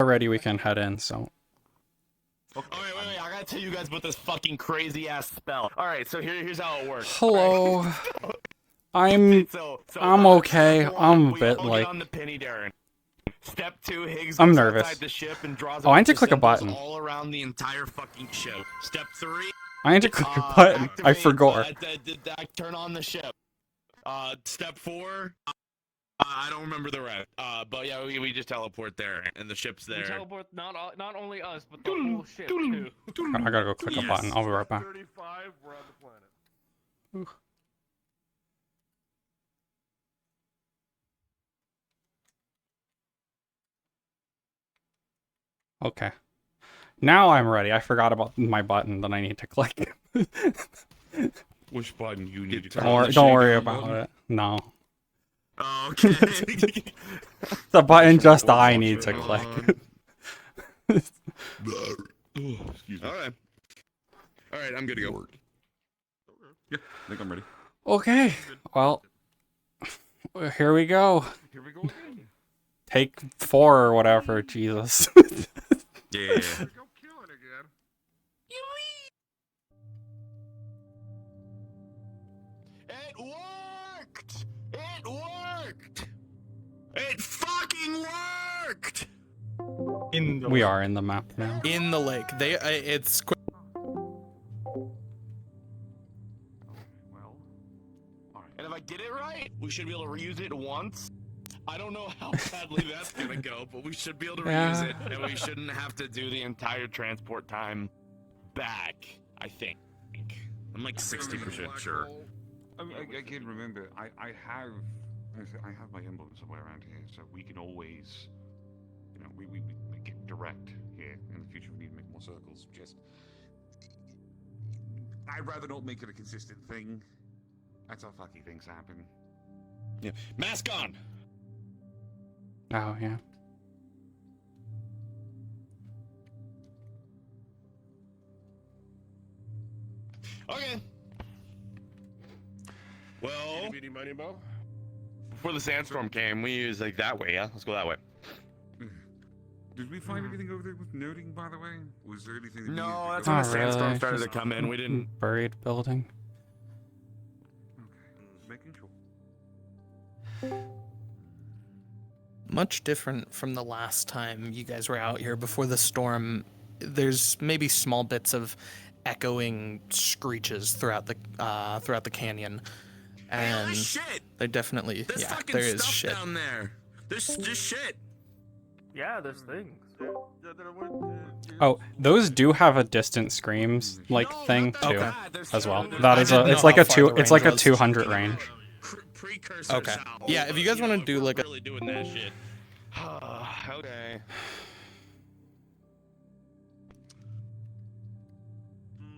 already we can head in, so. Okay. Oh, wait, I gotta tell you guys about this fucking crazy ass spell. Alright, so here's how it works. Hello. Right. I'm okay. I'm a bit like. On the penny, Darren. Step 2, Higgs I'm goes nervous. outside the ship and draws Oh, I need to click a symbols button. all around the entire fucking ship. Step 3. I need to click a button. I forgot. Turn on the ship. Step 4. I don't remember the rest. But yeah, we just teleport there, and the ship's there. We teleport not only us, but the whole ship too. I gotta go click a button. I'll be right back. 35, we're on the planet. Ooh. Okay. Now I'm ready. I forgot about my button that I need to click. Which button you need to Don't worry about it. No. Oh, okay. The button just I need to click. Excuse me. Alright, I'm good to go. Yeah, I think I'm ready. Okay. Well, here we go. Here we go again. Take 4 or whatever. Jesus. Yeah. Here we go killing again. It worked! It worked! It fucking worked! We are in the map now. In the lake. It's quick. Well, alright. And if I get it right, we should be able to reuse it once. I don't know how badly that's gonna go, but we should be able to reuse it, and we shouldn't have to do the entire transport time back, I think. I'm like 60% sure. I can't remember. I have my emblem somewhere around here, so we can always, you know, we get direct here. In the future, we need to make more circles. Just, I'd rather not make it a consistent thing. That's how fucky things happen. Yeah. Mask on! Oh, yeah. Okay. Well, Meeny, miny, moe. before the sandstorm came, we used like that way, yeah? Let's go that way. Did we find anything over there with noting, by the way? Was there anything that No, needed that's to when go? the sandstorm really. started to Just come in. We didn't. Buried building. Okay, just making sure. Much different from the last time you guys were out here before the storm. There's maybe small bits of echoing screeches throughout the canyon, and Hey, shit! they definitely There's fucking there is stuff shit. down there. There's just shit. Yeah, there's things. Oh, those do have a distant screams like No, thing not that too, bad. There's as well. still- That I is didn't a. It's know like how a far two. the It's like a range was. 200 range. Precursor. Okay. Sal. Yeah, if you guys wanna know, do, we're like, a- really doing that shit. Okay.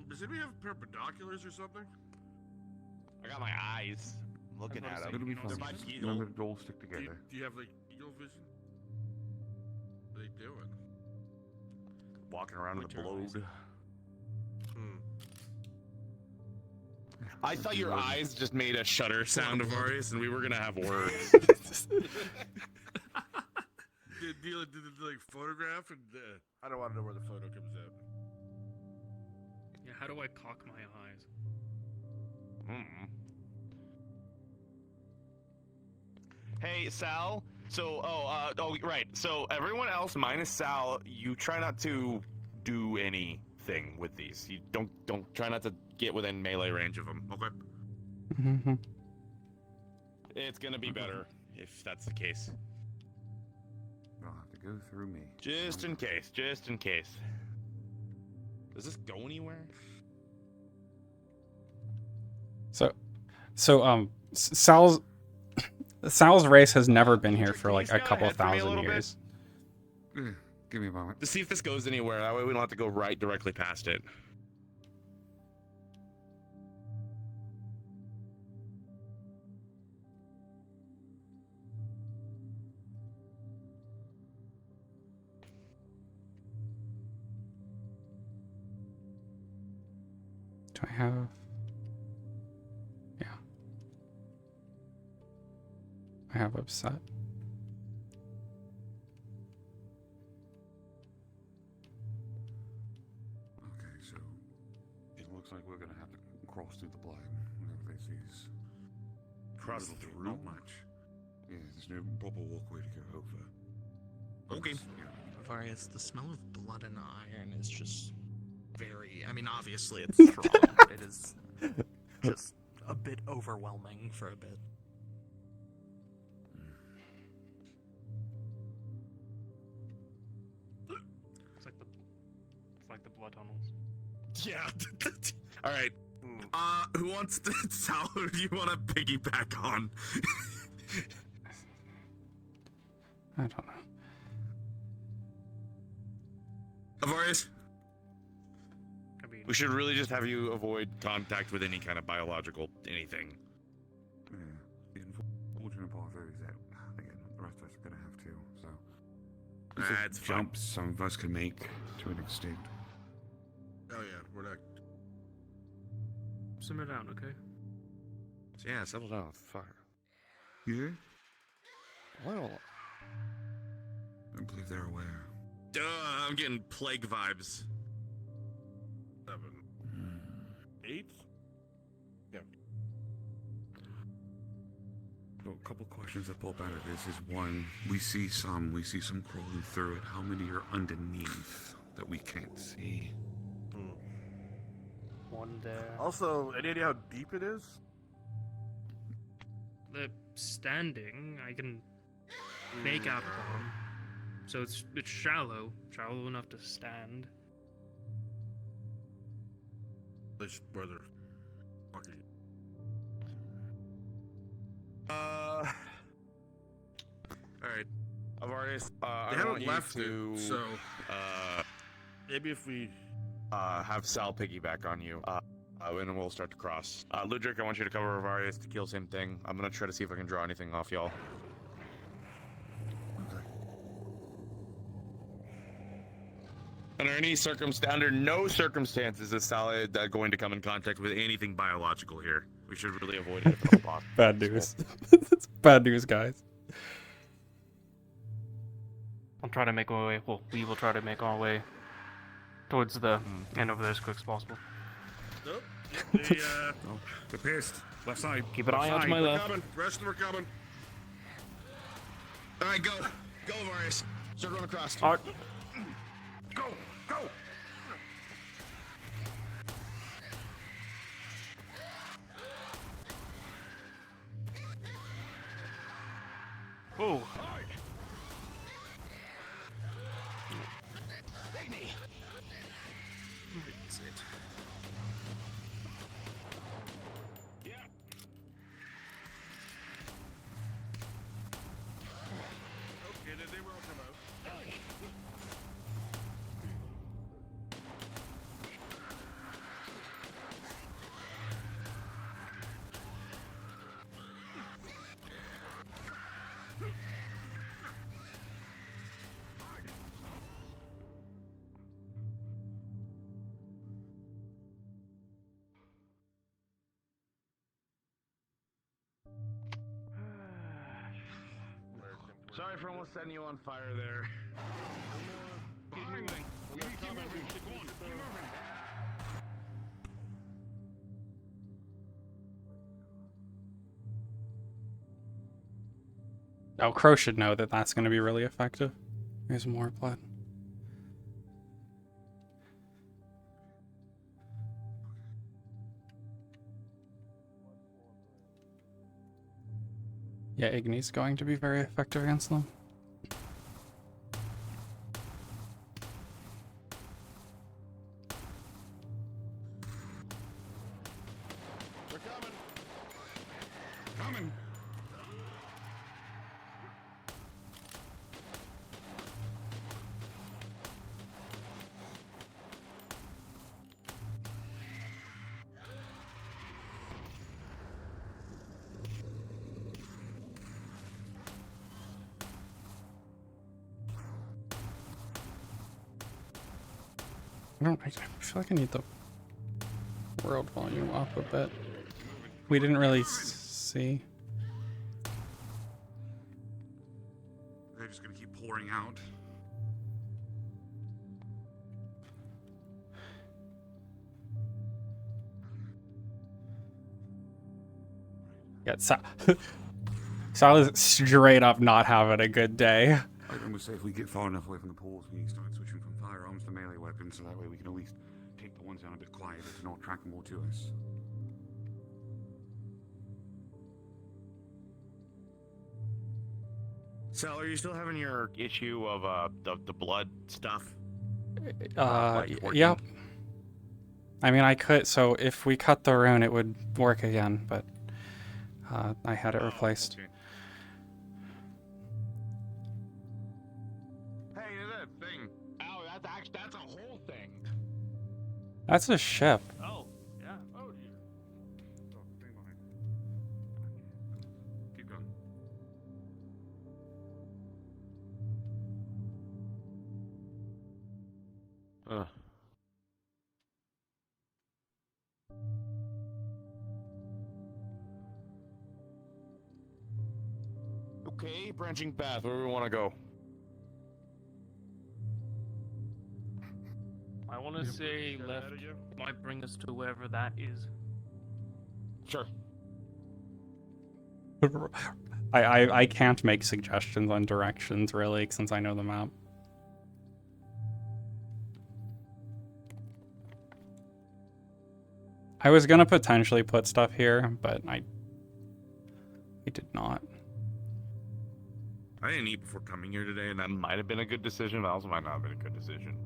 Does anybody have perpendiculars or something? I got my eyes. I'm looking at It'll them. be They're fine. my Just eagle. remember to all stick Do you, together. do you have like eagle vision? What are they doing? Walking around with a Winter eyes. blowed. Hmm. I thought your eyes just made a shutter sound of ours, and we were gonna have words. Do you like photograph and I don't want to know where the photo comes out. Yeah, how do I cock my eyes? Mm. Hey, Sal. So, right. So everyone else minus Sal, you try not to do anything with these. You don't try not to get within melee range of them. Okay. Mhm. It's gonna be better if that's the case. They'll have to go through me. Just in case. Just in case. Does this go anywhere? So Sal's race has never been here for like a Can you couple scout ahead for me a thousand little bit? years. Give me a moment. To see if this goes anywhere. That way we don't have to go right directly past it. Do I have? Yeah. I have upset. so it looks like we're gonna have to cross through the blood. Whenever they see us. Cross Little bit, through? Not much. Yeah, there's no proper walkway to go over. Okay. Various, the smell of blood and iron is just very. I mean, obviously it's strong, but it is just a bit overwhelming for a bit. It's like the blood tunnels. Yeah. All right. Who wants to? Sal, who do you want to piggyback on? I don't know. Avarius? I mean, We should really just have you avoid contact with any kind of biological anything. Yeah. The unfortunate part of it is that, again, the rest of us are gonna have to, so. That's fine. Jumps some of us can make to an extent. Oh yeah, we're not. simmer down, okay? Yeah, settle down. Fuck. Yeah? Well, I believe they're aware. I'm getting plague vibes. 7, 8. So a couple questions that pop out of this is one, we see some crawling through it. How many are underneath that we can't see? One there. Also, any idea how deep it is? The standing, I can make out upon. So it's shallow enough to stand. This brother. Fucking. All right. Avarius, They I haven't want you left to it, so uh, maybe if we. have Sal piggyback on you, and then we'll start to cross. Ludric, I want you to cover Avarius to kill same thing. I'm gonna try to see if I can draw anything off y'all. Under no circumstances is Sal going to come in contact with anything biological here. We should really avoid it if at all possible. Bad news. It's bad news, guys. I'll try to make our way. Well, we will try to make our way towards the end over there as quick as possible. Nope. They, Oh, they're pissed. Left side. Keep an eye out to my we're left. coming. Rest of them are coming. All right, go, Avarius. Start going across. Art. Go, go. Oh. Okay, they will come out. Sorry for almost setting you on fire there. Keep moving. Keep moving. Go on. Keep moving. Oh, Crow should know that that's going to be really effective. There's more blood. Yeah, Igni's going to be very effective against them. They're coming. Coming. I feel like I need the world volume up a bit. We didn't really see. They're just gonna keep pouring out. Yeah, Sal is straight up not having a good day. I almost say if we get far enough away from the pools, we start switching from firearms to melee weapons, so that way we can at least take the ones down a bit quieter to not attract them more to us. Sal, are you still having your issue of the blood stuff? Working? Yep. I mean, I could, so if we cut the rune, it would work again, but I had it replaced. Okay. Hey, that thing. Oh, that's a whole thing. That's a ship. Oh, yeah. Oh, dear. Oh, stay behind. Keep going. Okay, branching path. Where do we want to go? I want to say left might bring us to wherever that is. Sure. I can't make suggestions on directions, really, since I know the map. I was gonna potentially put stuff here, but I did not. I didn't eat before coming here today, and that might have been a good decision. But also might not have been a good decision.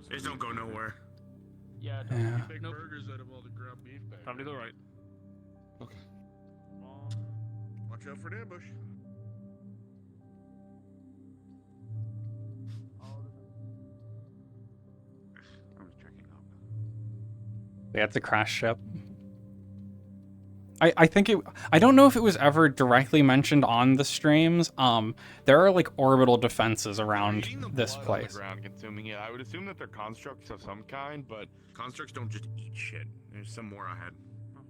Just don't go nowhere. Yeah. Yeah. Big burgers out of all the ground beef back. Time to go right. Okay. Watch out for an ambush. I was checking up. We had to crash ship. I think I don't know if it was ever directly mentioned on the streams. There are like orbital defenses around Eating the this blood place. On the ground, consuming it. I would assume that they're constructs of some kind, but constructs don't just eat shit. There's some more ahead. I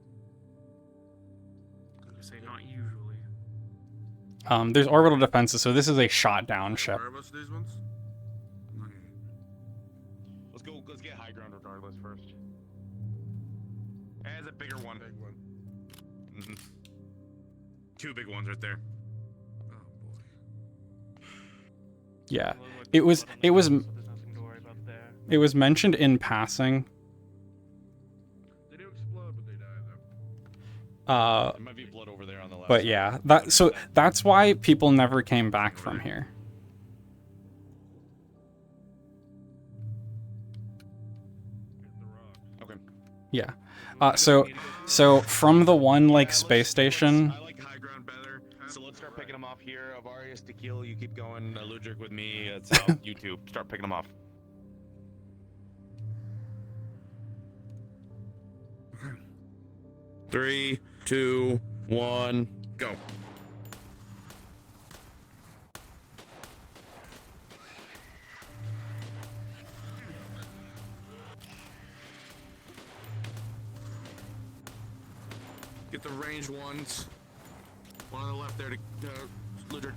was gonna say not usually. There's orbital defenses, so this is a shot down ship. Are most of these ones? Let's go. Let's get high ground regardless first. And a bigger one. Big one. Mm-hmm. Two big ones right there. Oh boy. Yeah, Well, like, it was blood on it the was ground, so there's nothing to worry about there. it was mentioned in passing. They do explode, but they die though. There might be blood over there on the left. But side. yeah, that's why people never came back from here. Hit the rocks. Okay. Yeah. So from the one like space station. I like high ground better. So let's start picking them off here. Avarius, Tequila, you keep going. Ludric with me. It's you two. Start picking them off. Three, two, one, go. Get the ranged ones. One on the left there to Ludric.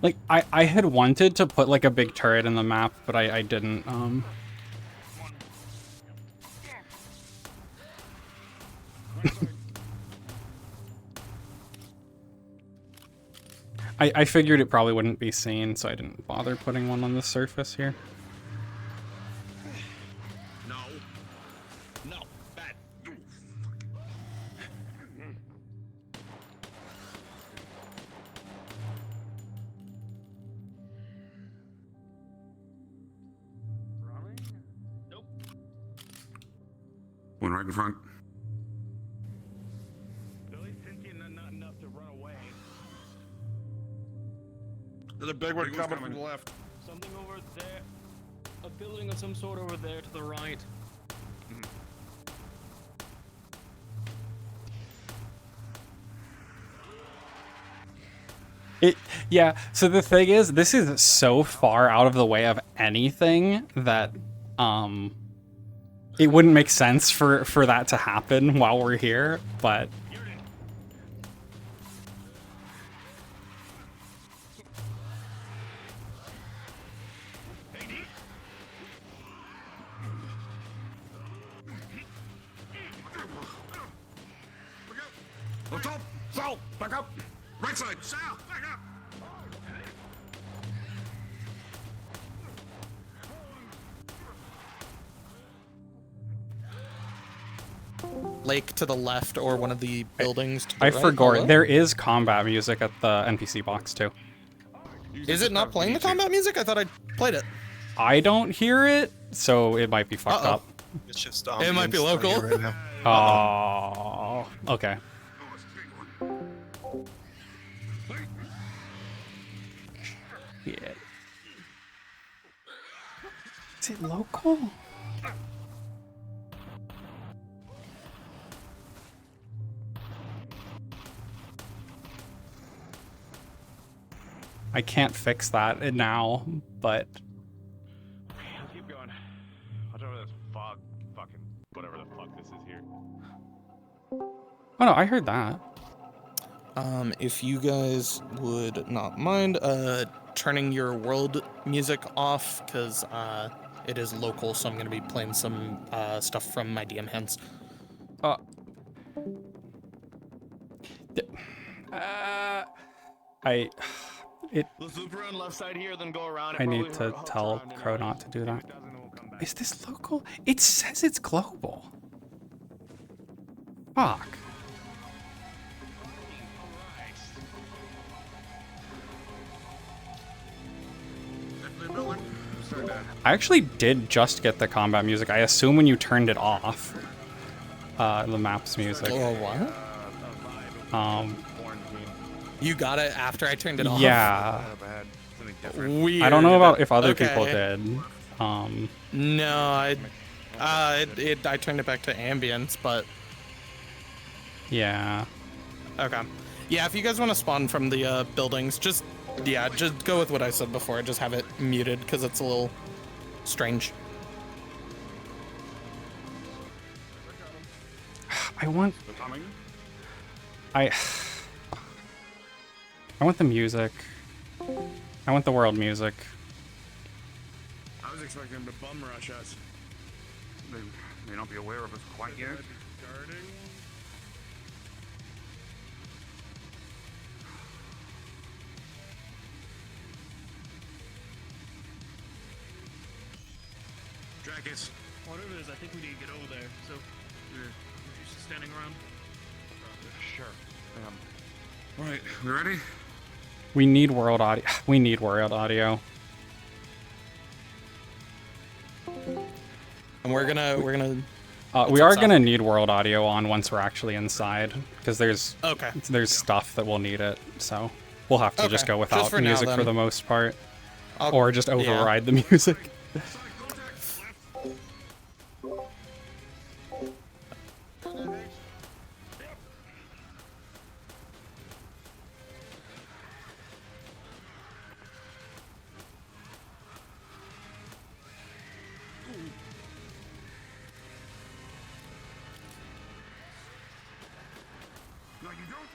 Like I had wanted to put like a big turret in the map, but I didn't. I figured it probably wouldn't be seen, so I didn't bother putting one on the surface here. No. No. Bad. Running? Nope. One right in front. Billy's sentient, not enough to run away. There's a big one Big one's coming from coming. the left. Something over there. A building of some sort over there to the right. Yeah, so the thing is, this is so far out of the way of anything that it wouldn't make sense for that to happen while we're here, but On top! Sal! Back up! Right side! Sal! Back up! Lake to the left or one of the buildings to the I right. forgot. Hello? There is combat music at the NPC box too. Is it not playing the combat music? I thought I played it. I don't hear it, so it might be fucked Uh-oh. up. It's just It might be ambience local. down here right now. Oh, okay. Yeah. Is it local? I can't fix that now, but Let's keep going. Watch over this fog, fucking whatever the fuck this is here. oh no, I heard that. If you guys would not mind, turning your world music off, because it is local, so I'm gonna be playing some stuff from my DM hands. Let's loop around left side here, then go around. I need to tell Crow not to do that. Is this local? It says it's global. Fuck. Definitely a building. Start that. I actually did just get the combat music. I assume when you turned it off, the map's music. Oh, what? You got it after I turned it off? Yeah. Not bad. Something different. Weird. I don't know about if other Okay. people did. No, I turned it back to ambience, but Yeah. okay. Yeah, if you guys want to spawn from the buildings, just go with what I said before. Just have it muted because it's a little strange. I want They're coming. I want the music. I want the world music. I was expecting him to bum rush us. They may not be aware of us quite yet. Guarding. Dracus. Whatever it is, I think we need to get over there. So, you're just standing around. Sure. Right, we ready? We need world audio. We need world audio. And we're gonna We are up, Sal? gonna need world audio on once we're actually inside, because there's okay. stuff that will need it. So we'll have to just Okay, go just without for now, music for then. the most part, I'll- or just yeah. override the music. No, you don't.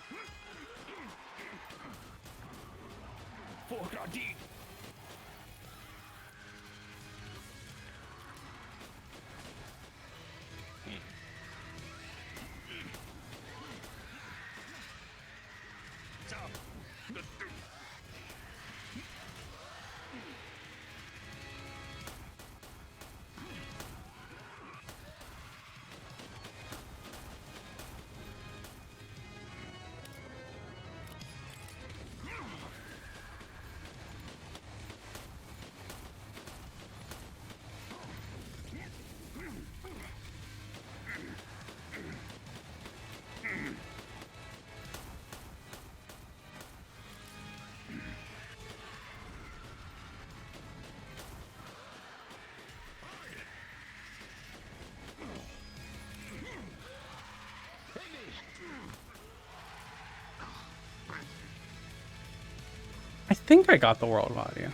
I think I got the world audio.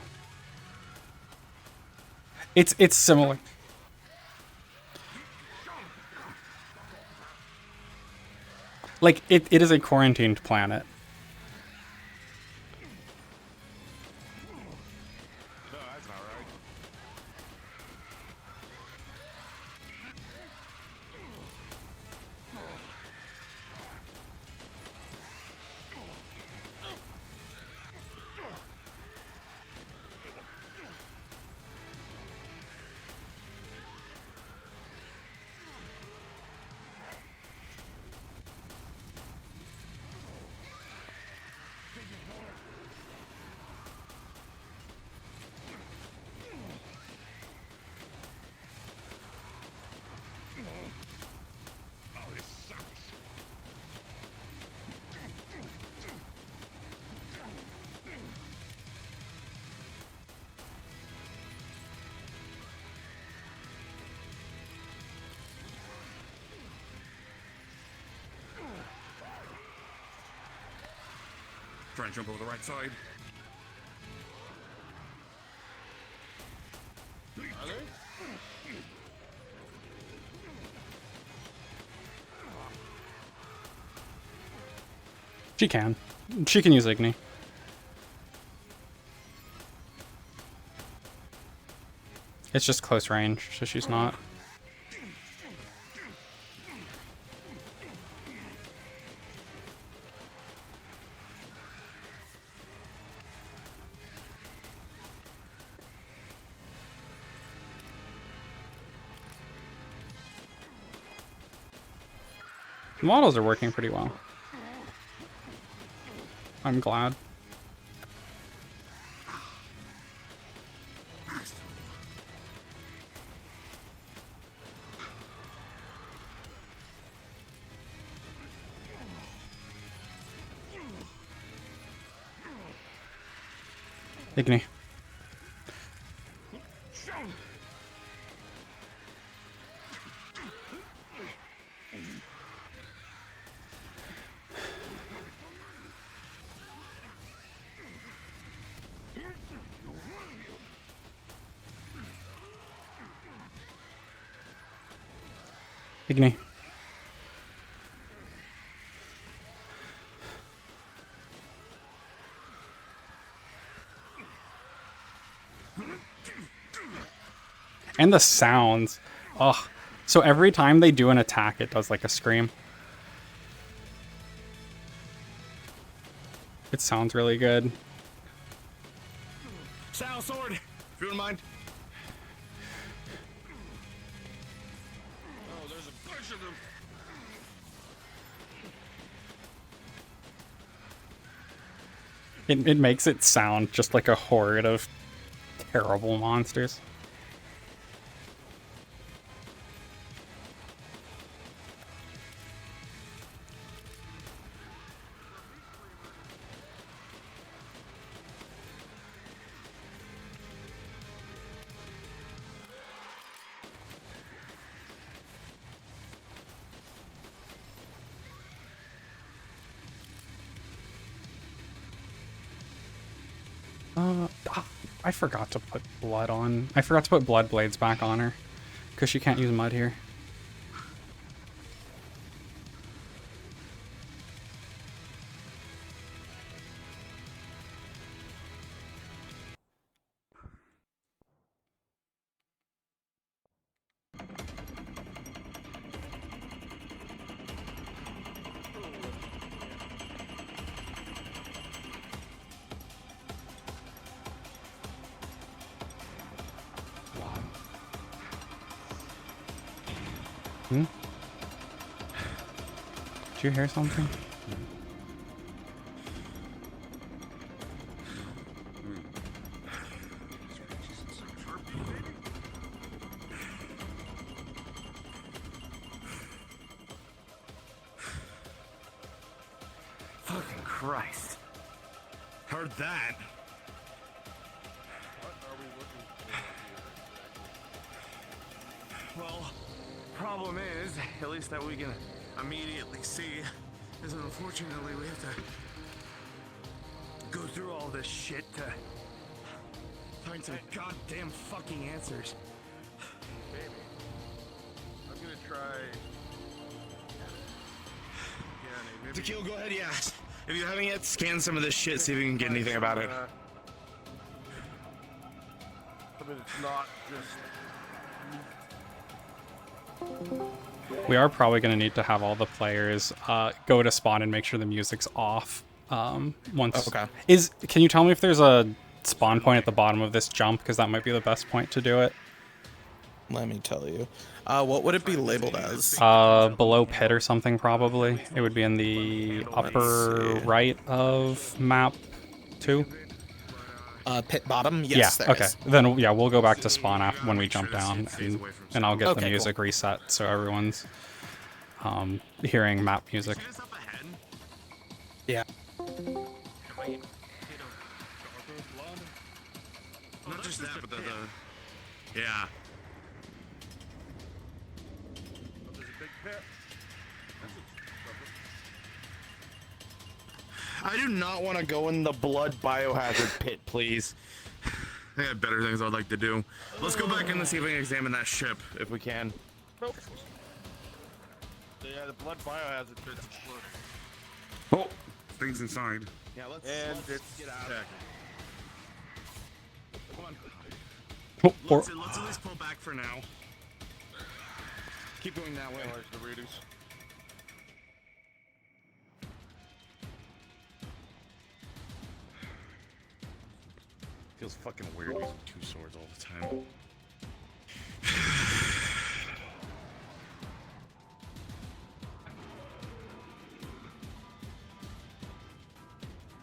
It's similar. Like it is a quarantined planet. No, that's not right. Try and jump over the right side. Are they? She can. She can use Igni. It's just close range, so she's not. The models are working pretty well. I'm glad. Igni. Igni. And the sounds. Ugh. So every time they do an attack, it does like a scream. It sounds really good. Sal, sword! If you wouldn't mind. Oh, there's a bunch of them. It makes it sound just like a horde of terrible monsters. I forgot to put blood on. I forgot to put blood blades back on her because she can't use mud here. Hmm? Did you hear something? Fucking Christ. Heard that. What are we looking for? Well, problem is, at least that we can immediately see, is unfortunately we have to go through all this shit to find some goddamn fucking answers. Maybe. I'm gonna try. Yeah, maybe. Tequila, go ahead, yeah. If you haven't yet, scan some of this shit, see if you can get anything about it. I mean, it's not just. We are probably going to need to have all the players go to spawn and make sure the music's off. Once. Okay. Can you tell me if there's a spawn point at the bottom of this jump? Because that might be the best point to do it. Let me tell you. What would it be labeled as? Below pit or something, probably. It would be in the upper see. right of map 2. Pit bottom? Yes, yeah, there okay. is. Then, yeah, we'll go back to spawn after when we jump down, and I'll get the Okay, music reset so everyone's hearing map music. Yeah. Not just that, but the yeah. Oh, there's a big pit. I do not want to go in the blood biohazard pit, please. I have better things I'd like to do. Let's go back in and see if we can examine that ship, if we can. Nope. Yeah, the blood biohazard pit's exploded. Oh, things inside. Yeah, let's It's get out. attacking. Come on. Oh, or, Let's at least pull back for now. Keep going that way. There's the readers. Feels fucking weird using two swords all the time.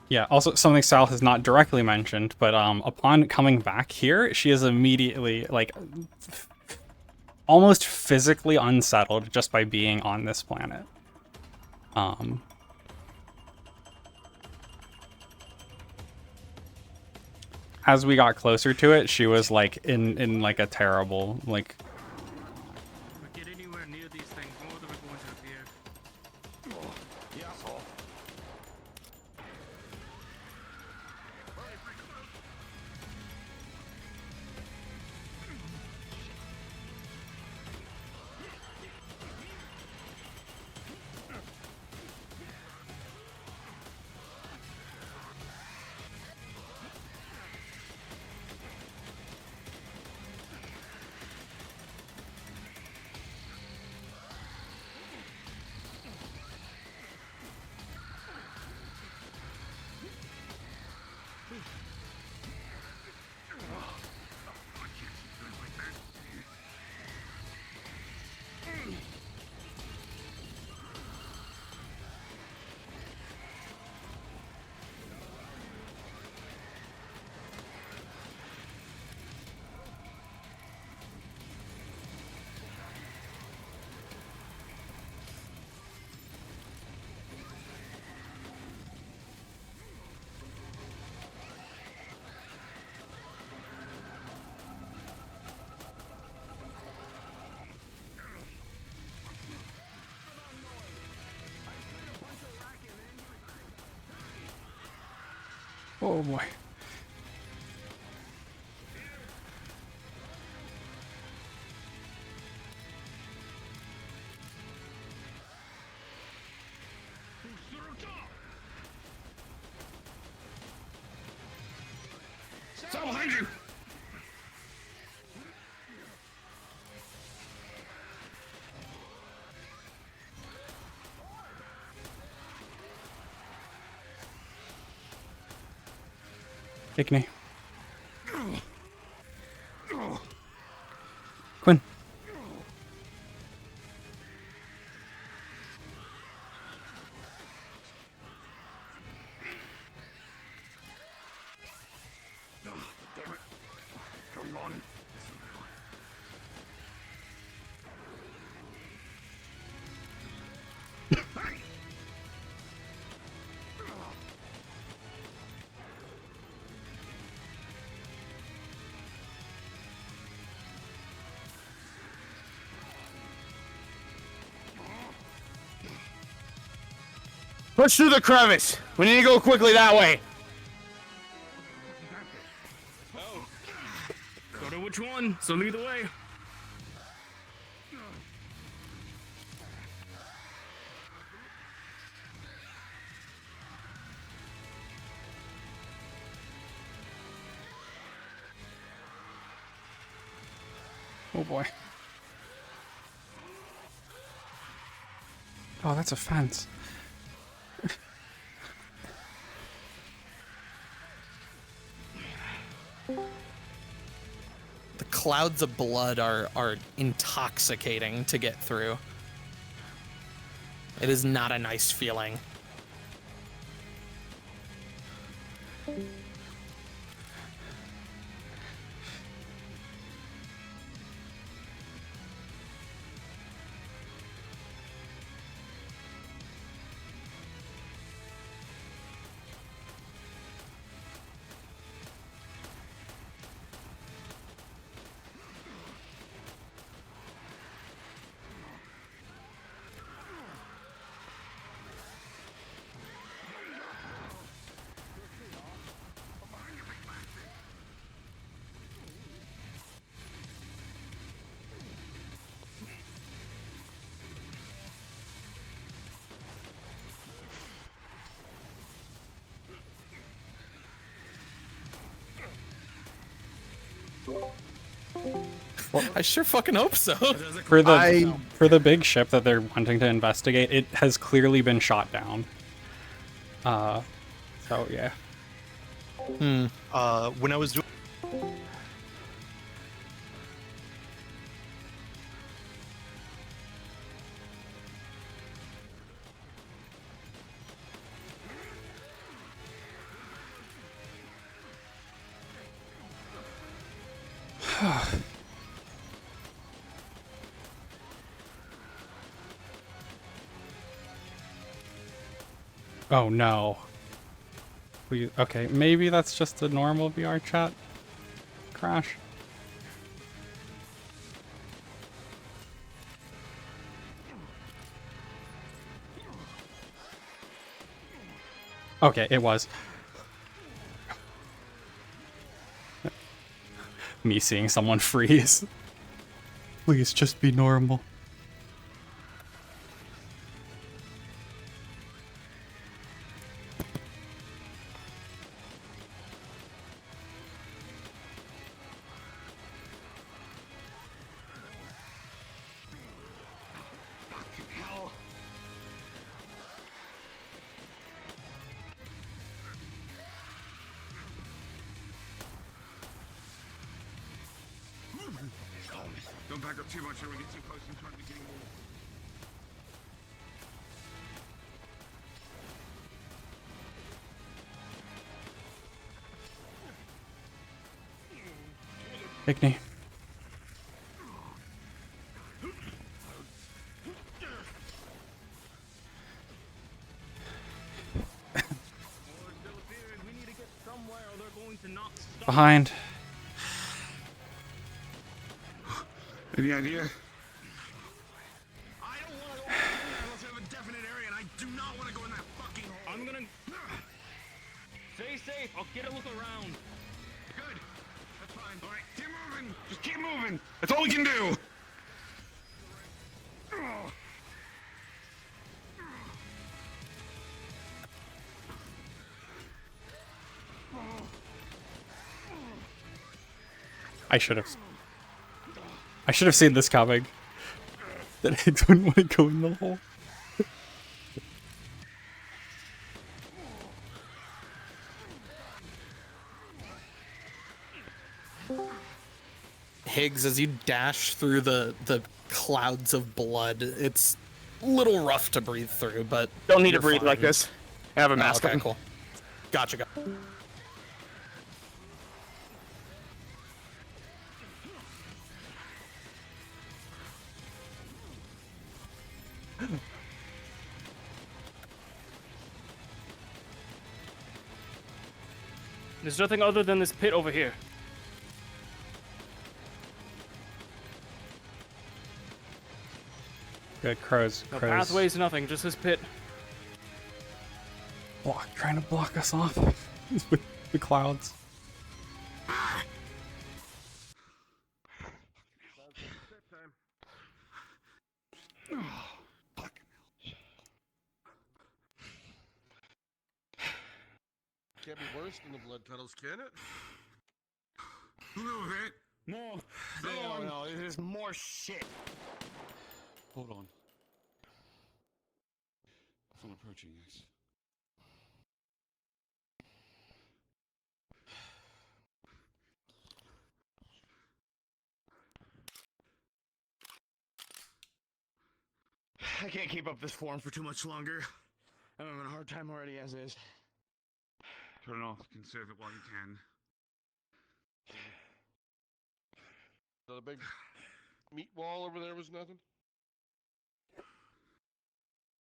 yeah, also something Sal has not directly mentioned, but upon coming back here, she is immediately, like, almost physically unsettled just by being on this planet. As we got closer to it, she was, like, in like, a terrible, like... If we get anywhere near these things, more of them are going to appear. Yeah, Saul. Oh boy. Sal, behind you! Igney. Quinn. Come on. Push through the crevice. We need to go quickly that way. Don't know which one, so lead the way. Oh boy. Oh, that's a fence. The clouds of blood are intoxicating to get through. It is not a nice feeling. I sure fucking hope so. For the big ship that they're wanting to investigate, it has clearly been shot down. So yeah. When I was doing. Oh no. Okay, maybe that's just a normal VR chat crash. Okay, it was. Me seeing someone freeze. Please just be normal. Don't back up too much or we get too close and start getting more. Igney. Behind. Any idea? I don't want to go in there unless we have a definite area, and I do not want to go in that fucking hole. I'm gonna stay safe. I'll get a look around. Good. That's fine. All right, keep moving. Just keep moving. That's all we can do. I should have seen this coming. That I don't want to go in the hole. Higgs, as you dash through the clouds of blood, it's a little rough to breathe through, but Don't need to you're breathe like fine. this. I have a mask Okay, on. cool. Gotcha. There's nothing other than this pit over here. Good, crows. No Crows. pathways, nothing. Just this pit. Trying to block us off with the clouds. Can't be worse than the blood tunnels, can it? Move it. No, there's more shit. Hold on. I'm approaching this. I can't keep up this form for too much longer. I'm having a hard time already as is. Turn it off. Conserve it while you can. The big meat wall over there was nothing?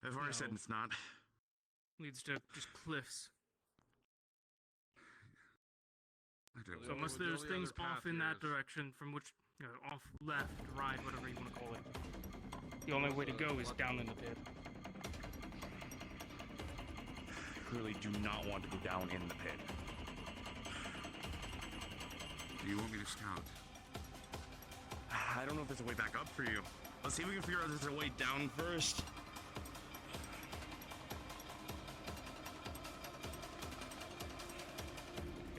I've already said it's not. Leads to just cliffs. I don't So know. unless the there's only things other path off in here that is- direction from which, off left, right, whatever you want to call it. The only way to go is down in the pit. Clearly do not want to go down in the pit. Do you want me to scout? I don't know if there's a way back up for you. Let's see if we can figure out if there's a way down first.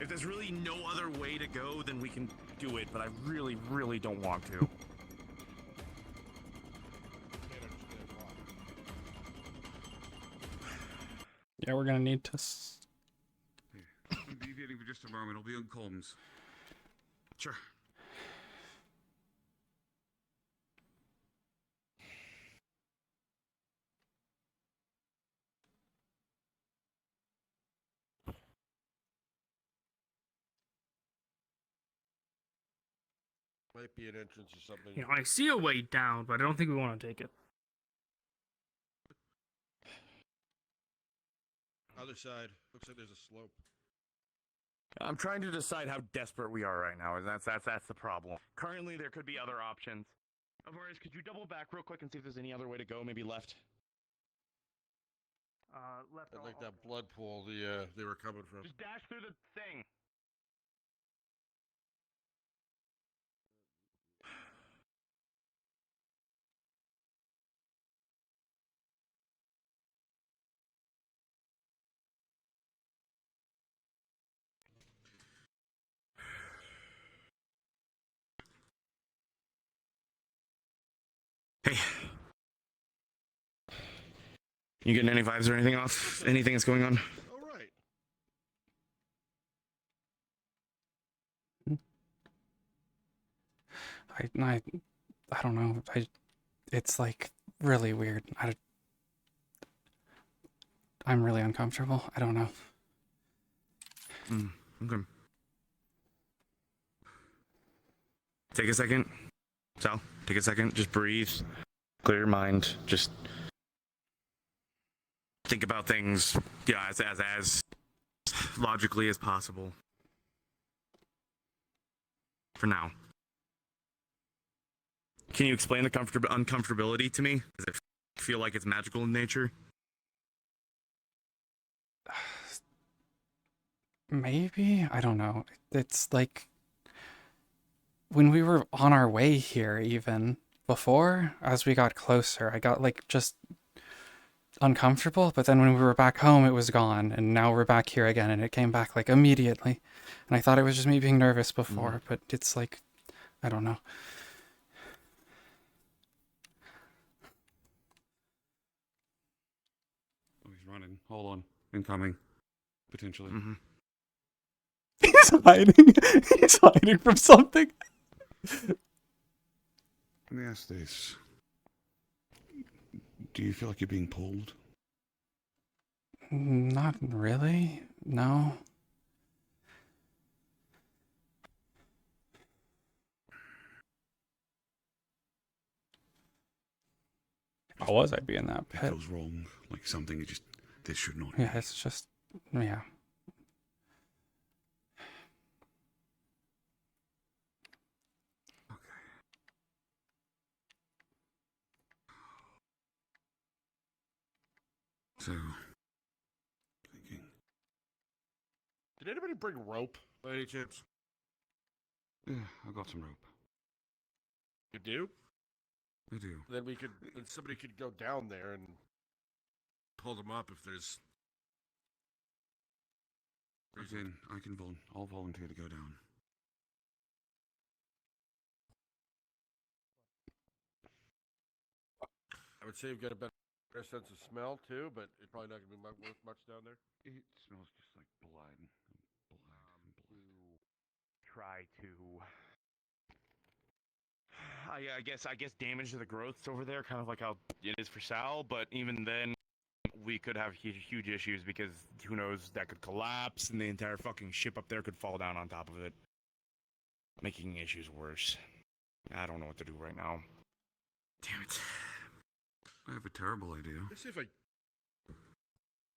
If there's really no other way to go, then we can do it, but I really, really don't want to. Yeah, we're gonna need to. I'm deviating for just a moment. I'll be on comms. Sure. Might be an entrance or something. You know, I see a way down, but I don't think we want to take it. Other side. Looks like there's a slope. I'm trying to decide how desperate we are right now, and that's the problem. Currently, there could be other options. Alvarez, could you double back real quick and see if there's any other way to go? Maybe left. Left. And like that blood pool they were coming from. Just dash through the thing. Hey. You getting any vibes or anything off? Anything that's going on? All right. I don't know. It's like really weird. I'm really uncomfortable. I don't know. Okay. Take a second. Sal, take a second. Just breathe. Clear your mind. Just think about things, yeah, as logically as possible. For now. Can you explain the uncomfortability to me? Does it feel like it's magical in nature? Maybe? I don't know. It's like when we were on our way here, even before, as we got closer, I got like just uncomfortable, but then when we were back home, it was gone, and now we're back here again, and it came back like immediately. And I thought it was just me being nervous before, but it's like, I don't know. Oh, he's running. Hold on. Incoming. Potentially. Mm-hmm. He's hiding. He's hiding from something. Let me ask this. Do you feel like you're being pulled? Not really. No. How was I being that It pit? feels wrong. Like something just this should not Yeah, be. it's just, yeah. So thinking. Did anybody bring rope by any chance? Yeah, I got some rope. You do? I do. Then somebody could go down there and pull them up if there's. I'll volunteer to go down. I would say you've got a better sense of smell too, but it's probably not going to be worth much down there. It smells just like blood. Try to. I guess damage to the growths over there, kind of like how it is for Sal. But even then, we could have huge issues because who knows, that could collapse and the entire fucking ship up there could fall down on top of it, making issues worse. I don't know what to do right now. Damn it! I have a terrible idea. Let's see if I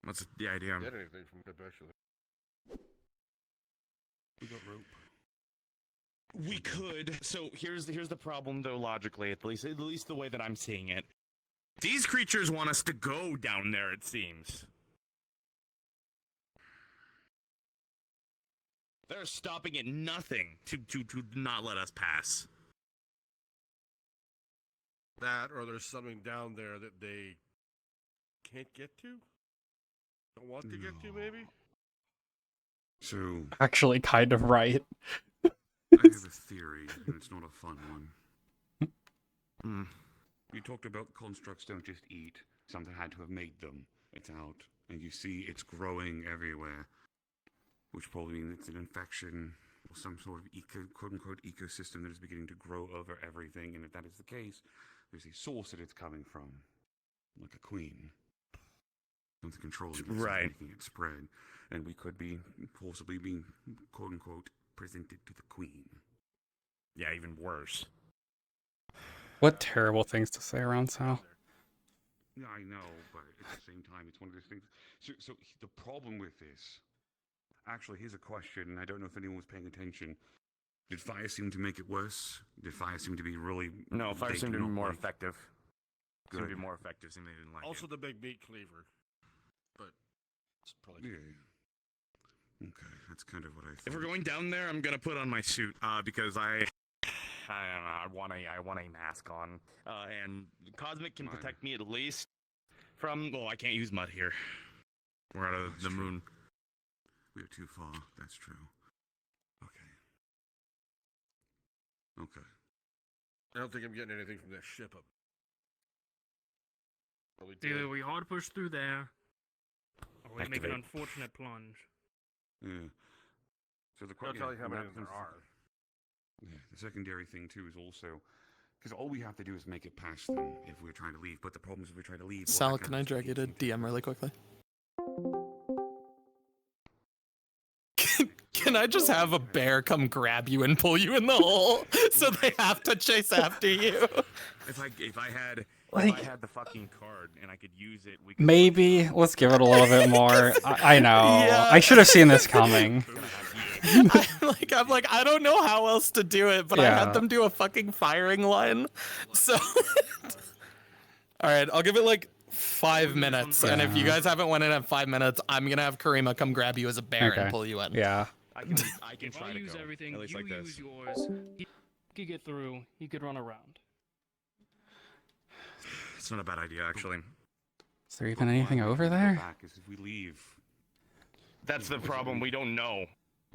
What's the idea? get anything from it actually. We got rope. We could. So here's the problem, though. Logically, at least the way that I'm seeing it, these creatures want us to go down there. It seems they're stopping at nothing to not let us pass. That, or there's something down there that they can't get to? Don't want to get to, maybe? So Actually, kind of right. I have a theory, and it's not a fun one. Hmm. You talked about constructs don't just eat. Something had to have made them. It's out, and you see it's growing everywhere, which probably means it's an infection or some sort of quote-unquote ecosystem that is beginning to grow over everything. And if that is the case, there's a source that it's coming from, like a queen. Something controlling it, Right. making it spread, and we could be possibly being quote-unquote presented to the queen. Yeah, even worse. What terrible things to say around Sal. Yeah, I know, but at the same time, it's one of those things. So the problem with this, actually, here's a question, and I don't know if anyone was paying attention. Did fire seem to make it worse? Did fire seem to be really? No, fire they seemed do to be not more like? effective. Seemed to be Good. more effective. Seemed they didn't like Also, it. the big meat cleaver. But it's probably. Yeah. Okay, that's kind of what I thought. If we're going down there, I'm gonna put on my suit because I don't know. I want a mask on, and Cosmic can Fine. protect me at least from. Well, I can't use mud here. We're out of That's the true. moon. We're too far. That's true. Okay. Okay. I don't think I'm getting anything from that ship up. Probably Either dead. we hard push through there, or we make an Activate. unfortunate plunge. Yeah. So the Don't tell you how many there that's the- are. Yeah, the secondary thing too is also because all we have to do is make it past them if we're trying to leave. But the problem is if we try to leave. well, Sal, that can kind I of drag you to defeats the DM really purpose. quickly? Can I just have a bear come grab you and pull you in the hole so they have to chase after you? If I had Like- the fucking card and I could use it, we could Maybe let's give it a little bit more. I know. Yeah. I should have seen this coming. I'm like, I don't know how else to do it, but I Yeah. had them do a fucking firing line. So, all right, I'll give it like 5 minutes, and if you Yeah. guys haven't went in at 5 minutes, I'm gonna have Karima come grab you as a bear Okay. and pull you in. Yeah. I can If try I to use go, everything, at least you like use this. yours. He could get through. He could run around. It's not a bad idea, actually. Is there But even why anything we over can't go there? back is if we leave. That's the problem. We don't know.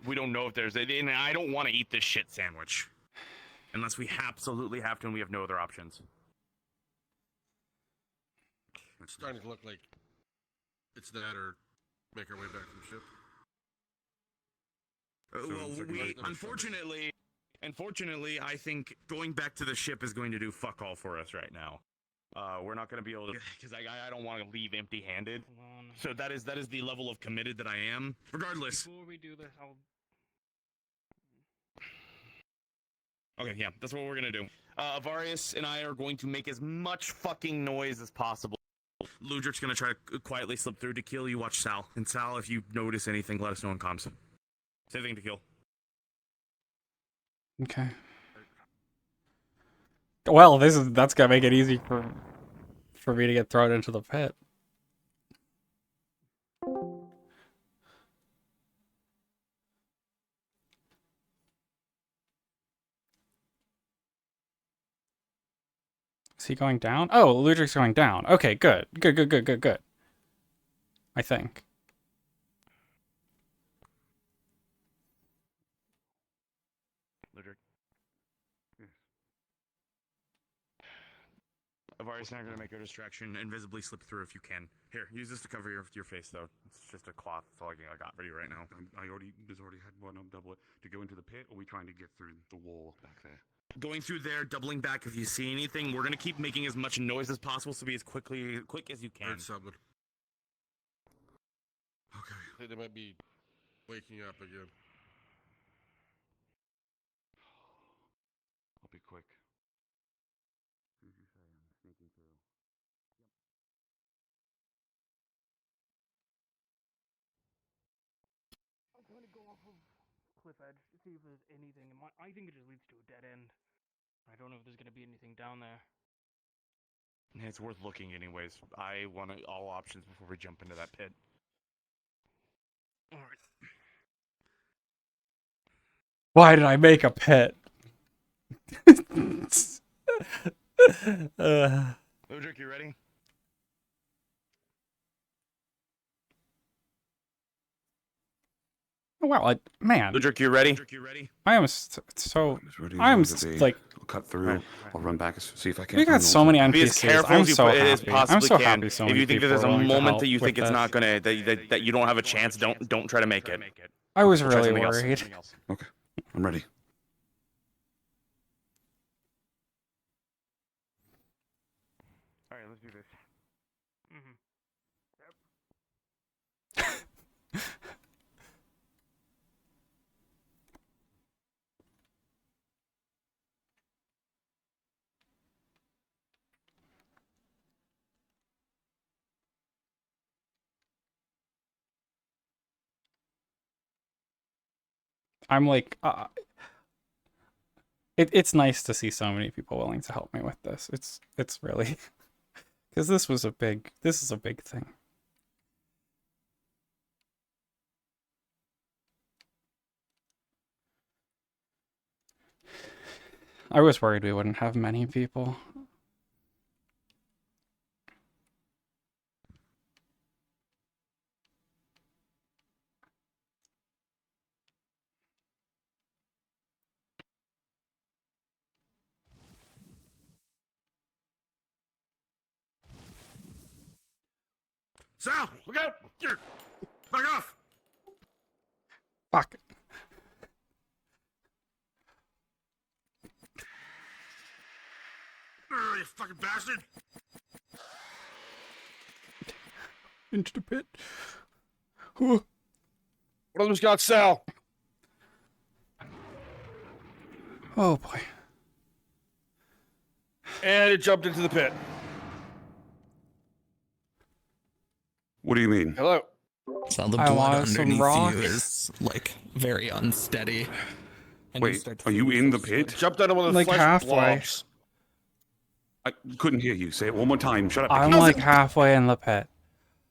We don't know if there's. And I don't want to eat this shit sandwich, unless we absolutely have to, and we have no other options. It's starting to look like it's that or make our way back from the ship. Well, it's like we another unfortunately, I think going back to the ship is going to do fuck all for us right now. We're not going to be able to, because I don't want to leave empty-handed. Hold on. So that is the level of committed that I am. Regardless. Before we do this, I'll. Okay, yeah, that's what we're gonna do. Avarius and I are going to make as much fucking noise as possible. Ludric's gonna try to quietly slip through to kill. You watch Sal. And Sal, if you notice anything, let us know in comms. Same thing to kill. Okay. Well, that's gonna make it easy for me to get thrown into the pit. Is he going down? Oh, Ludric's going down. Okay, good. Good. I think. Ludric. Yes. Avarius and I are gonna make a distraction and visibly slip through if you can. Here, use this to cover your face though. It's just a cloth. That's all I got for you right now. I already had one on double it to go into the pit, or are we trying to get through the wall back there? Going through there, doubling back if you see anything. We're gonna keep making as much noise as possible, so be as quick as you can. Heard something. Okay. I think they might be waking up again. I'll be quick. As soon as you say, I'm sneaking through. I'm going to go off of cliff edge to see if there's anything. I think it just leads to a dead end. I don't know if there's going to be anything down there. It's worth looking anyways. I want all options before we jump into that pit. All right. Why did I make a pit? Ludric, you ready? Well, man, Ludwig, you ready? I am so. As ready as I'm I could be. like, I'll cut through. I'll run back, see if I can. we got so many Be as NPCs. careful I'm as you so as happy. possibly I'm so can. happy. So If many you think that people there's are a willing to moment help that you think with it's this. not gonna that you don't have a chance, don't try to make it. I was We'll try really something else. worried. Okay, I'm ready. All right, let's do this. I'm like, it's nice to see so many people willing to help me with this. It's really, because this is a big thing. I was worried we wouldn't have many people. Sal, look out! Here, back off! Fuck. You fucking bastard! Into the pit. One of them's got Sal. Oh boy. And it jumped into the pit. What do you mean? Hello. So the I blood want some underneath rocks. you is like very unsteady. And Wait, start to are you feel in the those, pit? Jumped out of one of the Like flesh halfway. blobs. I couldn't hear you. Say it one more time. Shut up. I'm like halfway in the pit.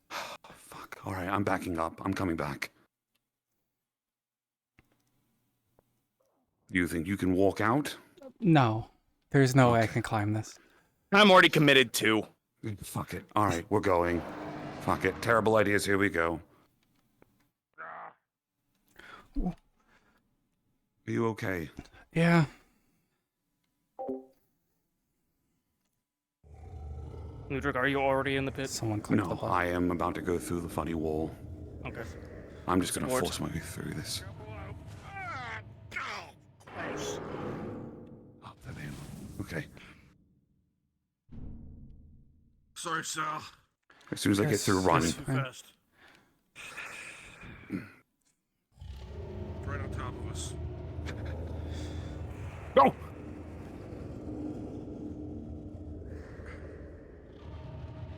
Fuck. All right, I'm backing up. I'm coming back. Do you think you can walk out? No, there's no way I Okay. can climb this. I'm already committed to. Fuck it. All right, we're going. Fuck it. Terrible ideas. Here we go. Are you okay? Yeah. Ludwig, are you already in the pit? Someone clicked the No, button. I am about to go through the funny wall. Okay. I'm just gonna Support. force my way through this. Oh, there they are. Okay. Sorry, Sal. As soon as I get through, run. Yes. Too Fine. fast. Right on top of us. Go.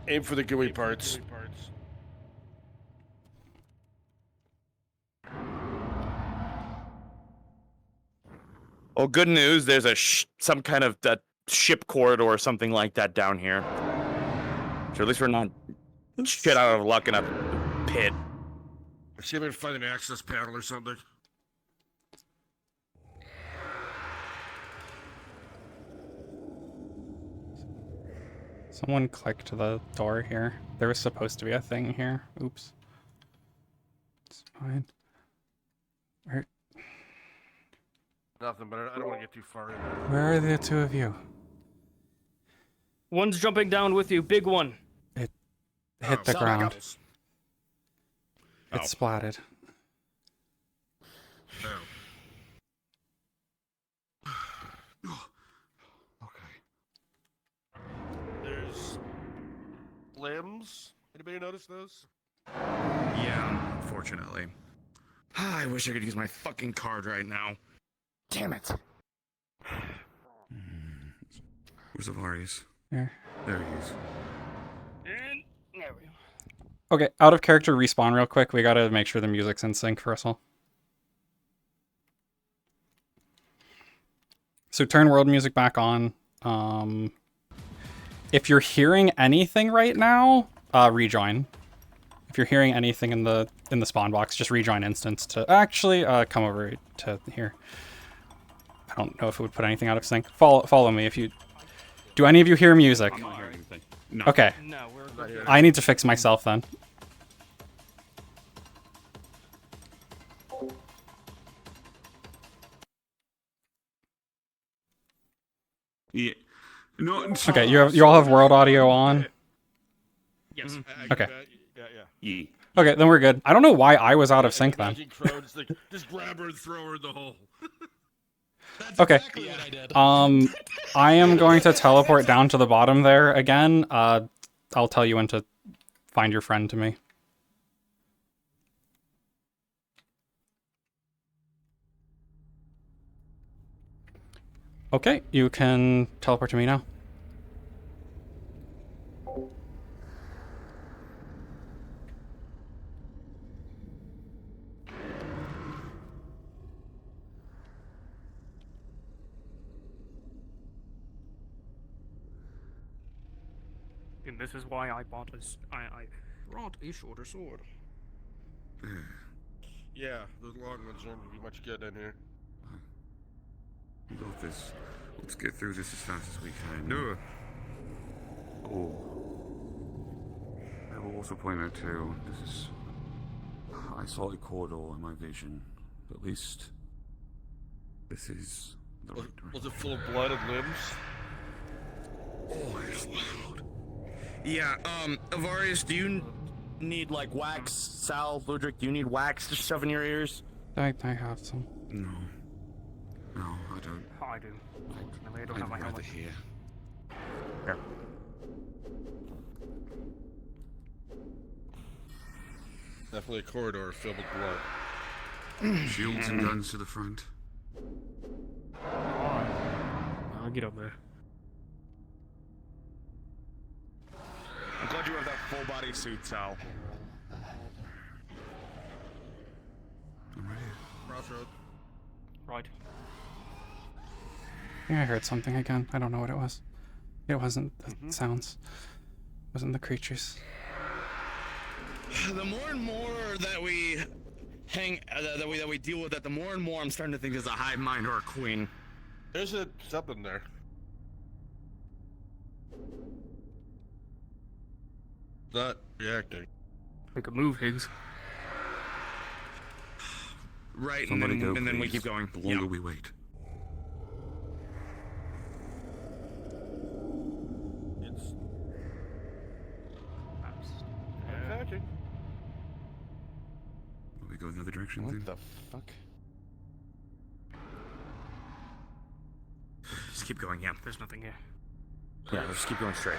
Aim for the gooey parts. Well, good news. There's a some kind of ship corridor or something like that down here. So at least we're not shit out of luck in a pit. See if I can find an access panel or something. Someone clicked the door here. There was supposed to be a thing here. Oops. It's fine. Where, Nothing, but I don't want to get too far in there. where are the two of you? One's jumping down with you, big one. Hit Oh, the Sal, ground. apples. It splatted. No. Okay. There's limbs. Anybody notice those? Yeah, unfortunately. I wish I could use my fucking card right now. Damn it. Where's Avarius? There. There he is. And there we go. Okay, out of character respawn real quick. We gotta make sure the music's in sync first of all. So turn world music back on. If you're hearing anything right now, rejoin. If you're hearing anything in the spawn box, just rejoin instance to actually come over to here. I don't know if it would put anything out of sync. Follow me if you. Do any of you hear music? I'm not hearing anything. No. Okay, No, we're good. I need to fix myself then. Okay, you all have world audio on. Yes. Okay. Yeah. Ye. Okay, then we're good. I don't know why I was out of sync then. Imagine Crow just like, just grab her and throw her in the hole. That's Okay. exactly what I did. I am going to teleport down to the bottom there again. I'll tell you when to find your friend to me. Okay, you can teleport to me now. And this is why I bought I brought a shorter sword. Yeah, those long ones aren't gonna be much good in here. Got this. Let's get through this as fast as we can. No. Oh. I will also point out too, this is... I saw a corridor in my vision. At least... This is... the right Was direction. it full of blood and limbs? Oh, it's loud. Yeah, Avarius, do you need, like, wax? Sal, Ludric, do you need wax to shove in your ears? I have some. No. No, I don't. Oh, I do. Fortunately, I don't have I'd my rather helmet. hear. Here. Definitely a corridor filled with blood. Shields and guns to the front. I'll get up there. I'm glad you have that full body suit, Sal. I'm ready. Crossroad. Right. I think I heard something again. I don't know what it was. It wasn't the sounds. It wasn't the creatures. The more and more that we that we deal with that, the more and more I'm starting to think there's a hive mind or a queen. There's something there. Not reacting. Make a move, Higgs. Right, Somebody and then, go, and then we please. keep going. The longer Yeah. we wait. It's attacking. Will we go another direction What then? the fuck? Just keep going, yeah. There's nothing here. Yeah, let's keep going straight.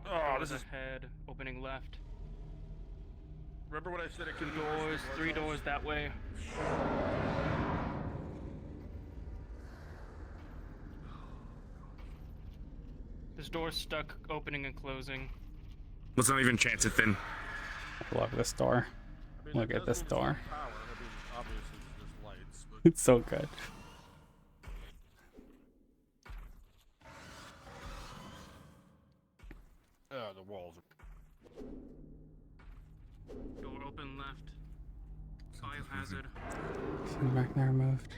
Oh, this is ahead. Opening left. Remember what I said? It could Two doors, three doors that way. This door's stuck opening and closing. Let's not even chance it then. I love this door. Look at this door. Power. I mean, obviously it's just lights, but It's so good. the walls are. Door open left. Biohazard. Something back there moved.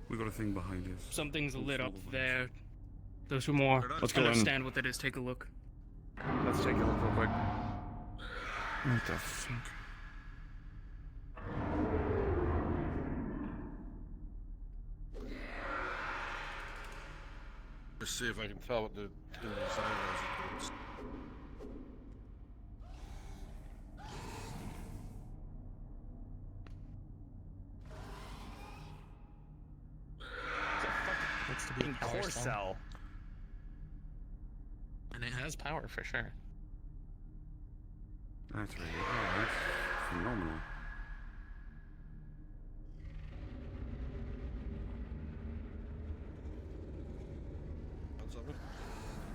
We got a thing behind us. Something's lit up there. Those who more Let's go in. understand what that is, take a look. Let's take a look real quick. What the fuck? Let's see if I can tell what the design is. Looks to be a power Core cell. cell. And it has power for sure. That's really that's phenomenal.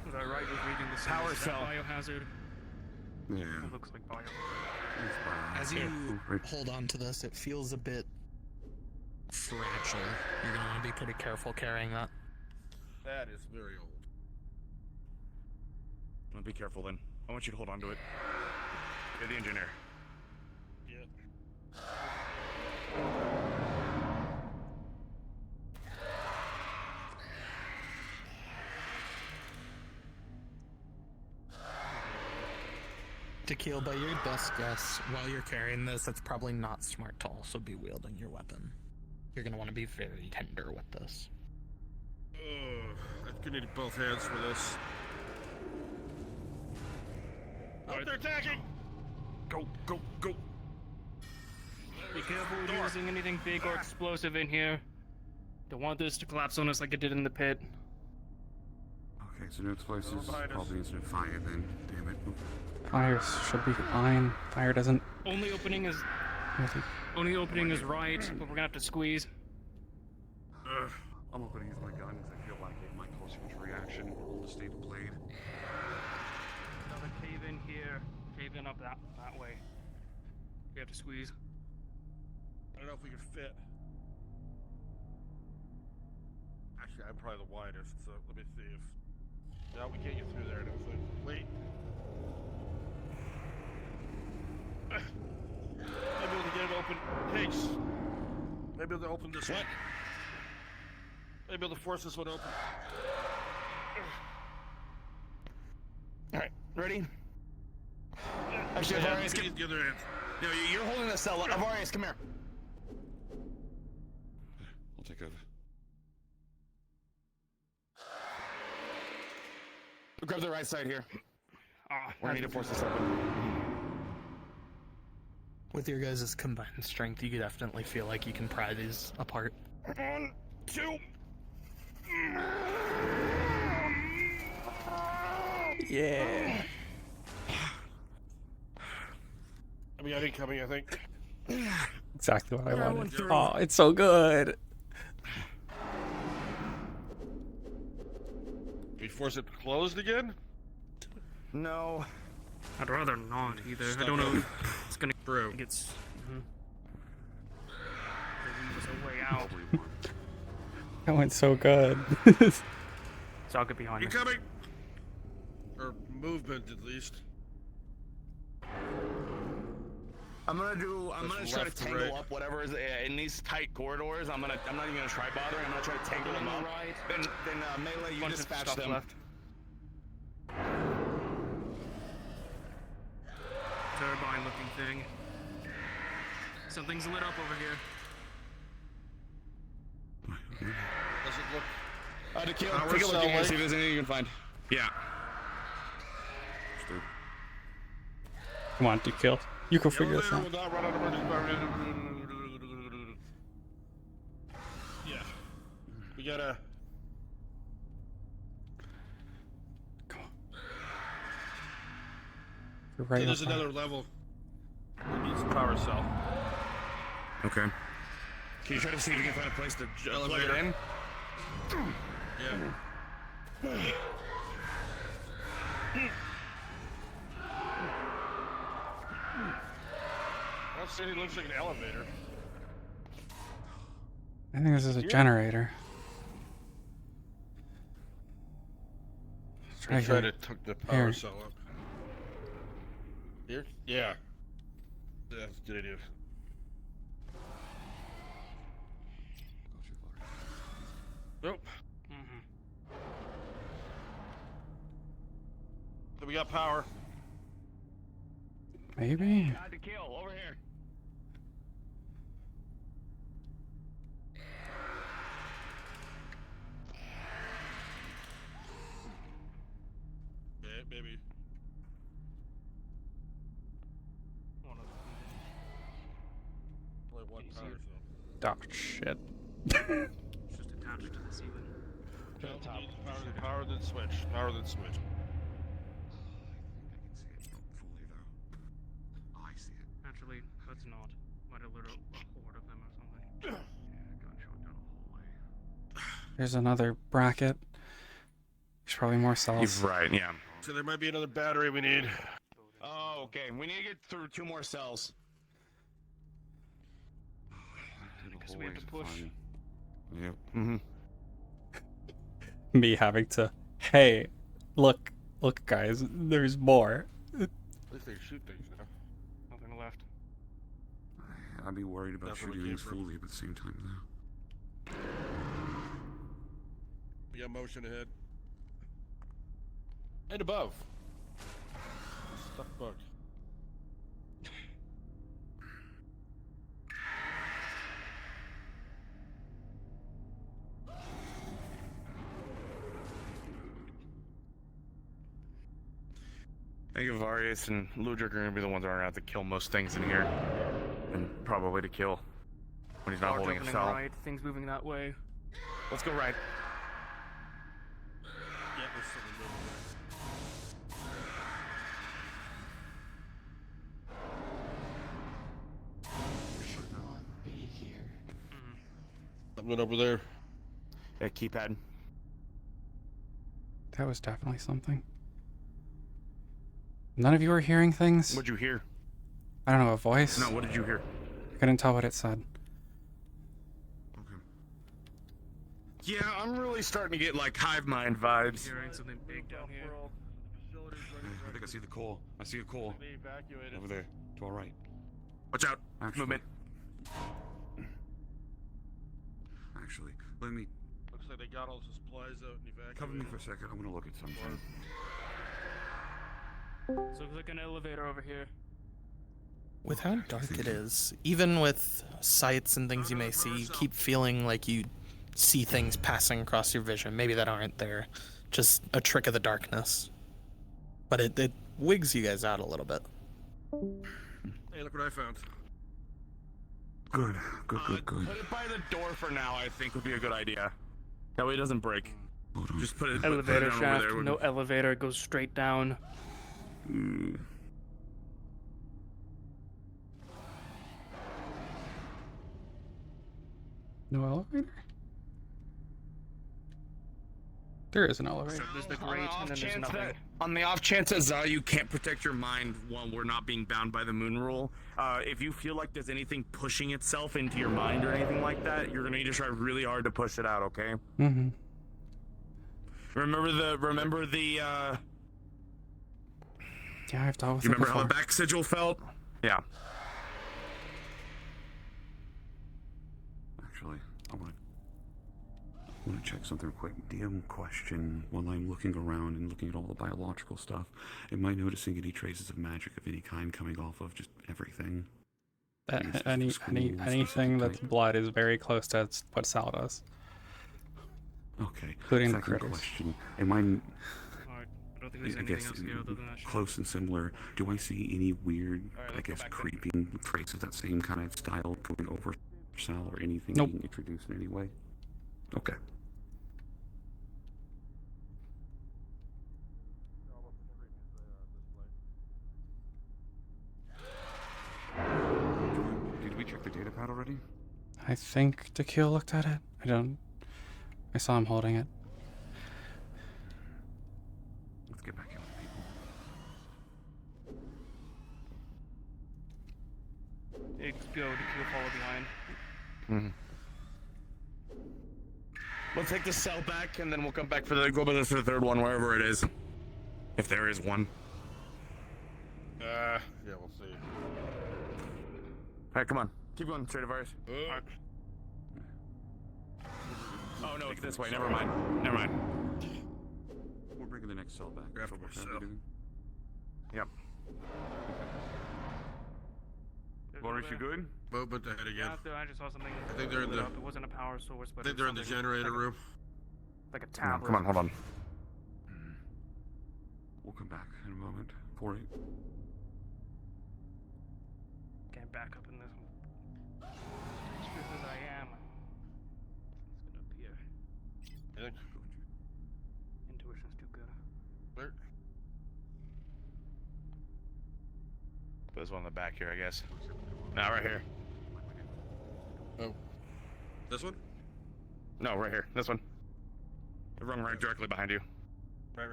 Was I right with reading the Power symbols? Is that cell. Biohazard. Yeah. It looks like bio. It's bad. As you Right. hold on to this, it feels a bit fragile. You're gonna want to be pretty careful carrying that. That is very old. Well, be careful then. I want you to hold on to it. You're the engineer. Yeah. Tequila, by your best guess, while you're carrying this, it's probably not smart to also be wielding your weapon. You're gonna want to be very tender with this. I'm gonna need both hands for this. Oh, they're attacking! Go, go, go! Be careful with using anything big or explosive in here. Don't want this to collapse on us like it did in the pit. Okay, so no explosives, probably isn't a fire then. Damn it. Oop. Fire should be fine. Fire doesn't Only opening is right, but we're gonna have to squeeze. I'm not gonna use my gun because I feel like it might cause huge reaction on the stable blade. Another cave in here. Cave in up that way. We have to squeeze. I don't know if we can fit. Actually, I'm probably the widest, so let me see if... No, we can't get through there, I don't think. Wait. Maybe we'll get it open. Thanks. Maybe they'll open this one. Maybe they'll force this one open. Alright, ready? Actually, Avarius, the other end. No, you're holding the cell. Avarius, come here. I'll take over. Grab the right side here. We're We're gonna need to force this open. With your guys' combined strength, you could definitely feel like you can pry these apart. 1, 2. Yeah. We got incoming, I think. exactly what I wanted. Oh, it's so good. We force it closed again? No. I'd rather not either. I don't know if it's gonna get. There's a way out. That went so good. So I'll get behind us. Incoming! Or movement, at least. I'm gonna try to left to tangle right. up whatever is in these tight corridors. I'm not even gonna try bothering. I'm gonna try to tangle them up. Right. Then melee, you Bunch of dispatch stuff them. left. Turbine looking thing. Something's lit up over here. Does it look... To kill. Power Take a look cell in here, light. see if there's anything you can find. Yeah. Come on, kill. You can figure this Elevator out. will not run out of emergency power. Yeah. We gotta... Come on. You're right. There's up there. another level. It needs a power cell. Okay. Can you try to see if you can find a place to plug it Elevator. in? Yeah. That city looks like an elevator. I think this is a generator. It's I right tried here. to tuck the power Here. cell up. Here? Yeah. That's a good idea. Nope. So we got power. Maybe? Got to kill over here. Yeah, maybe. Only one power cell. Oh, shit. It's just attached to the ceiling. No, power then switch. Power then switch. I can see it, not fully though. I see it. Actually, that's not. Might have lit a horde of them or something. Yeah, gunshot down the hallway. There's another bracket. There's probably more cells. You're right, yeah. So there might be another battery we need. Oh, okay. We need to get through 2 more cells. Guess we have to push. Yep. Mm-hmm. Me having to, hey, look, guys, there's more. At least they shoot things now. Nothing left. I'd be worried about That's where we shooting came these from. fully, but at the same time though. We got motion ahead. And above. Stuck bug. I think Varius and Ludwig are gonna be the ones that are gonna have to kill most things in here. And probably to kill when he's not Large holding a opening cell. right, things moving that way. Let's go right. Yeah, there's something moving there. Something over there. Yeah, keypad. That was definitely something. None of you were hearing things? What'd you hear? I don't know, a voice? No, what did you hear? I couldn't tell what it said. Okay. Yeah, I'm really starting to get like hive mind vibes. Hearing something big down here. I think I see the coal. I see a coal Be evacuated. over there, to our right. Watch out. Actually, Movement. Actually, let me Looks like they got all the supplies out and evacuated. cover me for a second. I want to look at something. So looks like an elevator over here. With how dark it is, even with sights and things you may see, you keep feeling like you see things passing across your vision. Maybe that aren't there. Just a trick of the darkness. But it wigs you guys out a little bit. Hey, look what I found. Good, good. Put it by the door for now, I think would be a good idea. That way it doesn't break. Hold on. Just put it Elevator down shaft. over there. No elevator. It goes straight down. No elevator? There is an elevator. There's the grate, and then there's nothing. On the off chance that you can't protect your mind while we're not being bound by the moon rule, if you feel like there's anything pushing itself into your mind or anything like that, you're gonna need to try really hard to push it out, okay? Mm-hmm. Remember the Yeah, I've dealt with you it remember how before. the back sigil felt? Yeah. Actually, I want to check something quick. DM question. While I'm looking around and looking at all the biological stuff, am I noticing any traces of magic of any kind coming off of just everything? Anything that's blood is very close to what Sal does. Okay. Including the Second critters. question. Am I, Alright, I don't think there's I anything guess, else here other than that shit. close and similar? Do I see any weird, Alright, I let's go guess, back then. creeping traces, that same kind of style going over Sal or anything Nope. being introduced in any way? Okay. Did we check the data pad already? I think Tequila looked at it. I saw him holding it. Let's get back in with people. Eggs go to kill follow behind. We'll take the cell back and then we'll come back for the for the third one, wherever it is. If there is one. Yeah, we'll see. Alright, come on. Keep going, Trader Virus. Oh no, it's this way. Never mind. Never mind. We're bringing the next cell back. Grab So more what's cell. happening? Yep. Boris, you good? Movement ahead again. I just saw something. I think they're in the- It wasn't a power source, but I think they're in the generator room. Like a Come on, tablet. come on, hold on. We'll come back in a moment. For it. Can't back up in this one. Stupid as I am. It's gonna appear. Anything? Intuition's too good. Clear? There's one in the back here, I guess. No, right here. Oh. This one? No, right here. This one. The rung right directly behind you. Right.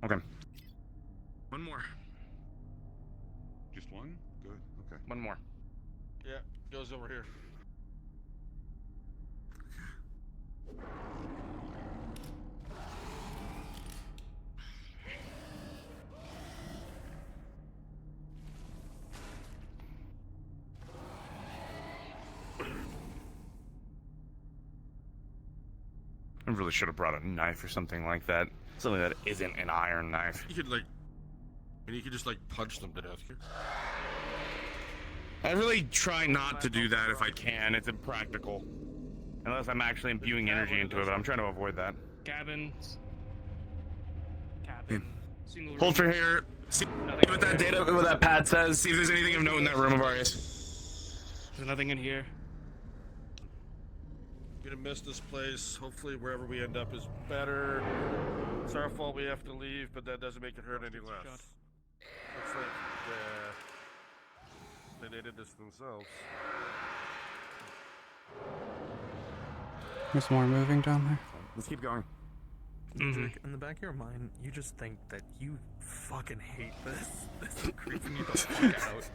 Okay. One more. Just one? Good. Okay. One more. Yeah, goes over here. I really should have brought a knife or something like that. Something that isn't an iron knife. You could you could just punch them to death here. I really try not to do that if I can. It's impractical. Unless I'm actually imbuing energy into it, but I'm trying to avoid that. Cabins. Single Hold for room. here. See Nothing. what that data, what that pad says. See if there's anything of note in that room of ours. There's nothing in here. We're gonna miss this place. Hopefully, wherever we end up is better. It's our fault we have to leave, but that doesn't make it hurt any less. Looks like they did this themselves. There's more moving down there. Let's keep going. Jake, in the back of your mind, you just think that you fucking hate this. This is creeping you the fuck out.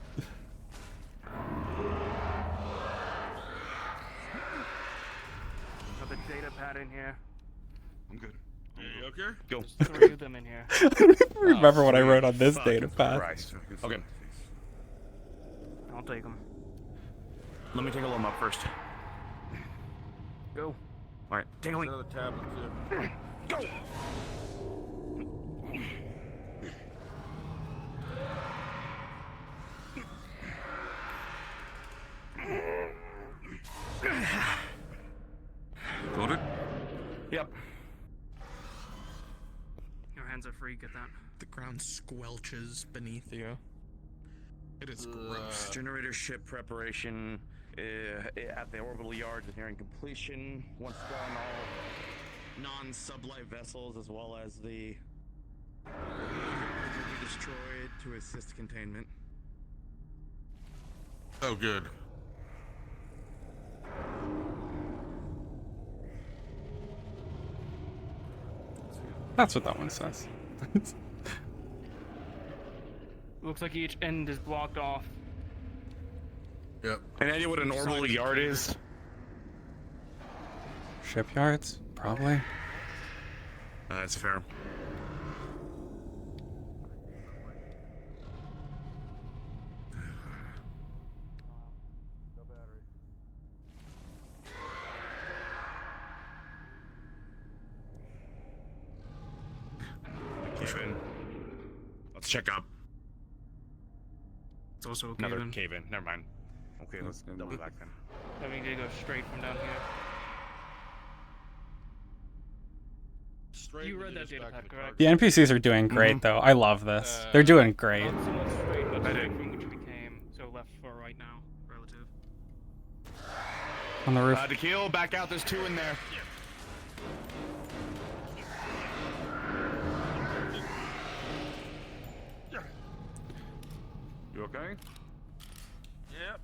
Another data pad in here. I'm good. You okay? Go. There's 3 of them in here. I don't even remember what I wrote on this data pad. Christ. Okay. I'll take them. Let me take a look up first. Go. All right. Take a link. Another tablet too. Go. Got it? Yep. Your hands are free. Get that. The ground squelches beneath you. It is gross. Generator ship preparation at the orbital yard is nearing completion. Once done, all non-sublight vessels as well as the will be destroyed to assist containment. Oh, good. That's what that one says. Looks like each end is blocked off. Yep. Any idea what an orbital yard is? Shipyards? Probably. That's fair. Cave-in. Let's check up. It's also a Another cave-in. cave-in. Never mind. Okay, let's double back then. I mean, they go straight from down here. Straight You and read then that just data back pad, to the correct? car. The NPCs are doing great, though. I love this. They're doing great. Not so much straight, but I straight did. from which we came. So left for right now, relative. On the roof. Tequila, back out. There's 2 in there. You okay? Yep.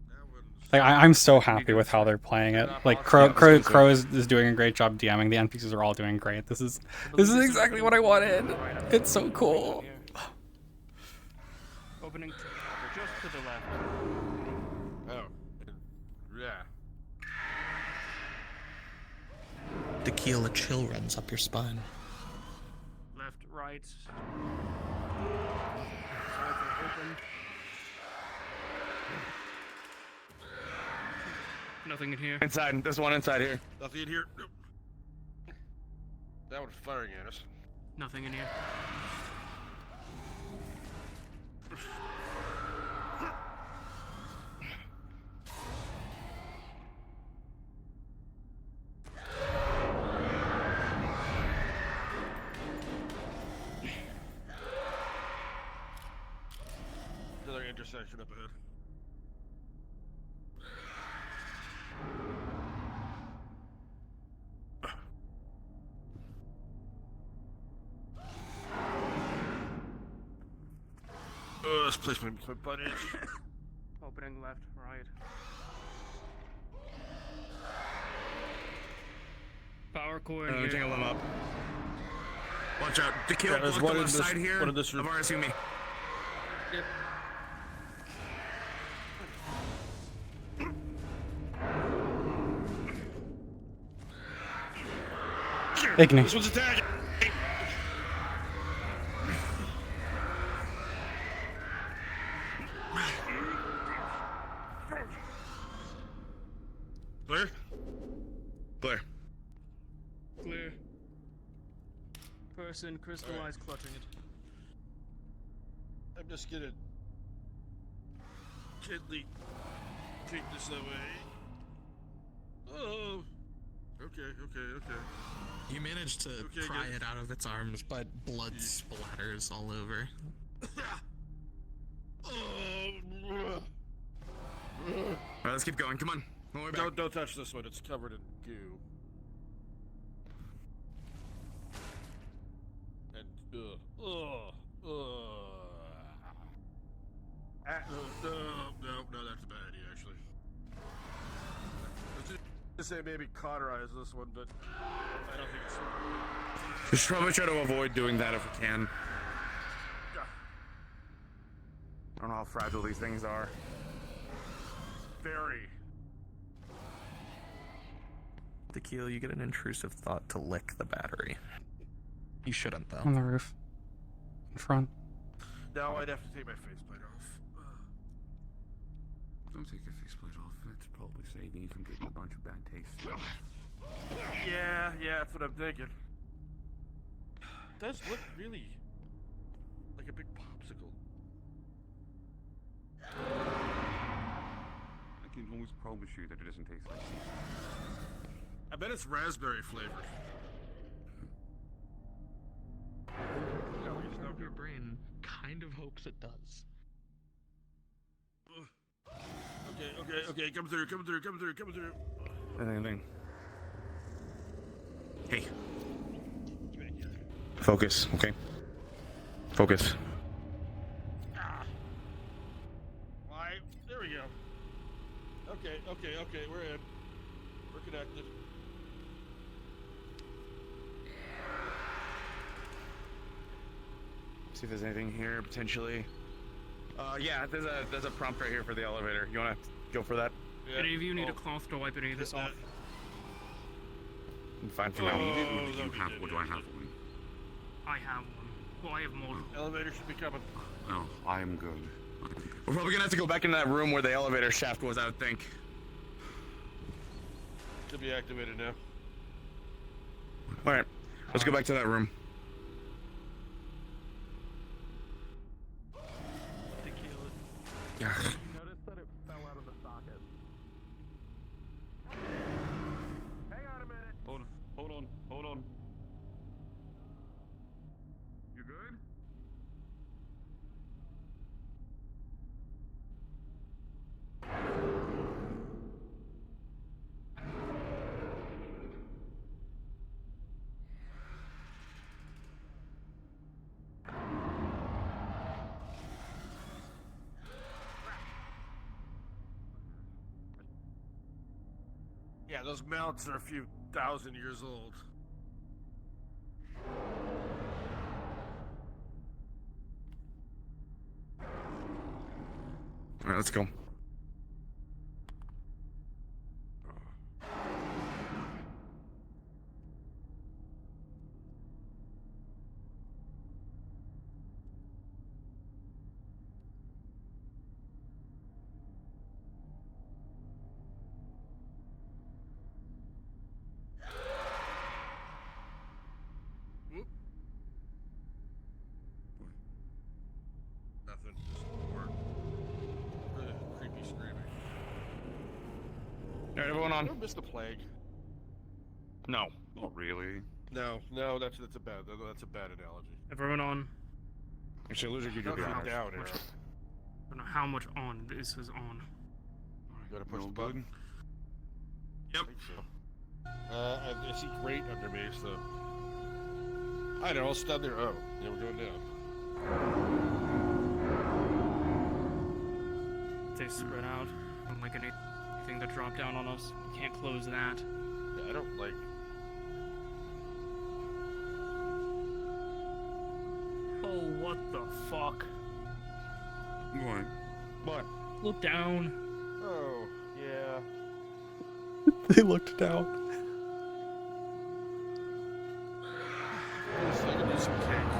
Now we're in Like, I'm so happy with how they're playing it. Like Crow is doing a great job DMing. The NPCs are all doing great. This is exactly what I wanted. It's so cool. Opening just to the left. Oh. Yeah. Tequila chill runs up your spine. Left, right. Sides are open. Nothing in here. Inside. There's one inside here. Nothing in here. Nope. That one's firing at us. Nothing in here. Another intersection up ahead. Oh, this place might be my butt itch. Opening left, right. Power core in Let me here. take them up. Watch out. Tequila, Yeah, there's look one the in left this- side here one in this of room. RSU me. Yep. Igni. This one's attacking. Clear? Clear. Clear. Person crystallized clutching it. I'm just gonna gently take this away. Oh. Okay. You manage to pry it out of its arms, but blood splatters all over. Alright, let's keep going. Come on. Don't touch this one. It's covered in goo. And no, that's a bad idea actually. Let's just say maybe cauterize this one, but I don't think it's. We should probably try to avoid doing that if we can. I don't know how fragile these things are. Very. Tequila, you get an intrusive thought to lick the battery. You shouldn't, though. On the roof. In front. Now I'd have to take my faceplate off. Don't take your faceplate off. It's probably saving you from getting a bunch of bad taste. Yeah, that's what I'm thinking. It does look really like a big popsicle. I can almost promise you that it doesn't taste like seafood. I bet it's raspberry flavored. Your brain kind of hopes it does. Okay, come through. Anything. Hey. Focus, okay? Focus. Why? There we go. Okay, we're in. We're connected. See if there's anything here potentially. Yeah, there's a prompt right here for the elevator. You wanna go for that? Yeah. Any of you need a cloth to wipe any of this off? I'm fine for What now. do you have? Or do I have one? I have one. Well, I have multiple. Elevator should be coming. No, I am good. We're probably gonna have to go back into that room where the elevator shaft was, I would think. Should be activated now. Alright, let's go back to that room. Yeah. Notice that it fell out of the socket. Hang on a minute. Hold on. You good? Yeah, those mounts are a few thousand years old. Alright, let's go. Nothing, just more creepy screaming. Alright, everyone on. Ever missed the plague? No. Not really. No, that's a bad analogy. Everyone on. Actually, allergic you do Nothing be down here. I don't know how much on this is on. Gotta push No the button. Yep. I think so. I see grate under me, so. I don't know, I'll stand there. Oh, yeah, we're going down. They spread out. I don't like anything to drop down on us. We can't close that. Yeah, I don't like. Oh, what the fuck? What? Look down. Oh, yeah. They looked down. Looks like I do some cake.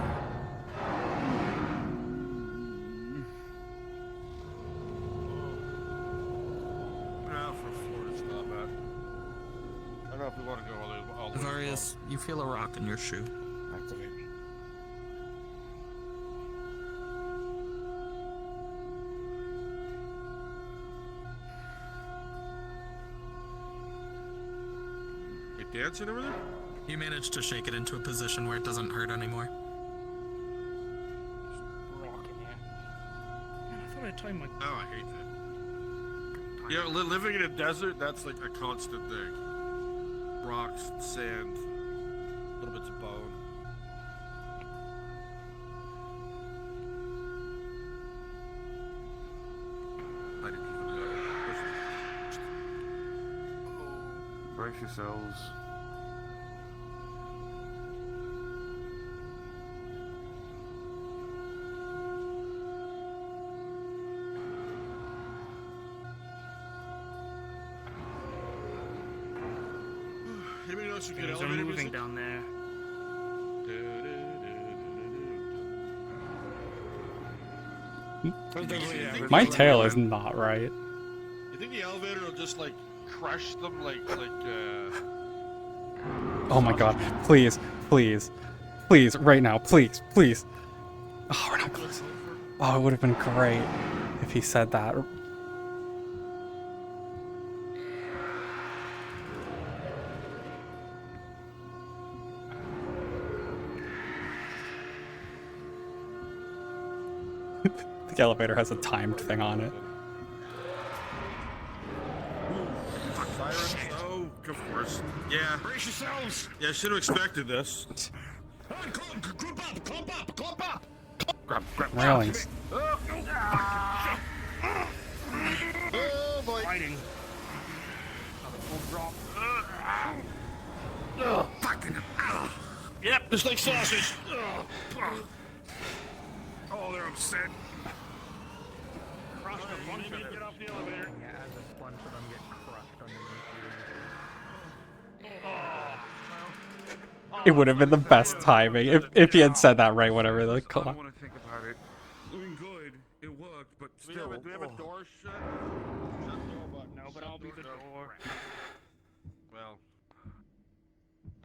Now for Florida, it's not bad. I don't know if we want to go all the way. Various, you feel a rock in your shoe. Activate. You dancing over there? You managed to shake it into a position where it doesn't hurt anymore. Man, I thought I timed my. Oh, I hate that. Yeah, living in a desert, that's like a constant thing. Rocks, sand, little bits of bone. I didn't even know. Brace yourselves. Anybody know some good Things are elevator moving music? down there. My tail is not right. You think the elevator will just like crush them Oh my god. Please, please, please, right now, please, please. Oh, we're not close. Oh, it would have been great if he said that. The elevator has a timed thing on it. sirens? Oh, of course. Yeah. Brace yourselves! Yeah, I should have expected this. Clump up! Clump up! Clump up! Grab. Railings. Oh boy. Fighting. Yep, just like sausage. Oh, they're upset. Crushed a bunch of it. Get off the elevator. Yeah, as a bunch of them get crushed underneath It would have been the best timing if he had said that right whenever the I clock. want to think about it. Doing good. It worked, but Do still. we have a door shut? Shut door button. No, but I'll be the door. Well,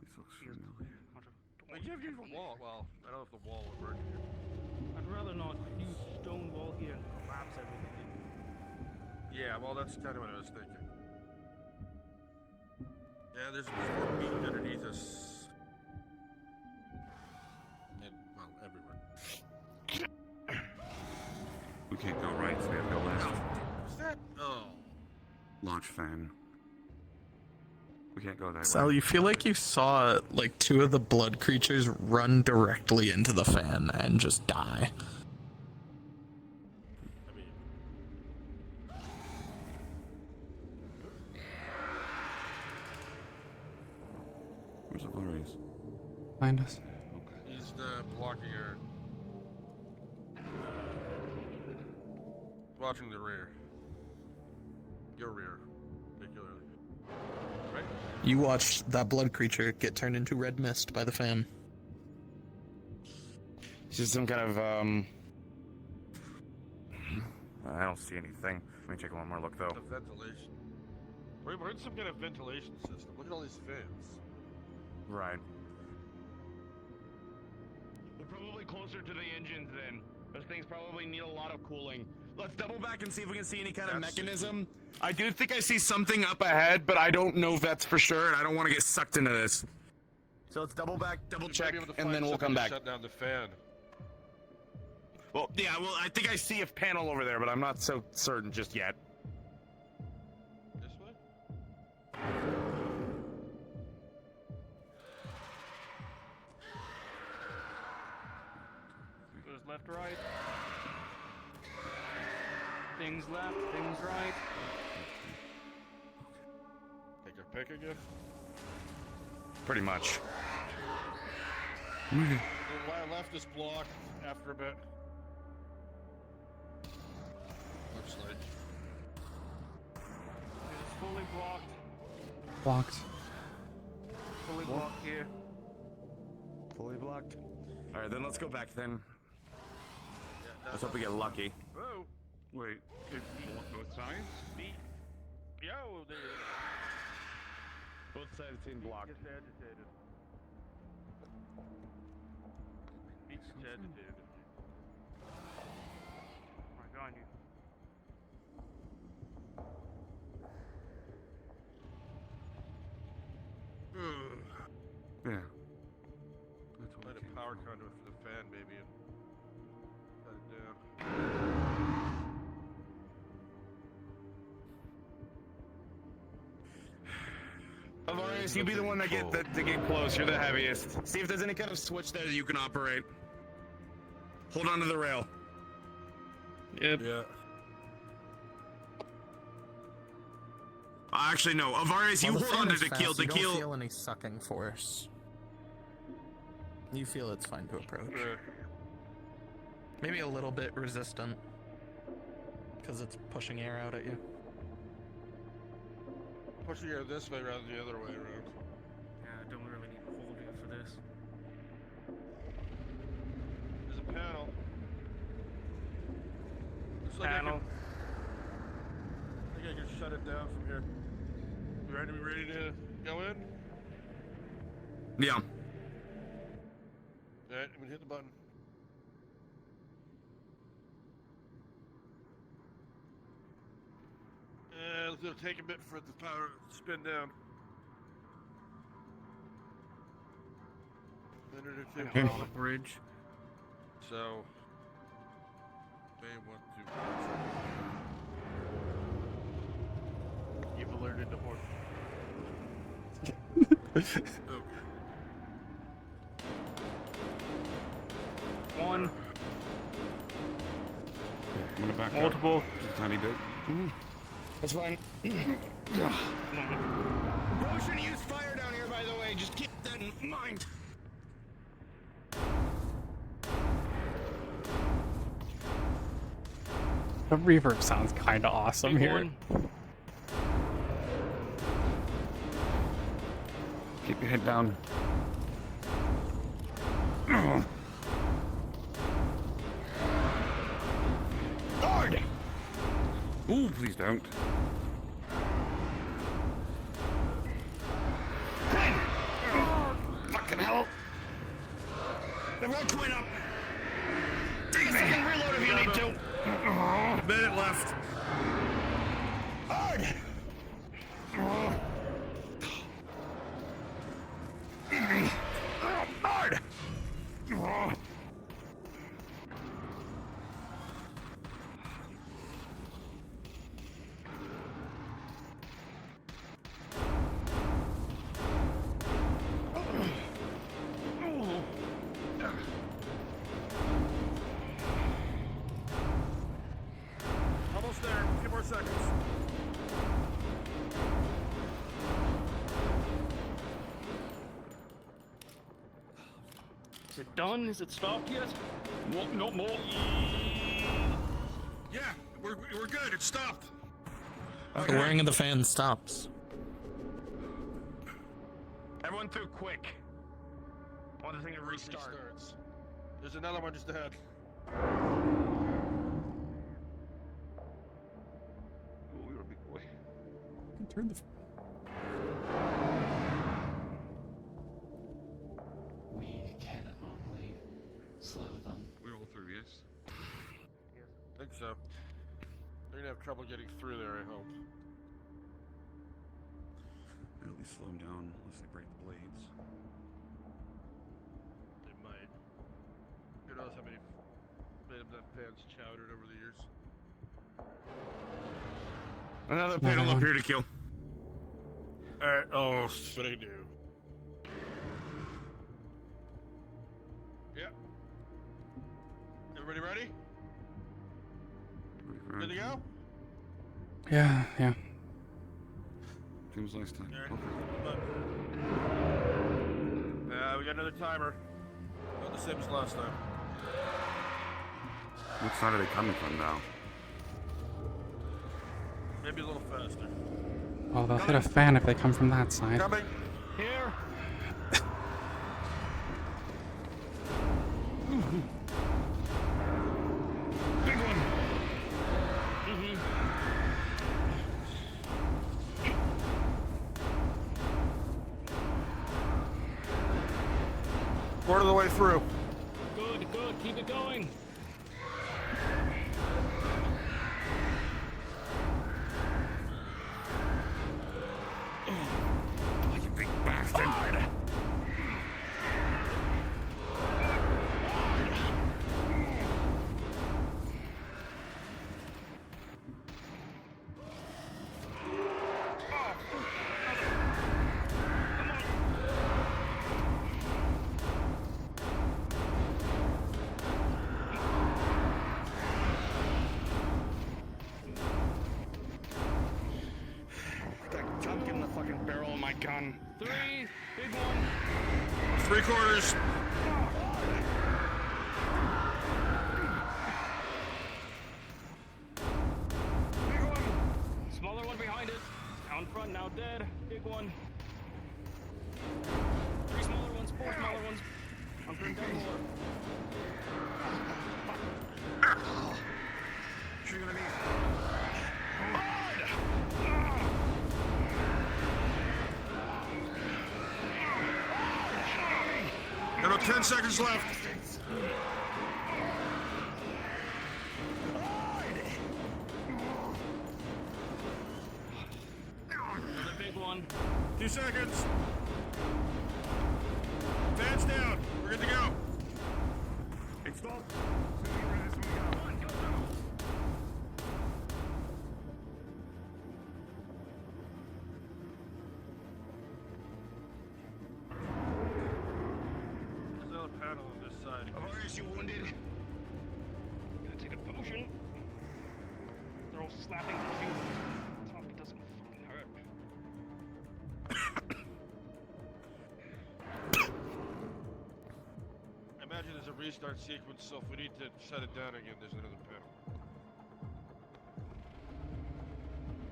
This looks familiar. I give you a wall. Well, I don't know if the wall would work here. I'd rather not use stone wall here and collapse everything. Yeah, well, that's kind of what I was thinking. Yeah, there's more meat underneath us. And, well, everywhere. We can't go right, so we have to go left. What's that? Oh. Launch fan. We can't go that Sal, way. you feel like you saw like two of the blood creatures run directly into the fan and just die. I mean, Where's the flurries? Find us. he's blocking her. Watching the rear. Your rear, particularly. Right? You watched that blood creature get turned into red mist by the fan. It's just some kind of, I don't see anything. Let me take one more look, though. The ventilation. We're in some kind of ventilation system. Look at all these fans. Right. We're probably closer to the engines then. Those things probably need a lot of cooling. Let's double back and see if we can see any kind of That's- mechanism. I do think I see something up ahead, but I don't know if that's for sure, and I don't want to get sucked into this. So let's double back, double We might check, be able to and find then we'll something come to back. Shut down the fan. Well, yeah, well, I think I see a panel over there, but I'm not so certain just yet. This way? Goes left, right. Things left, things right. Take a pick again. Pretty much. The left is blocked after a bit. Looks like. It's fully blocked. Blocked. Fully blocked here. Fully blocked. All right, then let's go back then. Yeah, Let's hope we get lucky. Whoa. Wait, it blocked both sides? Yo, there you Both sides seem blocked. Gets agitated. Gets agitated. Right behind you. Yeah. Avarius, you be the one that get close. You're the heaviest. See if there's any kind of switch there that you can operate. Hold on to the rail. Yep. Yeah. Actually, no. Avarius, you Well, the hold on fan to is the keel. fast, The you keel. don't feel any sucking force. You feel it's fine to approach. Maybe a little bit resistant. Because it's pushing air out at you. Pushing air this way rather than the other way around. Yeah, I don't really need to hold you for this. There's a panel. Looks like Panel. I think I can shut it down from here. You ready to go in? Yeah. Alright, I'm gonna hit the button. And it'll take a bit for the power to spin down. Minute or two. On a bridge. So, they want to. You've alerted the horse. Okay. One. I'm gonna back Multiple. up just a tiny bit. That's fine. Probably shouldn't use fire down here, by the way. Just keep that in mind. The reverb sounds kind of awesome Big here. one. Keep your head down. Lord! Ooh, please don't. Fucking hell! I've got Quinn up. Take a second reload if you need to. A minute left. Hard! Hard! Almost there. A few more seconds. Is it done? Is it stopped yet? No more. Yeah, we're good. It stopped. The wearing of the fan stops. Everyone through quick. I want the thing to restart. Restarts. There's another one just ahead. Oh, you're a big boy. Turn the. We can only slow them. We're all through, yes? I think so. They're gonna have trouble getting through there, I hope. At least slow them down unless they break the blades. They might. Who knows how many that fans chowdered over the years. Another panel up here to kill. Alright, oh, what do I do? Yep. Everybody ready? Good to go? Yeah, yeah. Same as last time. Alright. We got another timer. About the same as last time. What side are they coming from now? Maybe a little faster. Well, they'll hit a fan if they come from that side. Coming. Here. Big one. Quarter of the way through. Good, good. Keep it going. Oh, you big bastard. barrel of my gun. 3, big one. 3/4. Big one. Smaller one behind it. Down front, now dead. Big one. 3 smaller ones, 4 smaller ones. Hunkering down more. Sure you're gonna need. Got about 10 seconds left. Another big one. 2 seconds. Fans down. We're good to go. It's stopped. There's another panel on this side. Avarius, you wounded? Gonna take a potion. They're all slapping the shield. Let's hope it doesn't fucking hurt. I imagine there's a restart sequence, so if we need to shut it down again, there's another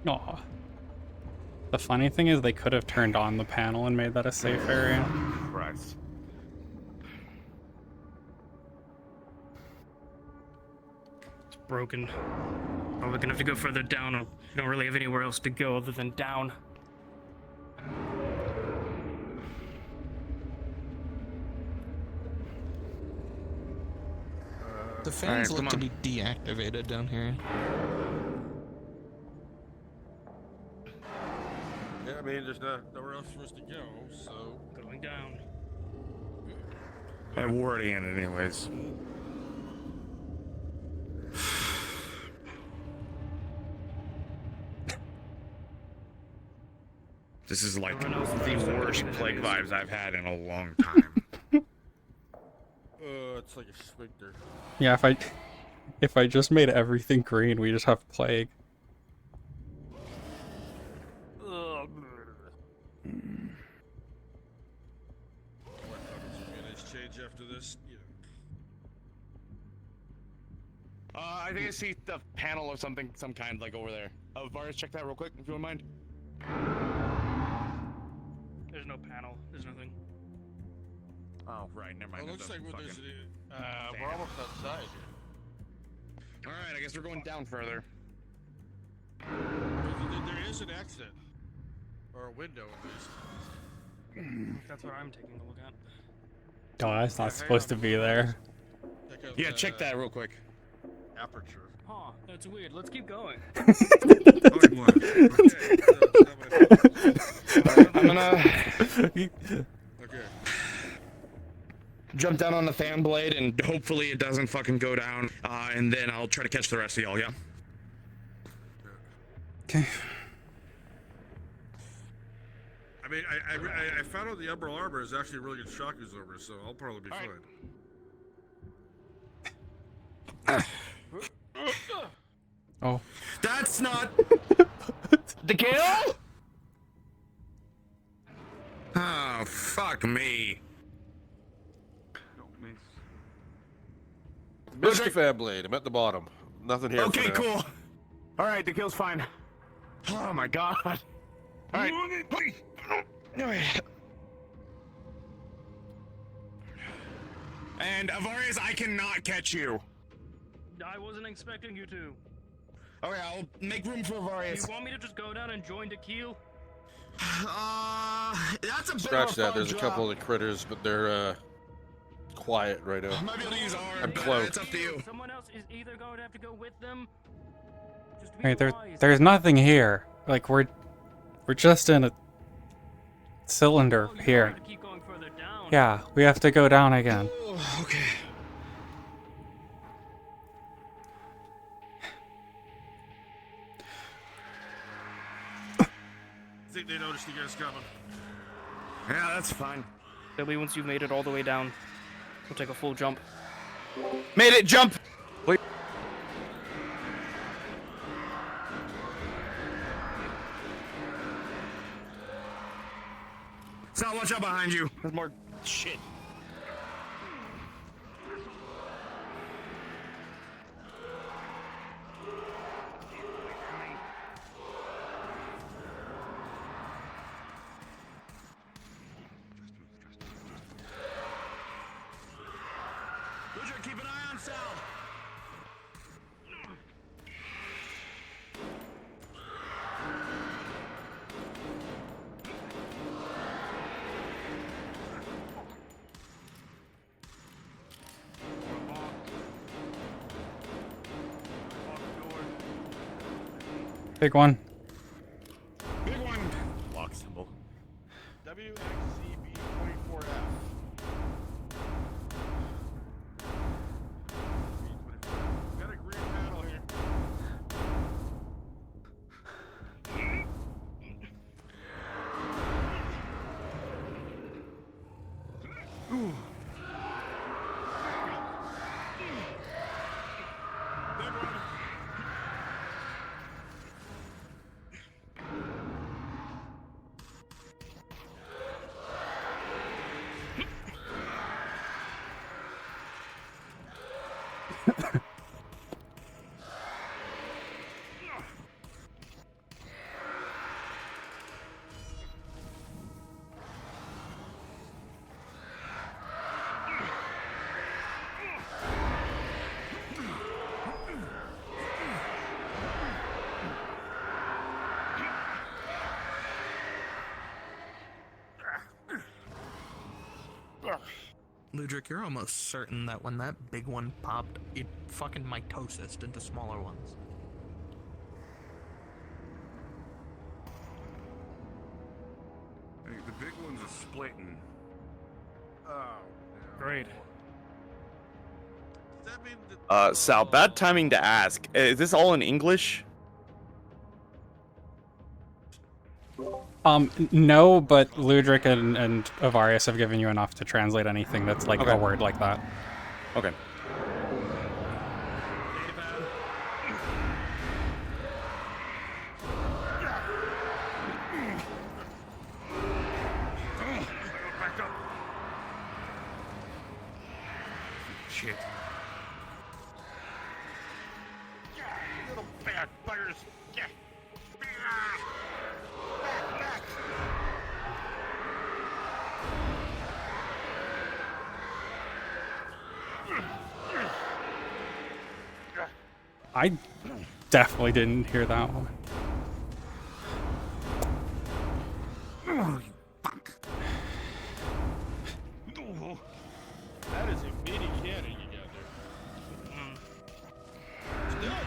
panel. Aw. The funny thing is they could have turned on the panel and made that a safe area. Christ. It's broken. Oh, we're gonna have to go further down. We don't really have anywhere else to go other than down. The fans Alright, look come to be deactivated down here. Yeah, I mean, there's nowhere else for us to go, so. Going down. We're already in it anyways. This is like Everyone else the knows that worst it plague is. vibes I've had in a long time. It's like a sphincter. Yeah, if I just made everything green, we just have plague. Ugh. What happens if we nice change after this? Yeah. I think I see the panel of something, some kind, like over there. Varus, check that real quick, if you don't mind. There's no panel. There's nothing. Oh, right, never mind. Well, it looks like fucking... there's we're almost outside. Alright, I guess we're going down further. There is an exit. Or a window, at least. That's what I'm taking a look at. Oh, that's not supposed to be there. Check out Yeah, the check that real quick. aperture. Huh, that's weird. Let's keep going. I'm gonna Okay. jump down on the fan blade and hopefully it doesn't fucking go down. And then I'll try to catch the rest of y'all, yeah? Okay. I mean, I found out the Umbral Armor is actually a really good shock absorber, so I'll probably be fine. Oh. That's not the kill? Oh, fuck me. Don't miss. Missed the fan blade. I'm at the bottom. Nothing here. Okay, cool. Alright, the kill's fine. Oh my god. Alright. And Avarius, I cannot catch you. I wasn't expecting you to. Okay, I'll make room for Do Avarius. you want me to just go down and join the keel? That's a bit Scratch of a that. fun There's a job. couple of critters, but they're quiet right now. I might be able to use arm. I'm close. It's up to you. Someone else is either going to have to go with them. Just be Wait, wise. there's nothing here. Like we're just in a cylinder Oh, you here. have to keep going further down. Yeah, we have to go down again. Oh, okay. I think they noticed you guys coming. Yeah, that's fine. Billy, once you've made it all the way down, we'll take a full jump. Made it, jump! Wait. Sal, watch out behind you. There's more shit. Richard, keep an eye on Sal. Big one. Big one. Lock symbol. WXCB24F. Got a green panel here. Ooh. Big one. Ludric, you're almost certain that when that big one popped, it fucking mitosis into smaller ones. Hey, the big ones are splitting. Oh, Great. does that mean that, Sal, bad timing to ask. Is this all in English? No, but Ludric and Avarius have given you enough to translate anything that's like Okay. a word like that. Okay. Shit. little bad buggers? Yeah. Back. I definitely didn't hear that one. Oh, you fuck. That is a mini cannon you got there. Still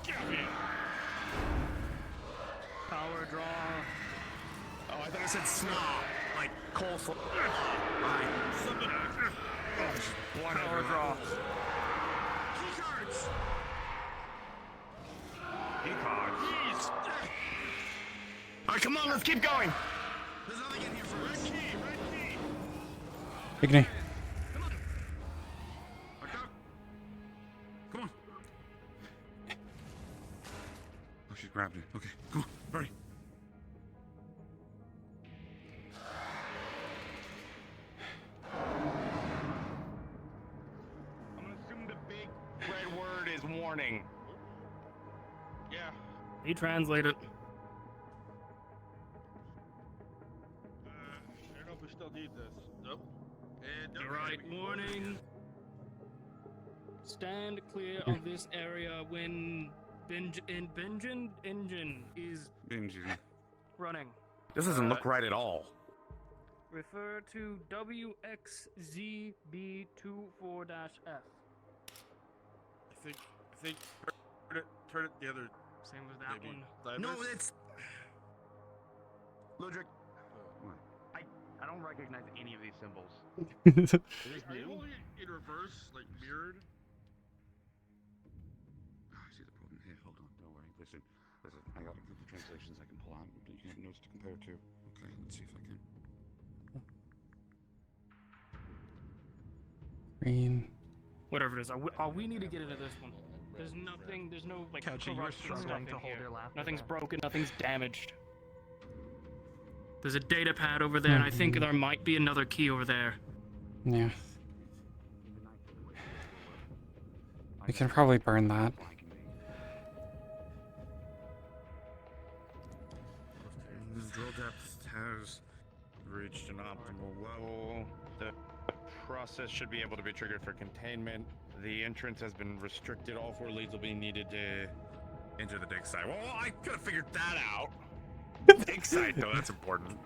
Get me. Power draw. Oh, I thought it said snot. Like coleslaw. Something. Power draw. Key cards. He card. Jeez. Alright, come on, let's keep going. There's nothing in here for us. Red key. Igni. Back up. Come on. Oh, she grabbed it. Okay, come on, hurry. I'm gonna assume the big red word is warning. Yeah. He translated. I don't know if we still need this. Nope. And You're right. Warning. Stand clear of this area when engine is Engine. running. This doesn't look right at all. Refer to WXZB24-F. I think turn it the other. Same with that Maybe. one. No, Diverse? it's Ludric. What? I don't recognize any of these symbols. Are you holding it in reverse, like mirrored? Oh, I see the problem here. Hold on, don't worry. Listen. I got a couple translations I can pull out. You can have notes to compare to. Okay, let's see if I can. Green. Whatever it is, we need to get into this one. There's nothing. There's no like Couchy, you were corruption struggling stuff to in hold here. your laughter Nothing's back. broken. Nothing's damaged. There's a data pad over there, and I think there might be another key over there. Yeah. We can probably burn that. The drill depth has reached an optimal level. The process should be able to be triggered for containment. The entrance has been restricted. All 4 leads will be needed to enter the dig site. Well, I could have figured that out. Dig site, though, that's important.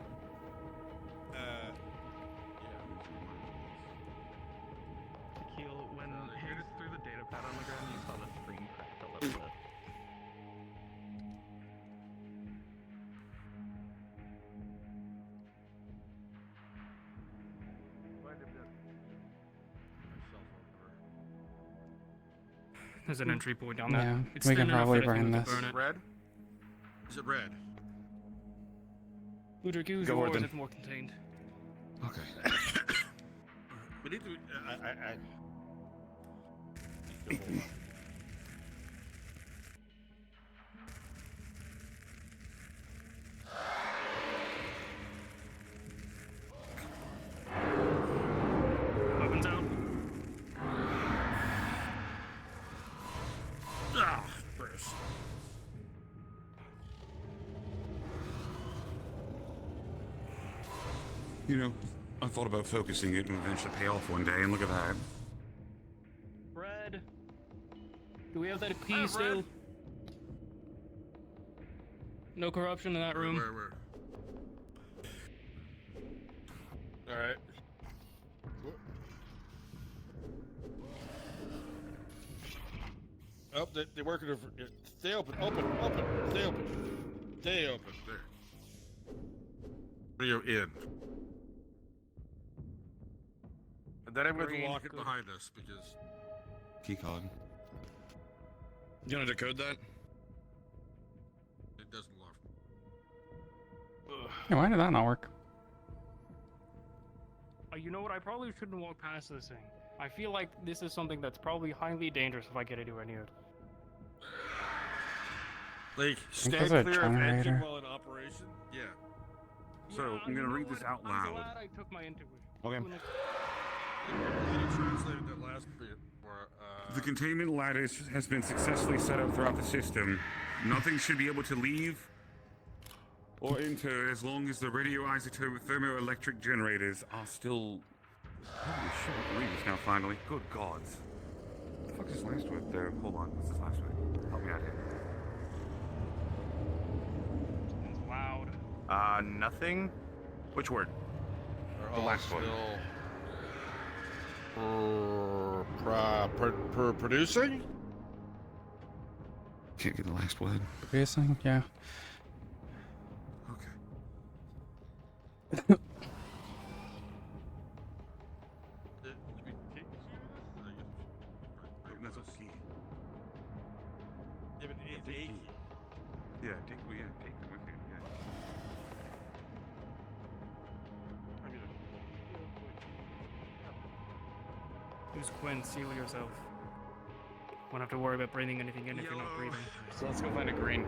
Keel, when he threw the data pad on the ground, you saw the screen crack a little bit. There's an entry point down there. Yeah, It's we thin can enough probably that if you burn were to this. burn it. Red? Is it red? Ludwig, use Go with yours, it. it's more contained. Okay. We need to. Weapons out. Ah, Bruce. You know, I thought about focusing it and eventually pay off one day, and look at that. Red. Do we have that key still? Red. No corruption in that room. Where? Alright. Oh, they're working over. Stay open, stay open. Stay open. There. You're in. And then I'm going to Green, lock it good. behind us because. Keycard. You want to decode that? It doesn't lock. Yeah, why did that not work? You know what? I probably shouldn't walk past this thing. I feel like this is something that's probably highly dangerous if I get anywhere near it. Like, stand there's a clear of engine generator. while in operation? Yeah. So, I'm gonna read this out I'm loud. glad I took my intuition. Okay. Can you translate that last bit? Or, The containment ladder has been successfully set up throughout the system. Nothing should be able to leave or enter as long as the radioisotope thermoelectric generators are still. Holy shit, I can read this now finally. Good gods. What the fuck is this last word there? Hold on, what's this last word? Help me out here. It's loud. Nothing? Which word? They're The all last one. still producing? Can't get the last word. Producing? Yeah. Okay. That's a key. Yeah, but it's a key. Yeah, take them with you. Yeah. Use Quinn, seal yourself. Won't have to worry about breathing anything in if you're not breathing. So let's go find a green.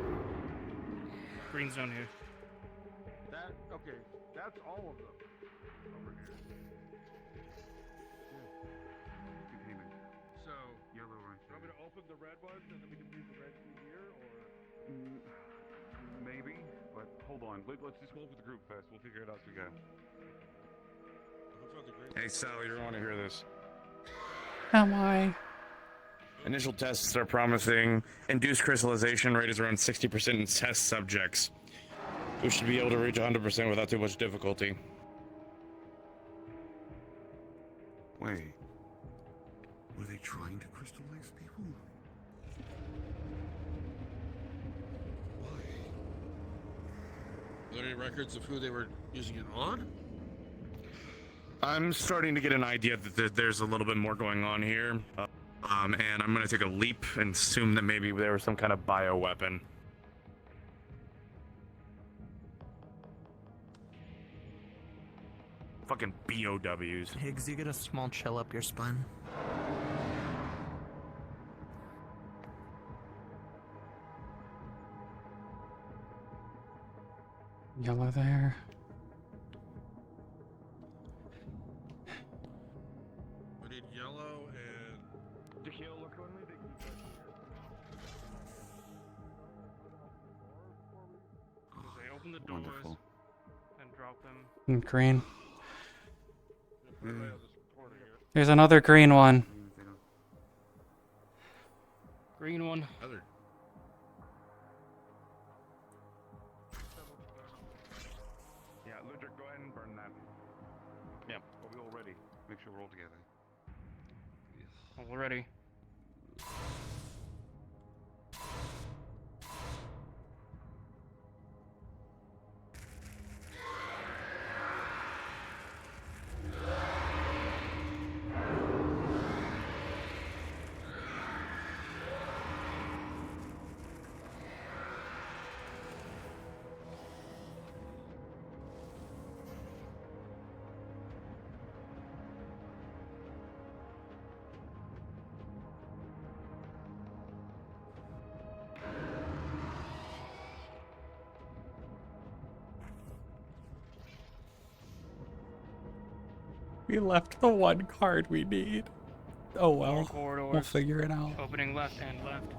Green's down here. Okay, that's all of them over here. Containment. So, Yellow right you want me there. to open the red ones and then we can use the red key here, or? Maybe, but hold on. Let's just go with the group first. We'll figure it out as we go. Which one's the green? Hey, Sal, you're going to want to hear this. Am I? Initial tests are promising. Induced crystallization rate is around 60% in test subjects. We should be able to reach 100% without too much difficulty. Wait. Were they trying to crystallize people? Why? Are there any records of who they were using it on? I'm starting to get an idea that there's a little bit more going on here. And I'm going to take a leap and assume that maybe there was some kind of bioweapon. Fucking BOWs. Higgs, you get a small chill up your spine. Yellow there. open the doors wonderful. and drop them. Green. Put it right on this corner here. There's another green one. Green one. Other. Yeah, Ludwig, go ahead and burn that. Yeah, are we all ready? Make sure we're all together. Already. We left the one card we need. Oh More well. corridors. We'll figure it out. Opening left and left.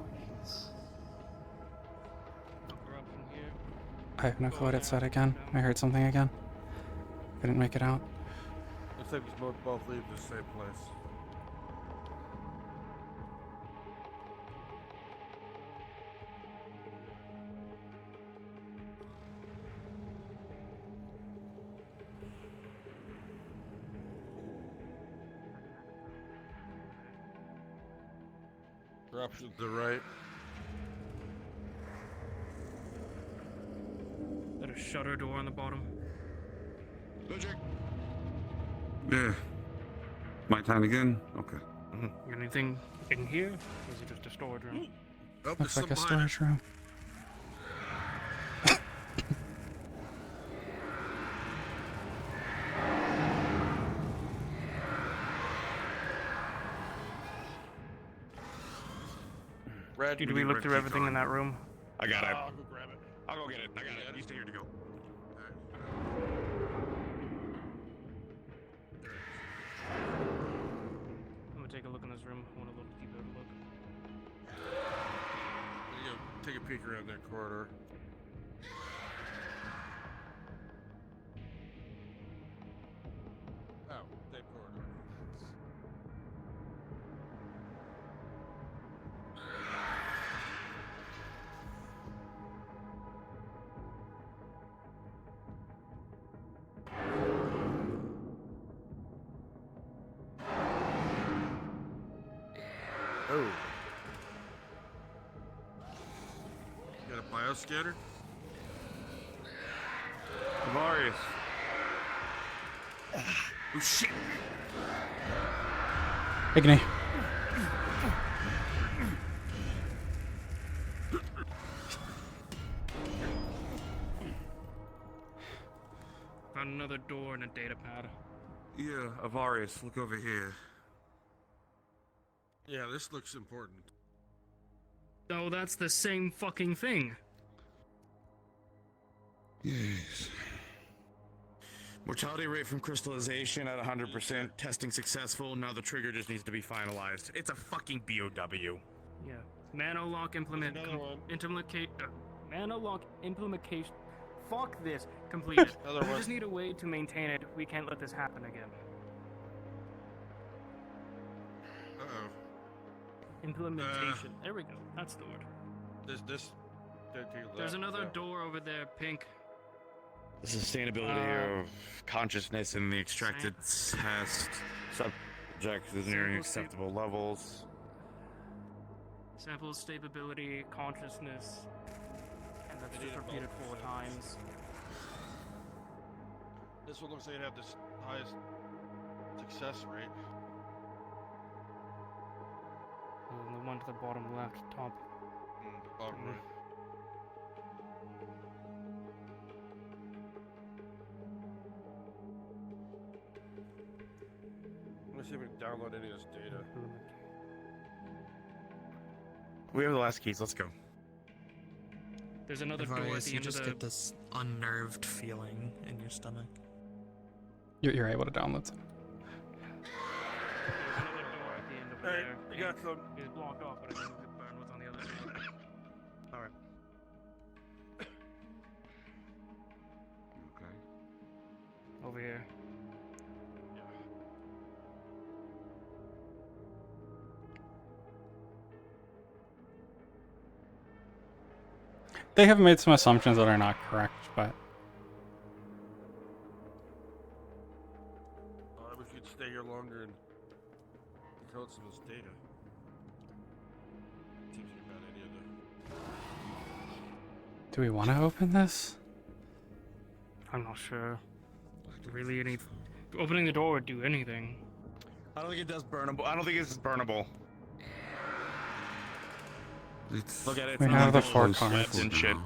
Corruption here. I have no clue what it said again. I heard something again. Couldn't make it out. Looks like we both leave the same place. Corruption to the right. There's a shutter door on the bottom. Ludwig. Yeah. My time again? Okay. Anything in here? Or is it just a storage room? Oh, Looks there's like a some behind storage room. it. Red. Did we look through everything in that room? I got it. I'll go grab it. I'll go get it. I got it. You stay here to go. I'm gonna take a look in this room. I want to look deeper look. Take a peek around that corridor. Oh, that corridor. Oh. Got a bioscanner? Marius. Oh shit! Igni. Found another door and a data pad. Yeah, Avarius, look over here. Yeah, this looks important. Oh, that's the same fucking thing. Yes. Mortality rate from crystallization at 100%. Testing successful. Now the trigger just needs to be finalized. It's a fucking BOW. Yeah. Manolock implement. There's another one. Manolock implementation. Fuck this. Completed. Another We one. just need a way to maintain it. We can't let this happen again. Uh-oh. Implementation. There we go. That's the word. This. There's another door over there, pink. The sustainability of consciousness in the extracted test subject is nearing acceptable levels. Sample stability, consciousness, and that's just repeated 4 times. This one looks like it had the highest success rate. And the one to the bottom left, top. Bottom right. Let me see if we can download any of this data. We have the last keys. Let's go. There's another door at Various, the you end of just the. get this unnerved feeling in your stomach. You're able to download some. There's another door at the end over Alright, there. we got some. It's blocked off, but I think we can burn what's on the other side. Alright. They have made some assumptions that are not correct, but I wish you'd stay here longer and decode some of this data. Seems like a bad idea, though. do we want to open this? I'm not sure. Really, opening the door would do anything. I don't think it does burnable. I don't think it's burnable. It's Look at it. We it's have not the like four those cards. webs and shit.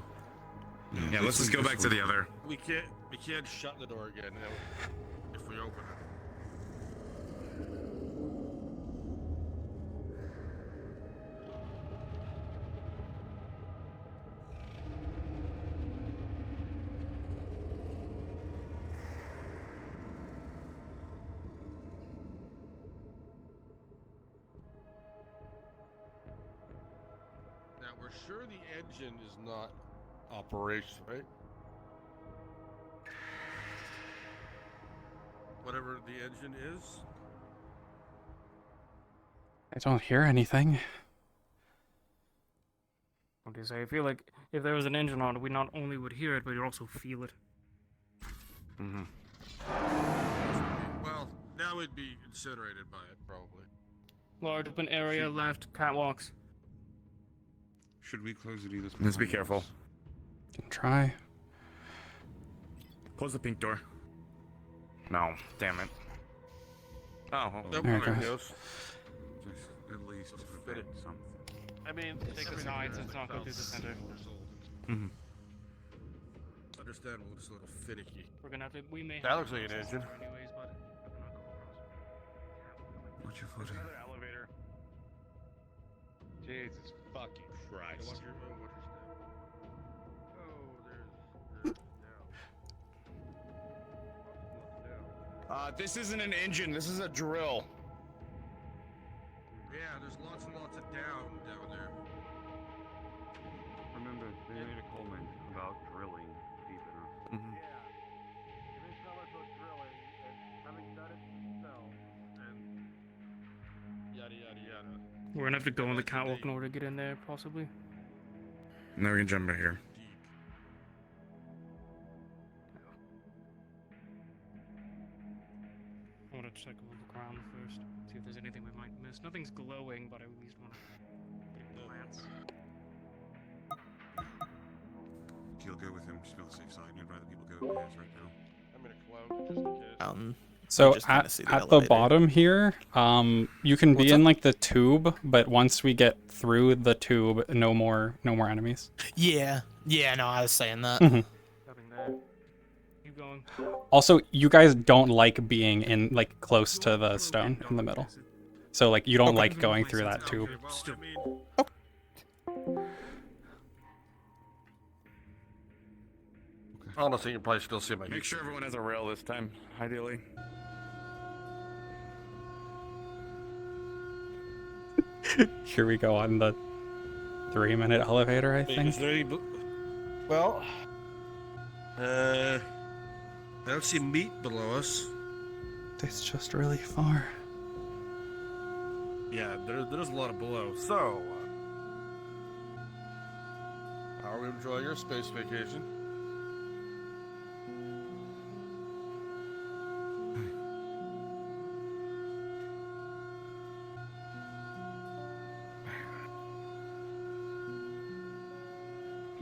Yeah, let's just go back to the other. We can't shut the door again if we open it. Now we're sure the engine is not operational, right? Whatever the engine is. I don't hear anything. What do you say? I feel like if there was an engine on it, we not only would hear it, but we'd also feel it. Mm-hmm. Well, now we'd be incinerated by it, probably. Large open area, left, catwalks. Should we close it either? Let's be careful. Can try. Close the pink door. No, damn it. Oh, Nope, There it there it goes. goes. Just at least fit it. something. I mean, Take the sides, it's not go through the center. Mm-hmm. Understandable, it's a little finicky. We're gonna have to. We may. That looks like an access engine. there anyways, but I'm not going across. Watch your footing. Another elevator. Jesus fucking Christ. Watch your step. Oh, there's down. This isn't an engine. This is a drill. Yeah, there's lots and lots of down there. Remember, they made a comment about drilling deep enough. Mm-hmm. It may sound like those drilling, and having done it yourself, and yada yada yada. We're gonna have to go on the catwalk in order to get in there, possibly. Now we can jump in here. Deep. I want to check over the ground first, see if there's anything we might miss. Nothing's glowing, but I at least want to get a glance. You'll go with him just to be on the safe side. I'd rather people go with his right now. I'm in a cloud just in case. So just kinda see the at the elevator. bottom here, you can be What's in up? like the tube, but once we get through the tube, no more enemies. Yeah, no, I was saying that. Mhm. Nothing there. Keep going. Also, you guys don't like being in like close to the stone in the middle. So like you don't like going through that tube. Well, Still- I mean, honestly, you can probably still see my. Make sure everyone has a rail this time, ideally. Here we go on the 3-minute elevator, I Wait, think. is there any well, I don't see meat below us. It's just really far. Yeah, there's a lot of below. So, how are we enjoying your space vacation?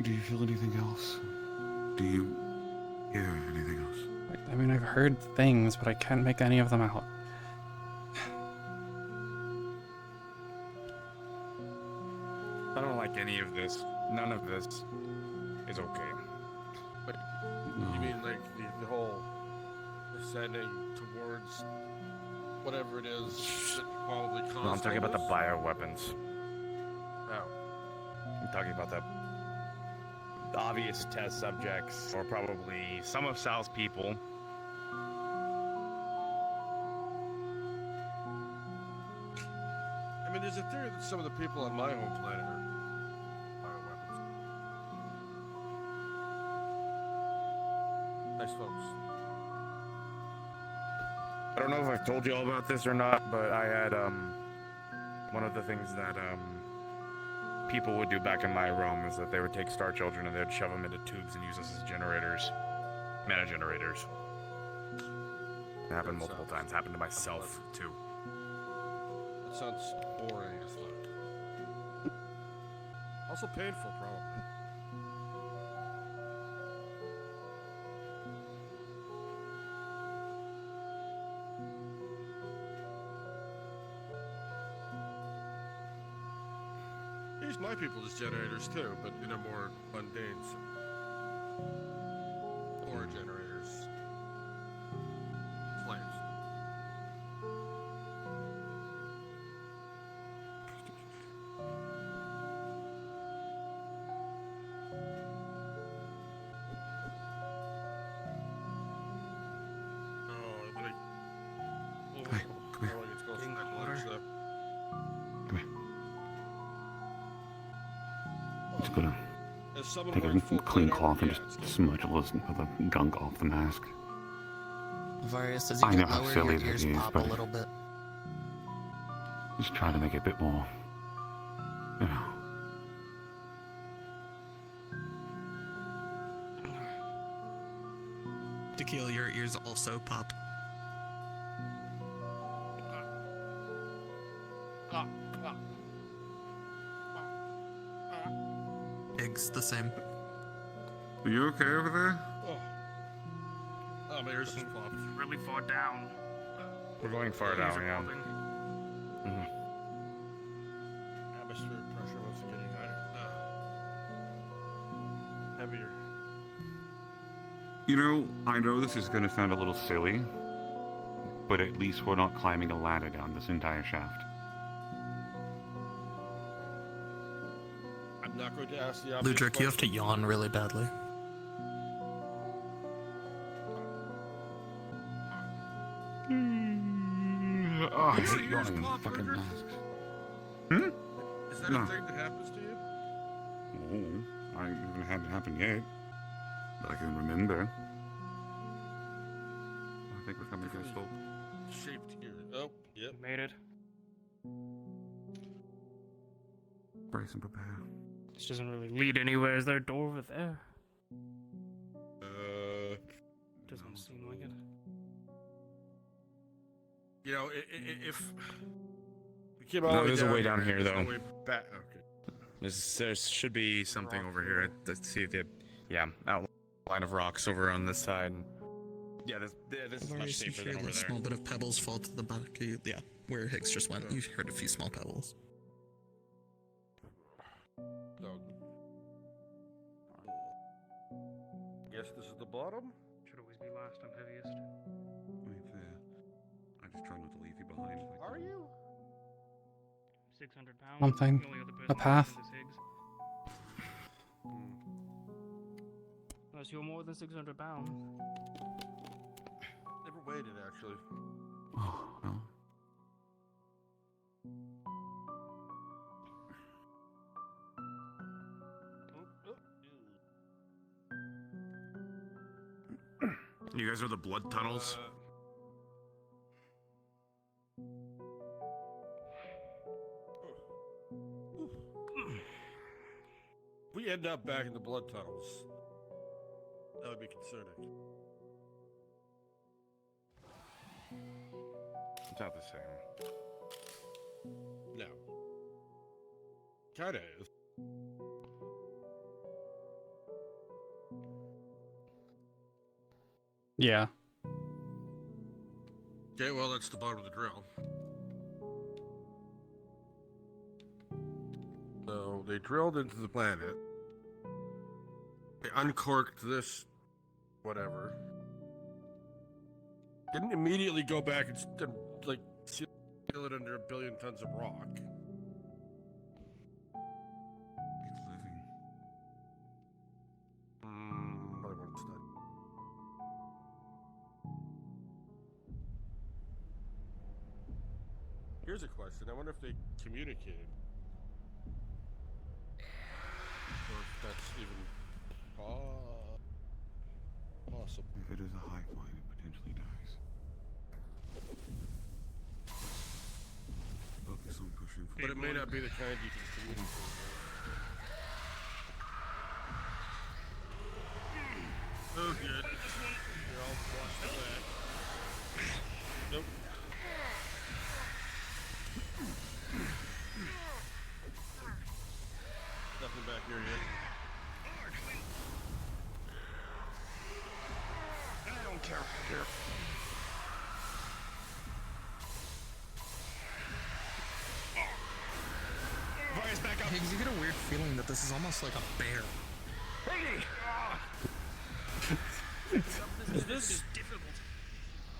Do you feel anything else? Do you hear anything else? I mean, I've heard things, but I can't make any of them out. I don't like any of this. None of this is okay. You mean like the whole descending towards whatever it is that probably caused No, I'm talking about the this? bioweapons. Oh. I'm talking about the obvious test subjects, or probably some of Sal's people. I mean, there's a theory that some of the people on my home planet are bioweapons. Nice folks. I don't know if I've told you all about this or not, but I had one of the things that people would do back in my realm is that they would take star children and they'd shove them into tubes and use us as generators, mana generators. It happened multiple times. Happened to myself too. That sounds boring as fuck. Also painful, probably. Use my people as generators too, but in a more mundane sense. Or generators. Flames. Oh, but Hey, come here. it's going Getting through that water. glitch, though. Come here. Just gonna As someone take wearing a full clean plate cloth armor, and yeah, just it's smudge all the gunk off the mask. Various, as you I get know how lower, silly your that ears is, pop a but- little bit. Just trying to make it a bit more, you know. Tequila, your ears also pop. Eggs the same. Are you okay over there? Oh, my ears just popped. Really far down. We're going far Ears down, are yeah. popping. Atmospheric pressure was getting higher. Heavier. You know, I know this is gonna sound a little silly, but at least we're not climbing a ladder down this entire shaft. I'm not going to ask the obvious Ludric, you have to question. yawn really badly. Oh, I Your hate ears yawning in pop, fucking Ludric? masks. Is that No. a thing that happens to you? Oh, I haven't had it happen yet. That I can remember. I think we're coming to a stop. Shaped here. Oh, yep. You made it. Brace and prepare. This doesn't really lead anywhere. Is there a door over there? Doesn't seem like it. You know, if we came all No, the way there's a down way down here, there's no though. way back. Okay. There should be something over here. Let's see the outline of rocks over on this side. Yeah, this is much Various, you safer hear than a over small there. bit of pebbles fall to the back of you. Yeah, where Hicks just went. You heard a few small pebbles. No. Guess this is the bottom? Should always be last and heaviest. Wait there. I just try not to leave you behind. if I Are can. you? 600 pounds. Something. The only other A person path. is Higgs. Unless you're more than 600 pounds. Never waited, actually. Oh, no. You guys are the blood tunnels. If we end up back in the blood tunnels, that would be concerning. It's not the same. No. Kinda is. Yeah. Okay, well, that's the bottom of the drill. So, they drilled into the planet. They uncorked this, whatever. Didn't immediately go back and like, seal it under a billion tons of rock. It's living. Probably won't study. Here's a question. I wonder if they communicated. Or if that's even possible. If it is a hive mind, it potentially dies. Focus on pushing But it may not be the kind you can communicate with. but this is almost like a bear.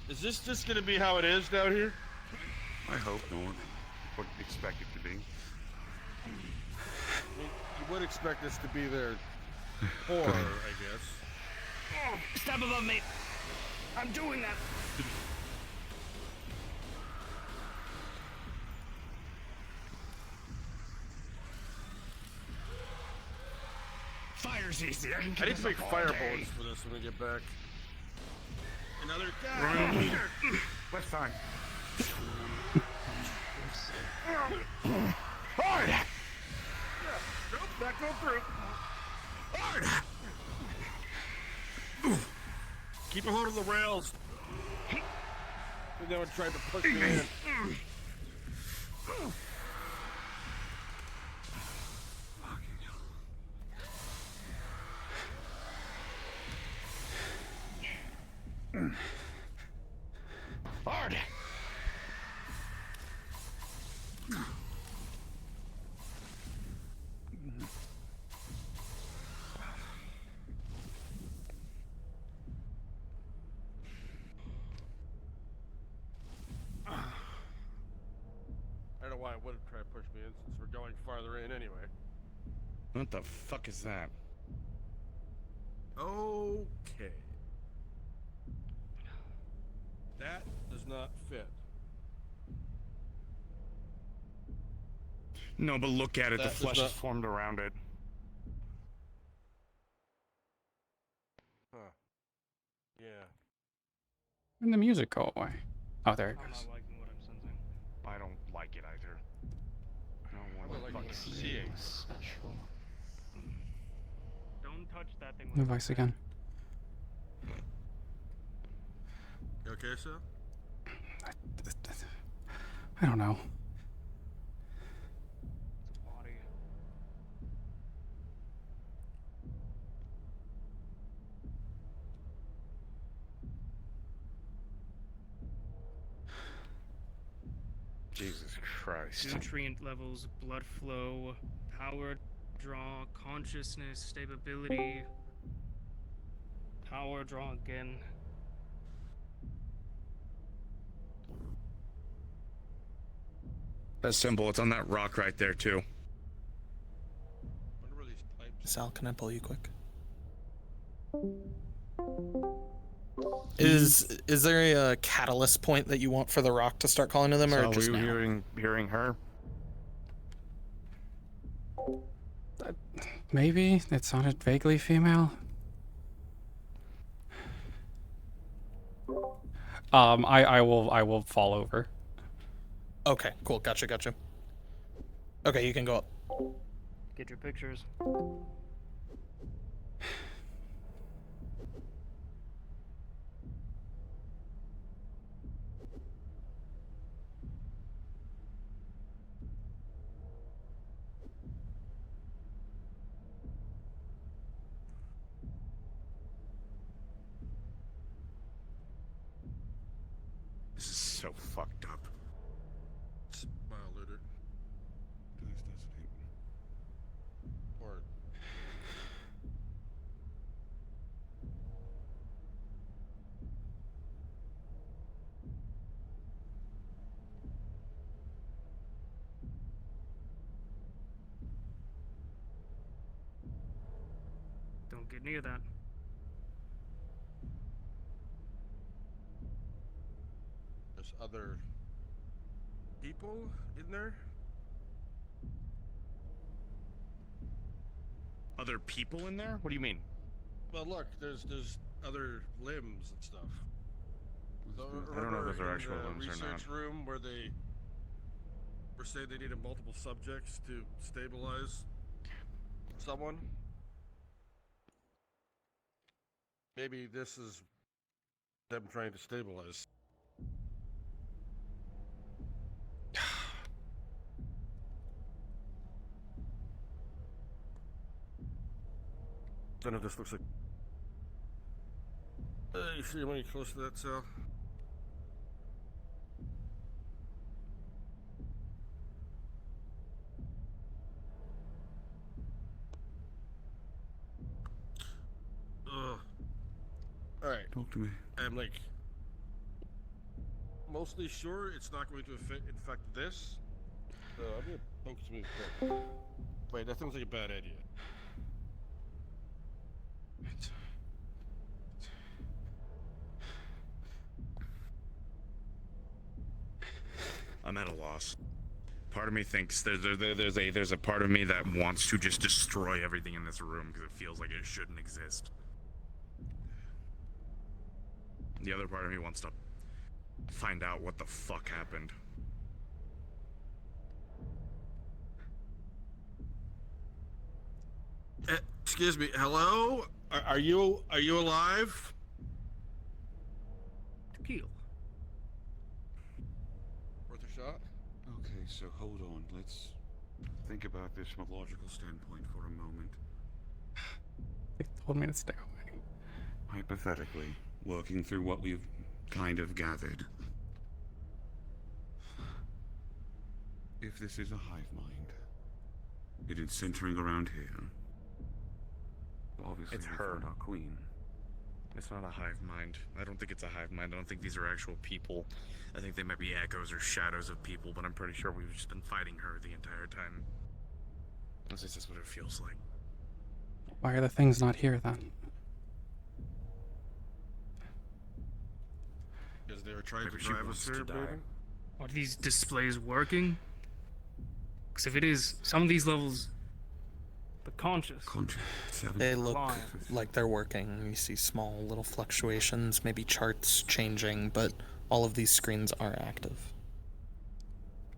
Is this just gonna be how it is down here? I hope not. Would expect it to be. I mean, you would expect this to be their core, I guess. Oh, step above me. I'm doing that. Fire's easy. I I need to make fire bullets for this when we get back. Another guy. That's fine. Hard! Nope, not go through. Hard! Keep a hold of the rails. No one tried to push me in. Hard! I don't know why it wouldn't try to push me in since we're going farther in anyway. What the fuck is that? Okay. That does not fit. No, but look at it. That The does flesh not- is formed around it. Huh. Yeah. And the music go away. Oh, there it I'm goes. not liking what I'm sensing. I don't like it either. I don't I want would to like fucking to see see it. it. Special. Don't touch that thing. New voice again. You okay, Sal? I don't know. It's a body. Jesus Christ. Nutrient levels, blood flow, power draw, consciousness, stability, power draw again. That's simple. It's on that rock right there, too. Wonder where these pipes. Sal, can I pull you quick? Is there a catalyst point that you want for the rock to start calling to them, or So just were now? you hearing her? Maybe it sounded vaguely female. I will fall over. Okay, cool. Gotcha. Okay, you can go up. Get your pictures. This is so fucked up. Smile, Looter. Or Don't get near that. there's other people in there? Other people in there? What do you mean? Well, look, there's other limbs and stuff. So, I don't know if those are remember actual in the limbs or not. research room where they were saying they needed multiple subjects to stabilize someone? Maybe this is them trying to stabilize. None of this looks like. You see when you close to that cell? Talk to me. I'm like mostly sure it's not going to infect this. So I'm gonna poke some quick. Wait, that sounds like a bad idea. I'm at a loss. Part of me thinks there's a part of me that wants to just destroy everything in this room because it feels like it shouldn't exist. The other part of me wants to find out what the fuck happened. Excuse me. Hello? Are you alive? Tequila. Worth a shot? Okay, so hold on. Let's think about this from a logical standpoint for a moment. They told me to stay away. Hypothetically, working through what we've kind of gathered. If this is a hive mind, it is centering around here. Obviously, It's we her. found our queen. It's not a hive mind. I don't think it's a hive mind. I don't think these are actual people. I think they might be echoes or shadows of people, but I'm pretty sure we've just been fighting her the entire time. At least that's what it feels like. Why are the things not here then? Because they were trying Maybe to she drive wants us to here, die. baby. Are these displays working? Because if it is, some of these levels, the conscious. They look Fine. like they're working. You see small little fluctuations, maybe charts changing, but all of these screens are active.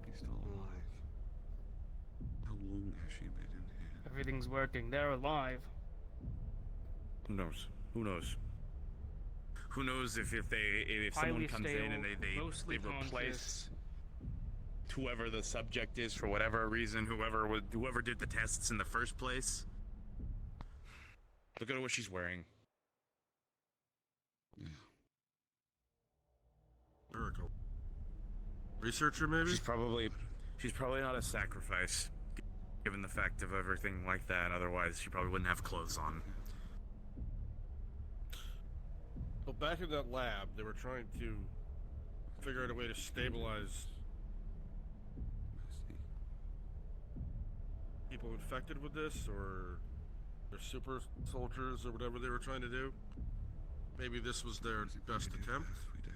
He's still alive. How long has she been in here? Everything's working. They're alive. Who knows? Who knows? Who knows if someone Highly comes in stable, and they mostly replace conscious. whoever the subject is for whatever reason, whoever did the tests in the first place. Look at what she's wearing. Yeah. Miracle. Researcher, maybe? She's probably not a sacrifice, given the fact of everything like that. Otherwise, she probably wouldn't have clothes on. Well, back in that lab, they were trying to figure out a way to stabilize people infected with this, or their super soldiers, or whatever they were trying to do. Maybe this was their best attempt. Yes, we do.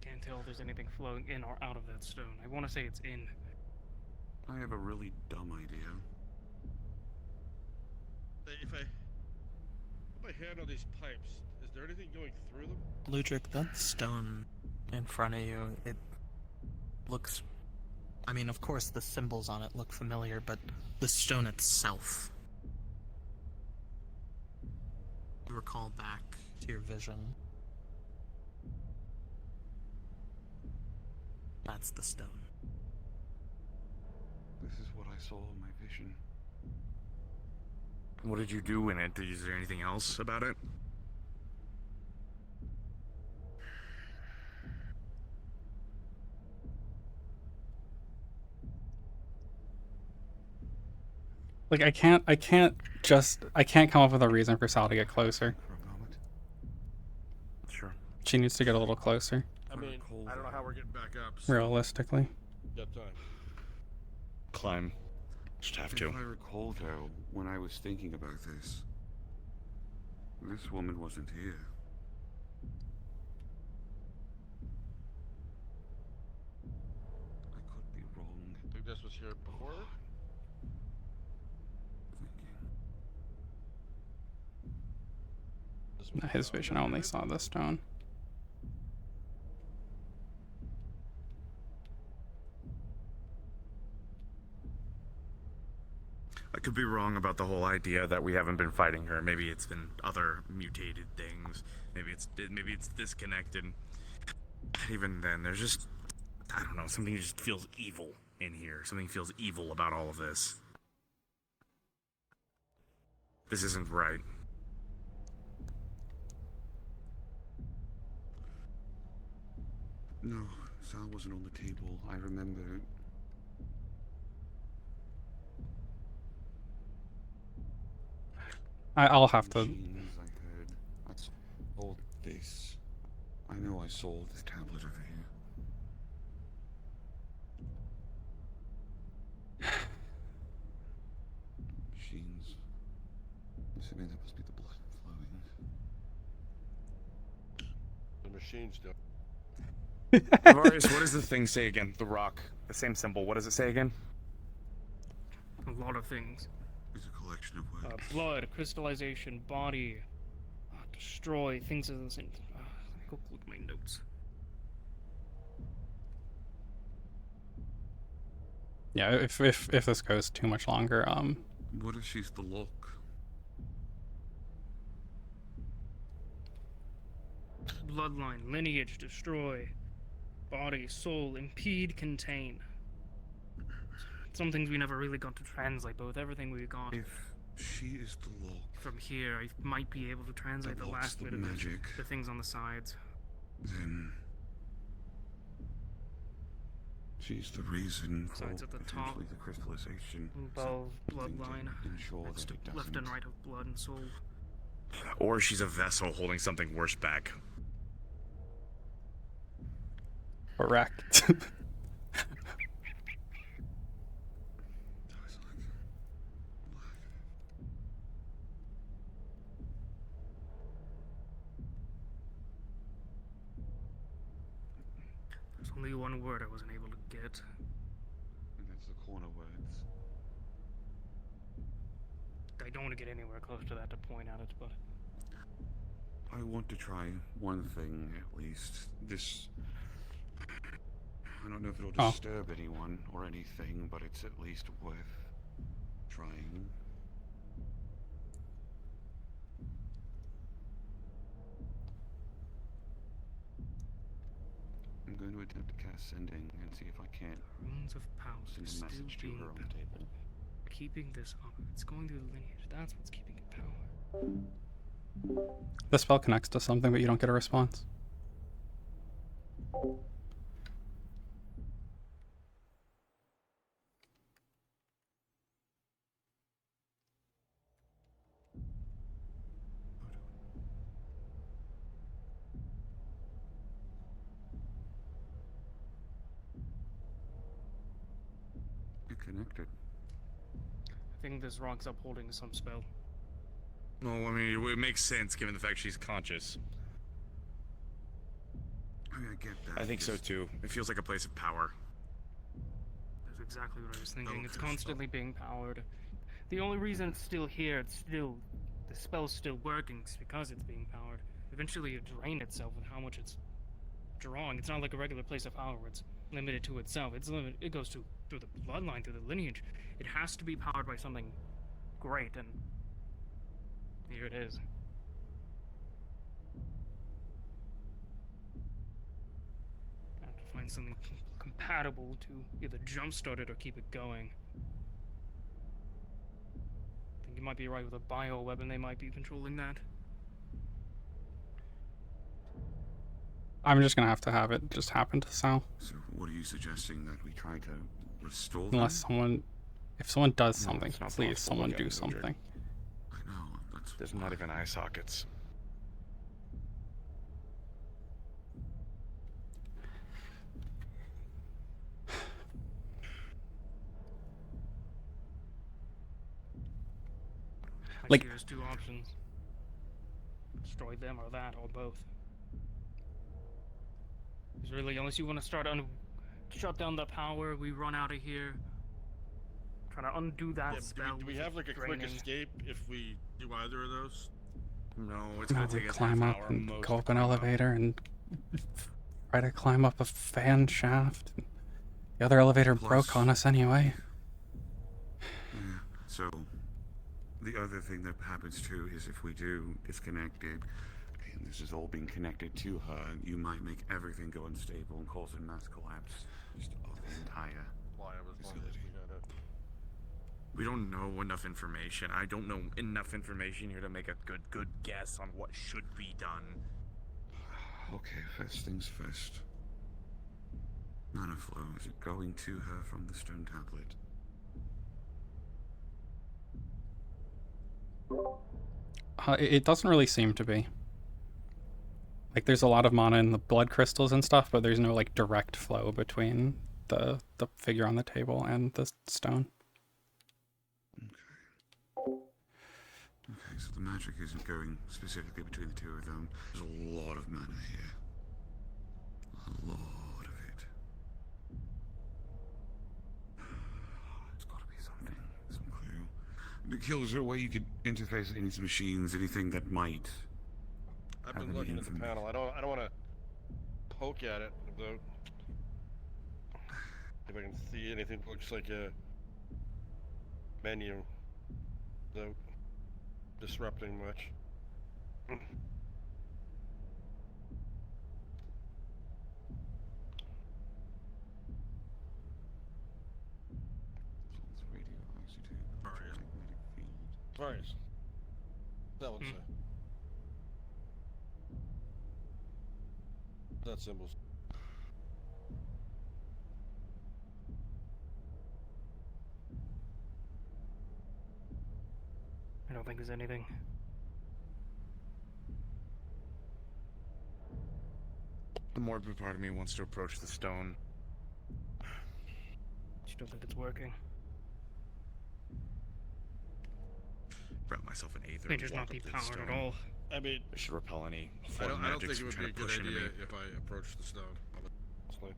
Can't tell if there's anything flowing in or out of that stone. I want to say it's in. I have a really dumb idea. If I put my hand on these pipes, is there anything going through them? Ludric, that stone in front of you, it looks... I mean, of course the symbols on it look familiar, but the stone itself... You recall back to your vision. That's the stone. This is what I saw in my vision. What did you do in it? Is there anything else about it? Like I can't come up with a reason for Sal to get closer. For a moment. Sure. She needs to get a little closer, I mean, I don't know how we're getting back up. So realistically. got time. Climb. Just have to. If I recall, though, when I was thinking about this woman wasn't here. I could be wrong. Think this was here before? Thinking. His vision only saw the stone. I could be wrong about the whole idea that we haven't been fighting her. Maybe it's been other mutated things. Maybe it's disconnected. Even then, there's just, I don't know, something just feels evil in here. Something feels evil about all of this. This isn't right. No, Sal wasn't on the table. I remember. I'll have to. Machines, I heard. I saw this. I know I saw this tablet over here. Machines. Assuming that must be the blood flowing. The machines do. Tavarius, what does the thing say again? The rock. The same symbol. What does it say again? A lot of things. It's a collection of words. Blood, crystallization, body, destroy, things of the same. Let me go look at my notes. Yeah, if this goes too much longer, What if she's the lock? Bloodline, lineage, destroy, body, soul, impede, contain. Some things we never really got to translate, but with everything we got If she is the lock, from here, I might be able to translate the lock's last the bit of magic. the things on the sides. then she's the reason for Sides at the top. potentially the crystallization. Above, Something to bloodline, ensure next that to it left and doesn't. right of blood and soul. Or she's a vessel holding something worse back. correct. There's only one word I wasn't able to get. And that's the corner words. I don't want to get anywhere close to that to point at it, but I want to try one thing at least. This. I don't know if it'll Oh. disturb anyone or anything, but it's at least worth trying. I'm going to attempt to cast sending and see if I can't runes of power send still a message to being her on the table. keeping this up. It's going through the lineage. That's what's keeping it power. The spell connects to something, but you don't get a response. It connected. I think this rock's upholding some spell. Well, I mean, it makes sense given the fact she's conscious. I mean, I get that. I think so just- too. It feels like a place of power. That's exactly what I was thinking. It's Okay, constantly being powered. The only reason it's still here, the spell's still working, is because it's being powered. Eventually it drain itself with how much it's drawing. It's not like a regular place of power where it's limited to itself. It goes through the bloodline, through the lineage. It has to be powered by something great, and here it is. I have to find something compatible to either jumpstart it or keep it going. I think you might be right with a bio weapon, they might be controlling that. I'm just gonna have to have it just happen to Sal. So, what are you suggesting that we try to restore them? Unless someone, if someone does No, something, it's not please, possible someone to do get injured. something. I know. That's There's not even eye sockets. I Like- see there's two options. Destroy them or that, or both. Because really, unless you want to start shut down the power, we run out of here. Trying to undo that Yeah, spell. do we which have is like a quick draining. escape if we do either of those? No, it's No, gonna we take us climb half up hour and most go to up an climb elevator and try to climb up a fan shaft. The other elevator broke Plus- on us anyway. Yeah. So, the other thing that happens too is if we do disconnect it, and this is all being connected to her, you might make everything go unstable and cause a mass collapse just of the entire. Why I was wondering if Facility. we got it. We don't know enough information. I don't know enough information here to make a good guess on what should be done. Okay, first things first. Mana flow, is it going to her from the stone tablet? It doesn't really seem to be. Like, there's a lot of mana in the blood crystals and stuff, but there's no, like, direct flow between the figure on the table and the stone. Okay, so the magic isn't going specifically between the two of them. There's a lot of mana here. A lot of it. It's gotta be something. Some clue. Kill, is there a way you could interface any machines, anything that might... I've have been any looking at the information? panel. I don't want to poke at it, though. If I can see anything that looks like a menu, without disrupting much. Various. That would say. That symbols. I don't think there's anything. The morbid part of me wants to approach the stone. Just don't think it's working. Wrap myself in aether. May and just walk not be up to the powered stone. at all. I mean, I should repel any I foreign don't magics think it would trying be a to good push into idea me. if I approached the stone. Honestly.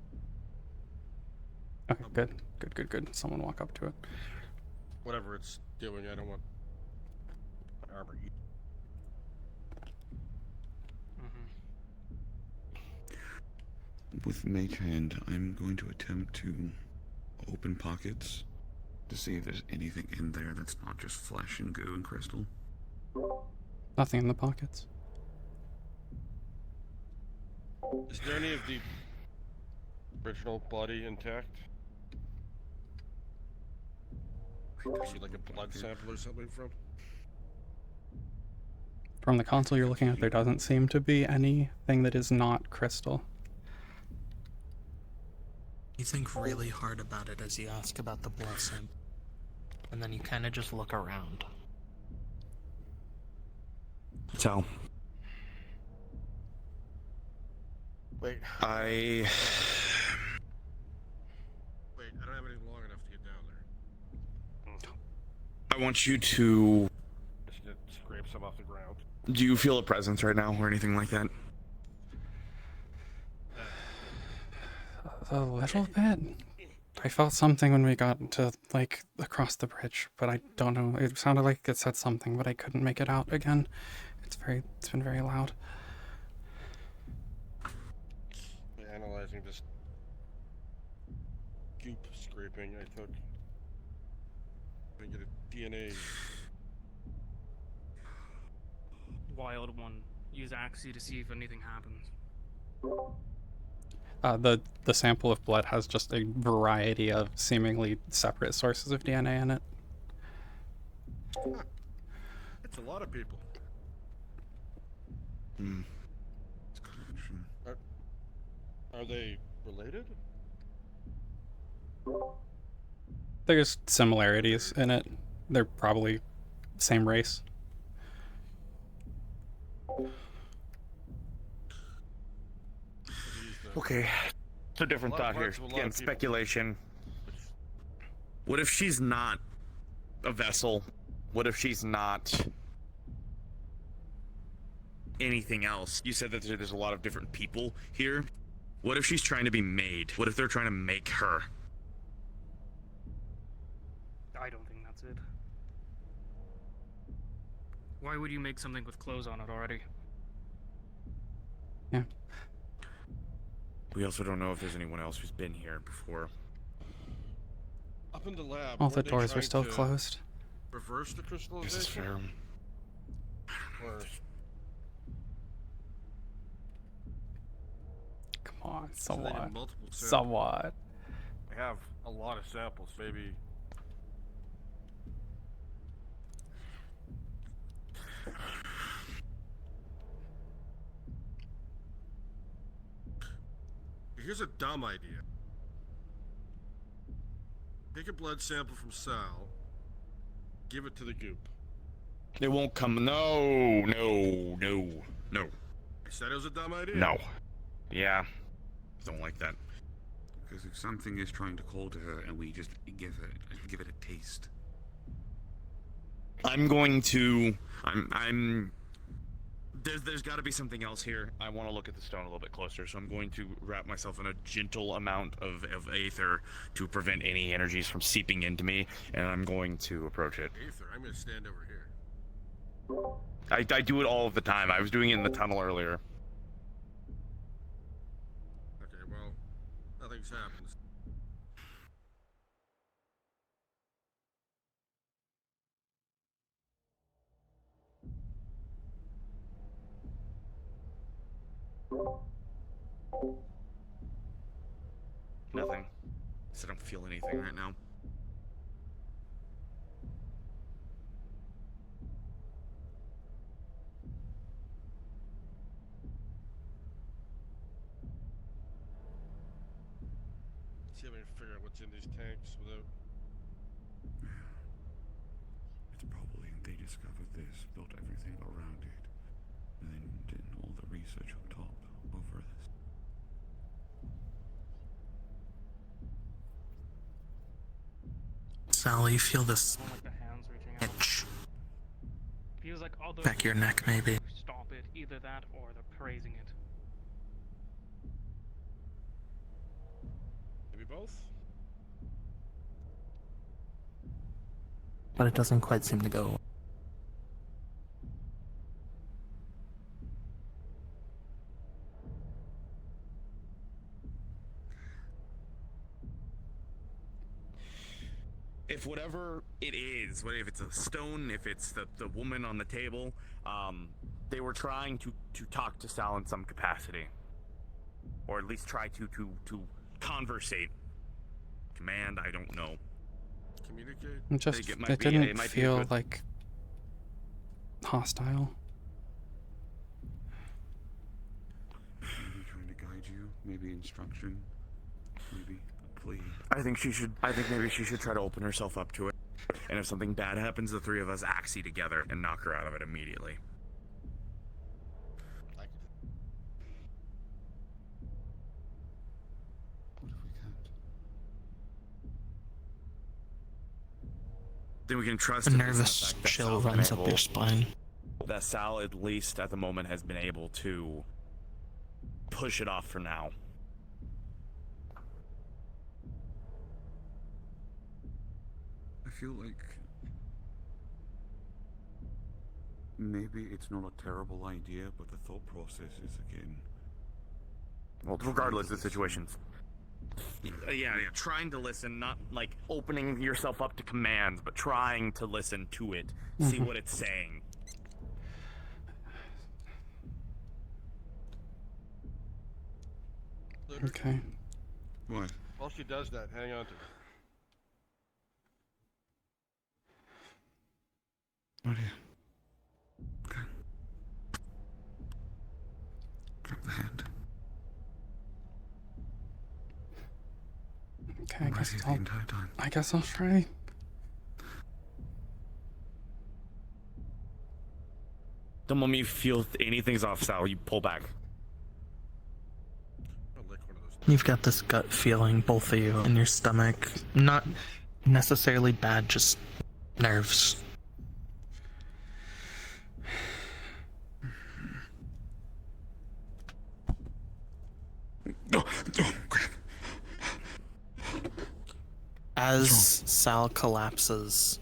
Okay, good. Someone walk up to it. Whatever it's doing, I don't want my armor eat. With Mage Hand, I'm going to attempt to open pockets to see if there's anything in there that's not just flesh and goo and crystal. Nothing in the pockets. Is there any of the original body intact? Maybe like a blood sample or something from? From the console you're looking at, there doesn't seem to be anything that is not crystal. You think really hard about it as you ask about the blessing, and then you kind of just look around. So, Wait, I don't have anything long enough to get down there. want you to. Just to scrape some off the ground. Do you feel a presence right now, or anything like that? A little bit. I felt something when we got to, like, across the bridge, but I don't know. It sounded like it said something, but I couldn't make it out again. It's been very loud. Analyzing this goop scraping I took. I get a DNA. Wild one. Use Axie to see if anything happens. The sample of blood has just a variety of seemingly separate sources of DNA in it. Huh. It's a lot of people. It's kind of interesting. Are they related? There's similarities in it. They're probably same race. Okay. So different A lot of thought here. parts of a lot Again, of people. speculation. What if she's not a vessel? What if she's not anything else? You said that there's a lot of different people here. What if she's trying to be made? What if they're trying to make her? I don't think that's it. Why would you make something with clothes on it already? Yeah. We also don't know if there's anyone else who's been here before. Up in the lab. All the weren't they doors were trying still to closed. Reverse the crystallization? This is fair. Or Come on, so they did somewhat. multiple samples. Somewhat. They have a lot of samples. Maybe Here's a dumb idea. Take a blood sample from Sal. Give it to the goop. It won't come. No. I said it was a dumb idea. No. Yeah. Don't like that. Because if something is trying to call to her and we just give it a taste. I'm going to. There's got to be something else here. I want to look at the stone a little bit closer, so I'm going to wrap myself in a gentle amount of aether to prevent any energies from seeping into me, and I'm going to approach it. Aether, I'm gonna stand over here. I do it all of the time. I was doing it in the tunnel earlier. Okay, well, nothing's happened. Nothing. I don't feel anything right now. See if I can figure out what's in these tanks without. It's probably they discovered this, built everything around it, and then did all the research on top over this. Sal, you feel this I don't like the hands reaching out. itch Feels like all those back of your neck, maybe. stop it. Either that or they're praising it. Maybe both? But it doesn't quite seem to go. If whatever it is, if it's a stone, if it's the woman on the table, they were trying to talk to Sal in some capacity. Or at least try to conversate. Command, I don't know. Communicate? It didn't feel like hostile. Maybe trying to guide you, maybe instruction, maybe a plea. I think maybe she should try to open herself up to it. And if something bad happens, the three of us axie together and knock her out of it immediately. What if we can't? Then we can trust A in nervous the fact that chill Sal's been runs up able- your spine. That Sal, at least at the moment, has been able to push it off for now. I feel like maybe it's not a terrible idea, but the thought process is again. Well, regardless of the situations. Yeah, trying to listen, not like opening yourself up to commands, but trying to listen to it, see what it's saying. Okay. What? While she does that, hang on to it. What do you? Okay. Grab the hand. Okay, I'm ready the entire time. I guess I'll try. The moment you feel anything's off, Sal, you pull back. I'll lick one of those. You've got this gut feeling, both of you, in your stomach. Not necessarily bad, just nerves. Oh, crap. As Sal collapses,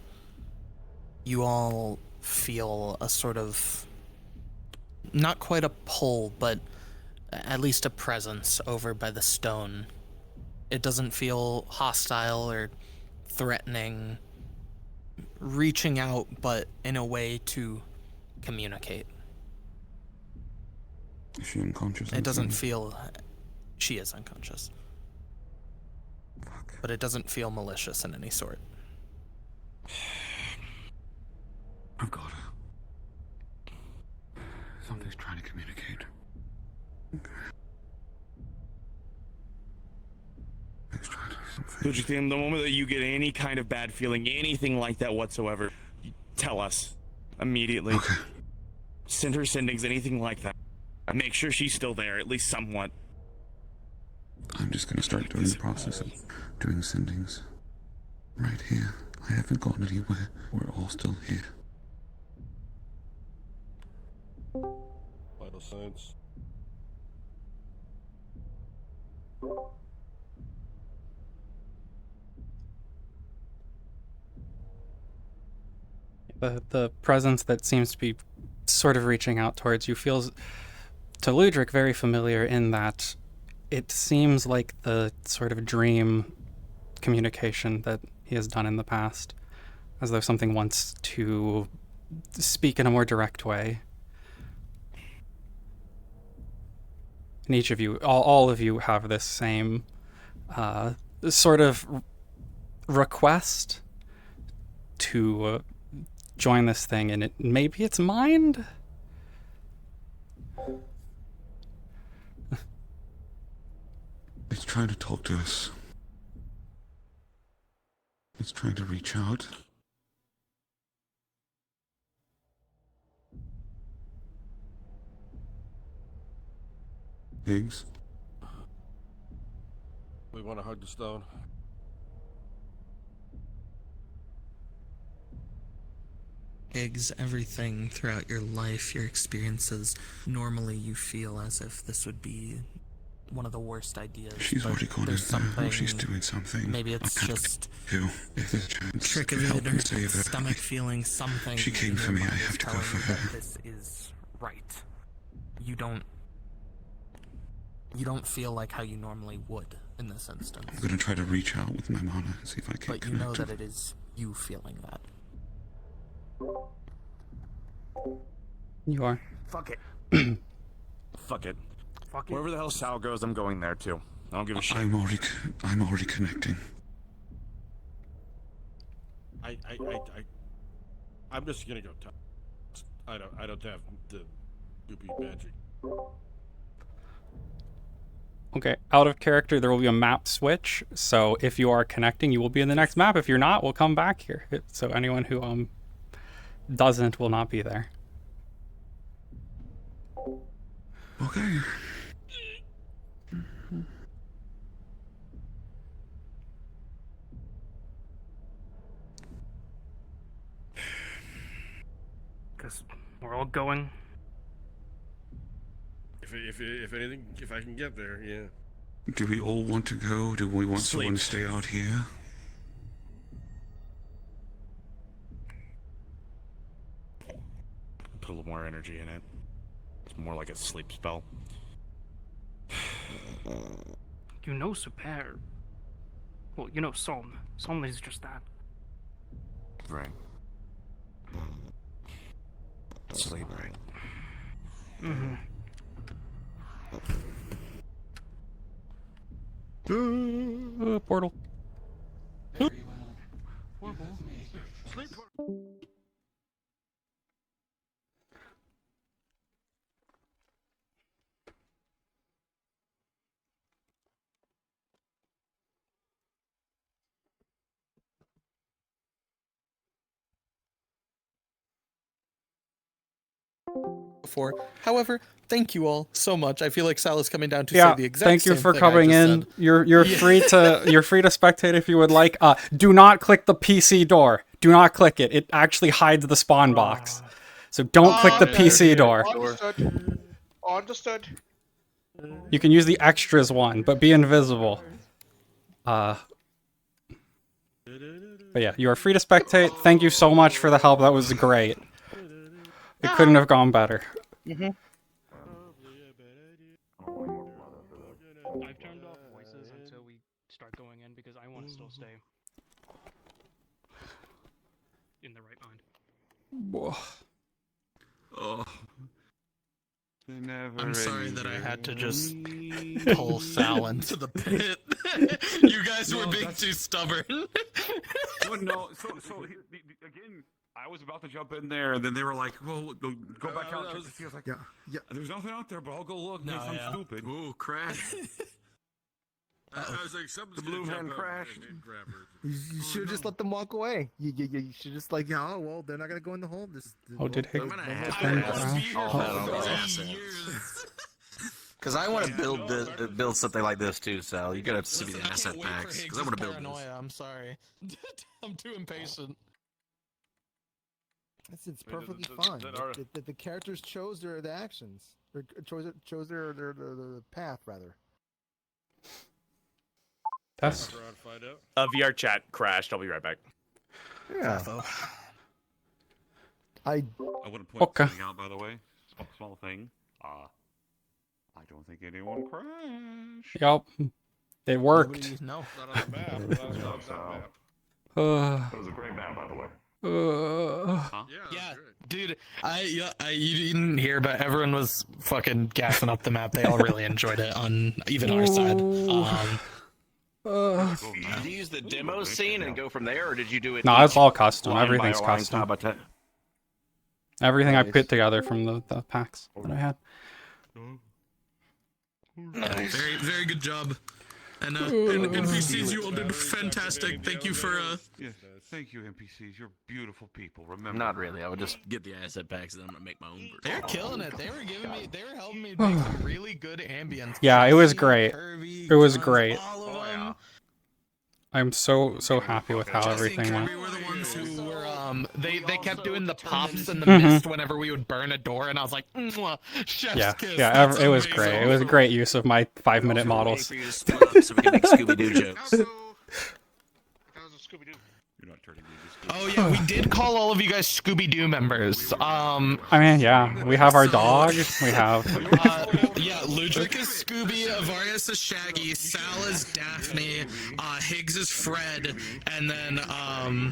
you all feel a sort of, not quite a pull, but at least a presence over by the stone. It doesn't feel hostile or threatening, reaching out, but in a way to communicate. Is she unconscious? It doesn't feel... She is unconscious. Fuck. But it doesn't feel malicious in any sort. I've got her. Something's trying to communicate. Ludwig, the moment that you get any kind of bad feeling, anything like that whatsoever, tell us immediately. Okay. Send her sendings, anything like that. Make sure she's still there, at least somewhat. I'm just gonna start doing the process of doing sendings. Right here. I haven't gone anywhere. We're all still here. Vital signs. The presence that seems to be sort of reaching out towards you feels, to Ludwig, very familiar in that it seems like the sort of dream communication that he has done in the past, as though something wants to speak in a more direct way. And each of you, all of you, have this same sort of request to join this thing, and maybe it's mind? It's trying to talk to us. It's trying to reach out. Higgs? We want to hug the stone. Higgs, everything throughout your life, your experiences, normally you feel as if this would be one of the worst ideas. She's but already gone in there's there. something, She's doing something. maybe it's just If there's a chance, trick to of help it or and save her. stomach feeling, something. She came in for your me, I mind have is to go telling for you her. that this is right. You don't feel like how you normally would in this instance. I'm gonna try to reach out with my mana and see if I can But you know that it is you feeling that. You are. Fuck it. Fuck it. Fuck it. Wherever the hell Sal goes, I'm going there too. I don't give a shit. I'm already connecting. I'm just gonna go talk. I don't have the goopy magic. Okay, out of character, there will be a map switch. So if you are connecting, you will be in the next map. If you're not, we'll come back here. So anyone who doesn't will not be there. Okay. Because we're all going. If anything, if I can get there, yeah. Do we all want to go? Do we want Sleep. someone to stay out here? Put a little more energy in it. It's more like a sleep spell. You know Super. Well, you know Psalm. Psalm is just that. Right. Sleep, right? Mm-hmm. Portal. Very well. You have made Sleep. Before. However, thank you all so much. I feel like Sal is coming down to Yeah, say the exact thank you same for thing I coming just in. said. You're free to spectate if you would like. Do not click the PC door. Do not click it. It actually hides the spawn box. So don't click the PC door. Understood. Understood. You can use the extras one, but be invisible. But yeah, you are free to spectate. Thank you so much for the help. That was great. It couldn't have gone better. I've turned off voices until we start going in because I want to still stay in the right mind. Oh. I'm sorry that I had to just pull Sal into the pit. You guys were being too stubborn. Well, no, so again, I was about to jump in there, and then they were like, "Well, go back out." I was like, "Yeah, there's nothing out there, but I'll go look. No, I'm yeah. stupid." Ooh, crash. I was like, something's The gonna blue jump van out crashed. and grab her. You should have just let them walk away. You should just like, yeah, oh well, they're not gonna go in the hole. Oh, did no- Higgs no more have fun. to crash? All that on these assets. Because I want to build something like this too, Sal. You're gonna have to send me the asset packs. Because I want to build this. Paranoia, I'm sorry. I'm too impatient. It's I mean, perfectly the- fine. that are- The characters chose their actions, or chose their path rather. That's Try and find out. VR chat crashed. I'll be right back. Yeah. I I want to point Okay. something out, by the way. Small thing. I don't think anyone crashed. yup. It worked. No. Not on the map. Not on the map. That was a great map, by the way. Huh? Yeah, Good. dude. You didn't hear, but everyone was fucking gassing up the map. They all really enjoyed it on even our side. Did you use the demo scene and go from there, or did you do it? No, it's all custom. line by Everything's line, custom. tab by tab? Everything I Nice. put together from the packs that I had. Very, very good job. And NPCs, you all did fantastic. Thank you for Yes. Thank you, NPCs. You're beautiful people. Remember. Not really. I would just get the asset packs and then I'm gonna make my own version. They're killing it. They were helping me make some really good ambience. Yeah, it was Crazy, great. curvy, It was guns, great. all of them. I'm so happy with how Jesse everything and went. Kirby were the ones who were they kept doing the pops and the Mhm. mist whenever we would burn a door, and I was like, mwah, chef's Yeah, kiss. yeah, That's it was amazing. great. It was a great use of my 5-minute models. For you to split up so we can make Scooby-Doo jokes. Also, that was a Scooby Doo. You're not turning me into Oh yeah, we did call all of you guys Scooby-Doo members. I mean, yeah, we have our dog. We have. Yeah, Ludwig is Scooby, Avarius is Shaggy, Sal is Daphne, Higgs is Fred, and then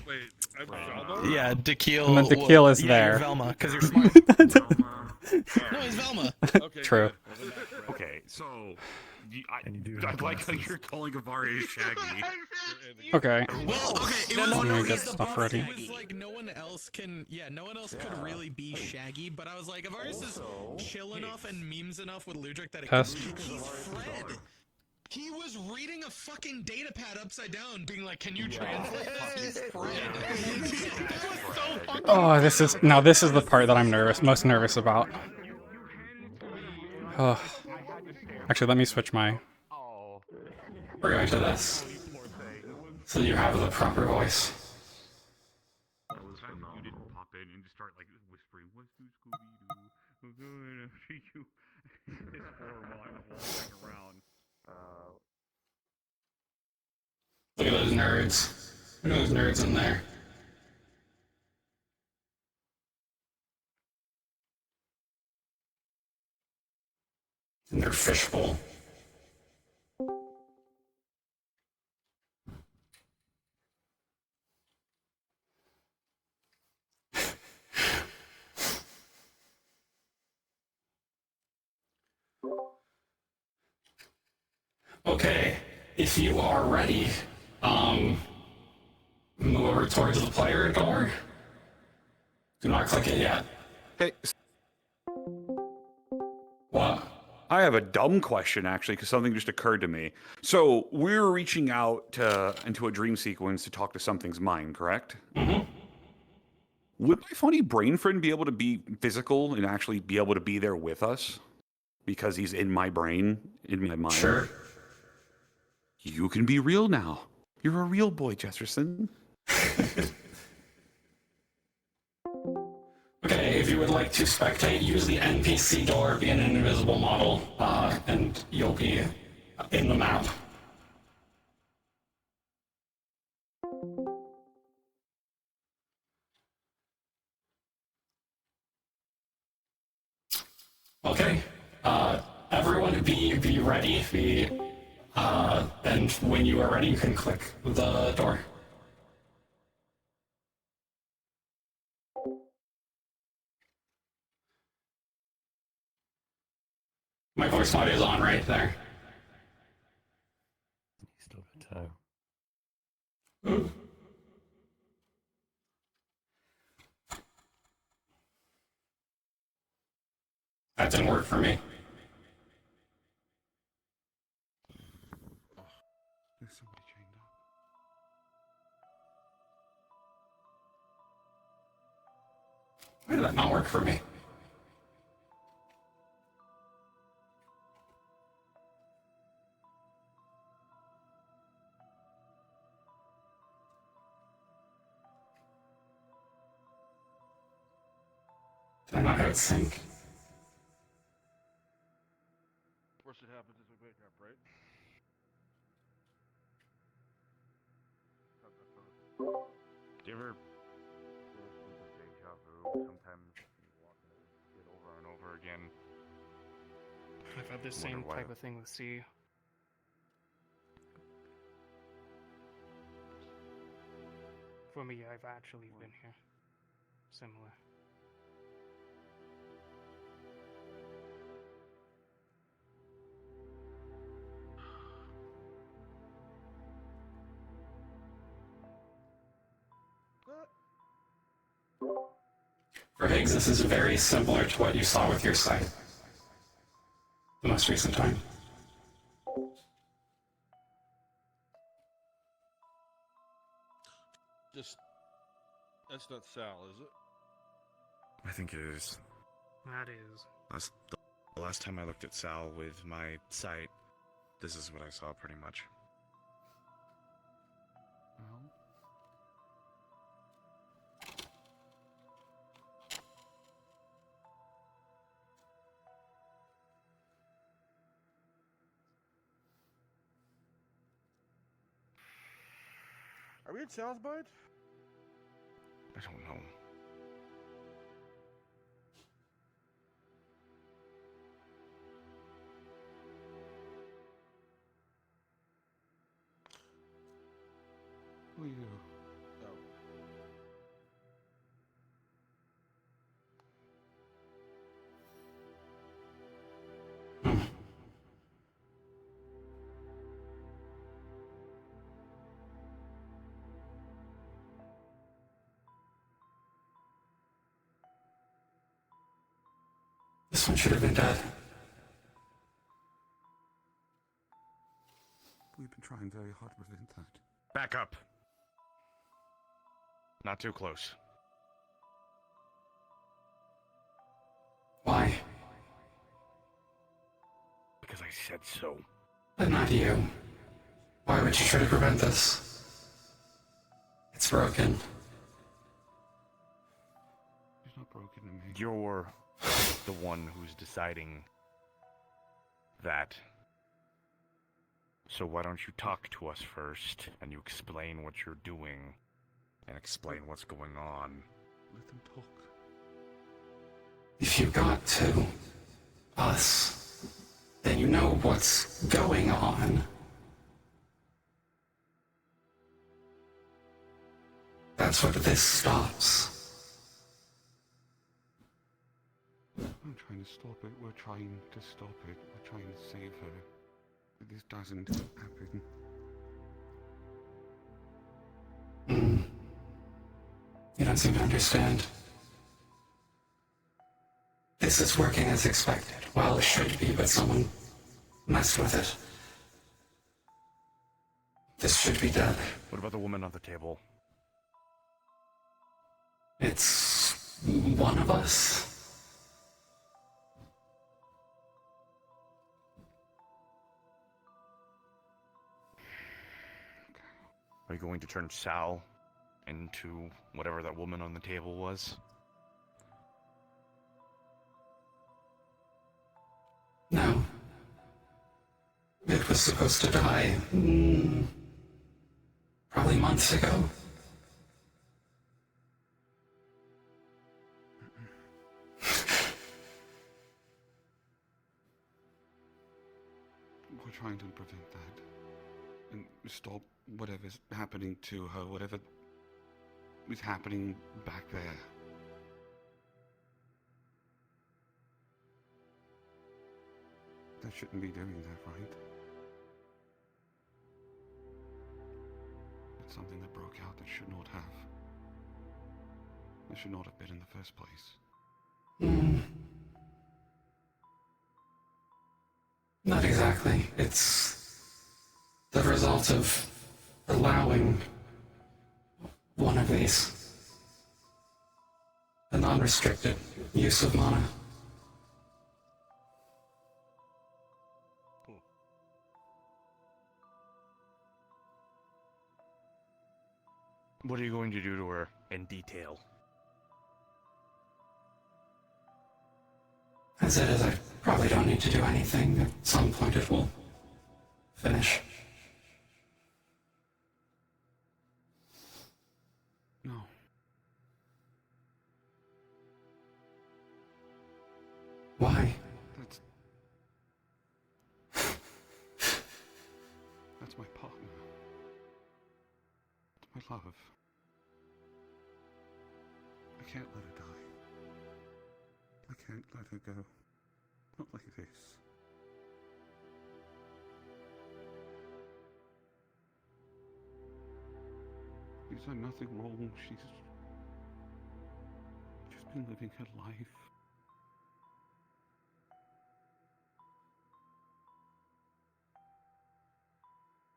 Wait, I'm Velma? yeah, Dakil. And then Dakil is yeah, there. You're Velma, because you're smart. No, he's Velma. Okay, True. good. Okay, so I like how you're calling Avari Shaggy. Okay. Well, okay, it No, was, no, no, here's get the stuff part, ready. It was like no one else could really be Shaggy, but I was like, Avarius is chill enough and memes enough with Ludwig that it Test. he's Fred. He was reading a fucking data pad upside down, being like, "Can you translate this?" He's Fred. That was so fucking. Oh, this is the part that I'm most nervous about. Oh. Actually, let me switch my. We're going to this, so you have the proper voice. The fact that you didn't pop in and just start like whispering, "What's new, Scooby-Doo? We're going to see you." It's horrible. I'm walking around. Look at those nerds. Look at those nerds in there. In their fishbowl. Okay, if you are ready, move over towards the player door. Do not click it yet. Hey, What? I have a dumb question actually, because something just occurred to me. So we're reaching out into a dream sequence to talk to something's mind, correct? Mm-hmm. Would my funny brain friend be able to be physical and actually be able to be there with us? Because he's in my brain, in my mind. Sure. You can be real now. You're a real boy, Jesserson. Okay, if you would like to spectate, use the NPC door, be an invisible model, and you'll be in the map. Okay, everyone be ready. And when you are ready, you can click the door. My voice mod is on right there. Still got time. Ooh. That didn't work for me. Why did that not work for me? Did I not have it sync? Worst that happens is we wake up, right? Do you ever deja vu? Sometimes you walk it over and over again. I've had the Wonder same why. type of thing with C. For me, I've actually been here. Similar. For Higgs, this is very similar to what you saw with your site. The most recent time. Just that's not Sal, is it? I think it is. That is. The last time I looked at Sal with my sight, this is what I saw pretty much. Are we in Sal's mind? I don't know. Who are you? Oh. This one should have been dead. We've been trying very hard to prevent that. Back up. Not too close. Why? Because I said so. But not you. Why would you try to prevent this? It's broken. It's not broken to me. You're the one who's deciding that. So why don't you talk to us first, and you explain what you're doing, and explain what's going on. Let them talk. If you got to us, then you know what's going on. That's what this stops. I'm trying to stop it. We're trying to stop it. We're trying to save her. This doesn't happen. You don't seem to understand. This is working as expected. Well, it should be, but someone messed with it. This should be dead. What about the woman on the table? It's one of us. Are you going to turn Sal into whatever that woman on the table was? No. It was supposed to die. Probably months ago. We're trying to prevent that. And stop whatever's happening to her, whatever is happening back there. They shouldn't be doing that, right? It's something that broke out that should not have. It should not have been in the first place. Not exactly. It's the result of allowing one of these a non-restricted use of mana. What are you going to do to her in detail? As it is, I probably don't need to do anything. At some point it will finish. No. Why? That's my partner. It's my love. I can't let her die. I can't let her go. Not like this. She's done nothing wrong. She's just been living her life.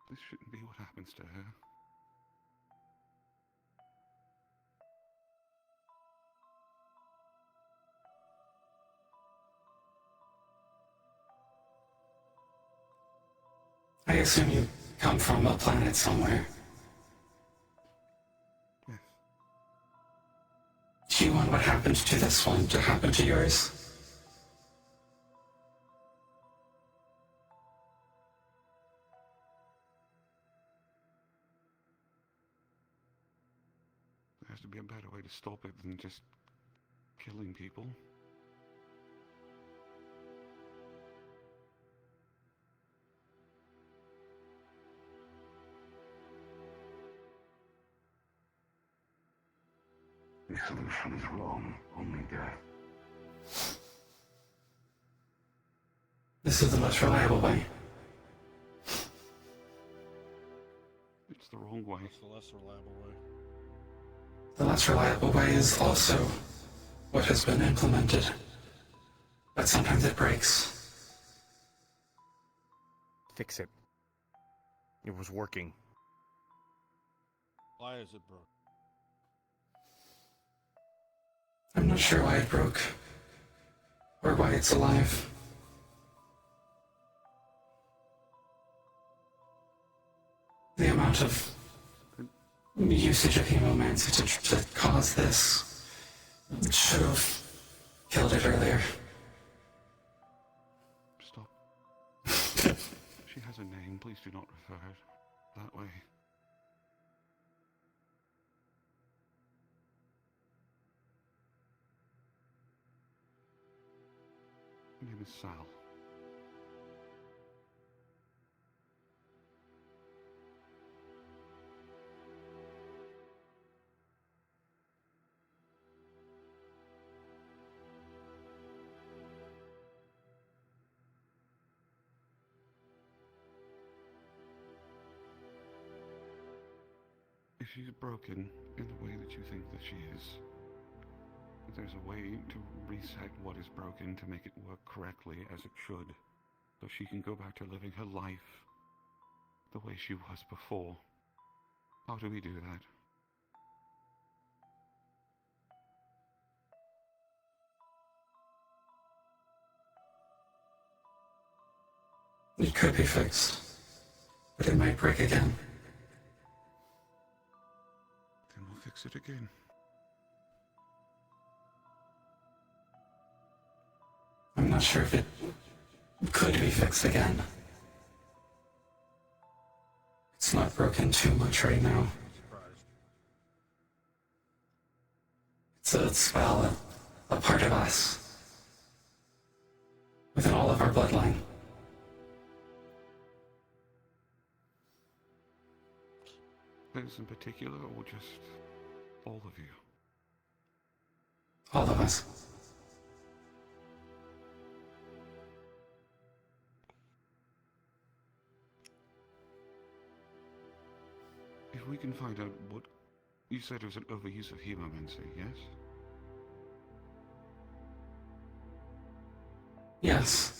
This shouldn't be what happens to her. I assume you come from a planet somewhere. Yes. Do you want what happened to this one to happen to yours? There has to be a better way to stop it than just killing people. The solution is wrong. Only death. This is the most reliable way. It's the wrong way. It's the less reliable way. The less reliable way is also what has been implemented. But sometimes it breaks. Fix it. It was working. Why is it broke? I'm not sure why it broke. Or why it's alive. The amount of usage of hemomancy to cause this should have killed it earlier. Stop. She has a name. Please do not refer it that way. Her name is Sal. If she's broken in the way that you think that she is, there's a way to reset what is broken to make it work correctly as it should, so she can go back to living her life the way she was before. How do we do that? It could be fixed, but it might break again. Then we'll fix it again. I'm not sure if it could be fixed again. It's not broken too much right now. It's a spell, a part of us, within all of our bloodline. Liz in particular, or just all of you? All of us. If we can find out what... You said it was an overuse of hemomancy, yes? Yes.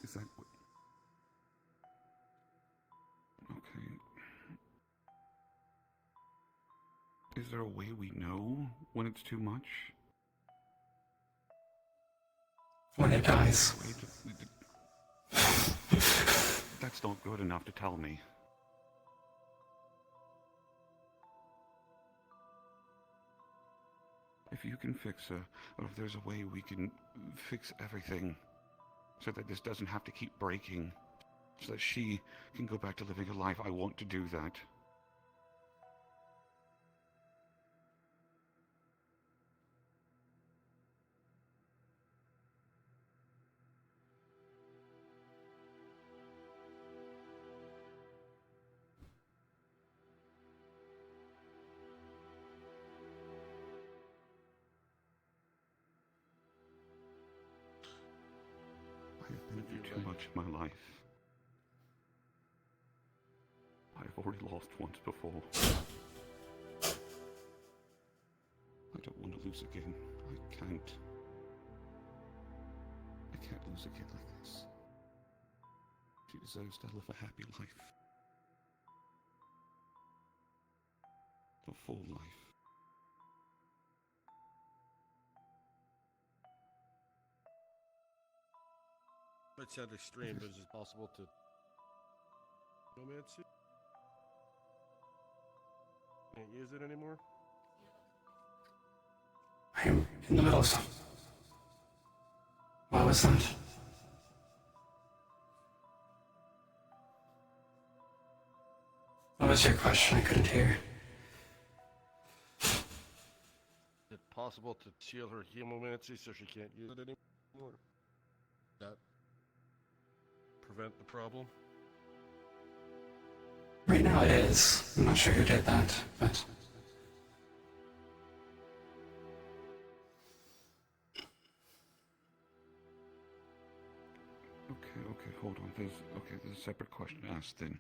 Is that what... Okay. Is there a way we know when it's too much? when it dies. That's not good enough to tell me. If you can fix her, or if there's a way we can fix everything so that this doesn't have to keep breaking, so that she can go back to living a life, I want to do that. I have been through too much in my life. I've already lost once before. I don't want to lose again. I can't. I can't lose again like this. She deserves to live a happy life. A full life. Might sound extreme, but is it possible to romancy? Can't use it anymore? I'm in the middle of something. What was that? What was your question? I couldn't hear. Is it possible to shield her hemomancy so she can't use it anymore? That prevent the problem? Right now it is. I'm not sure who did that, but... Okay, hold on. There's a separate question asked then.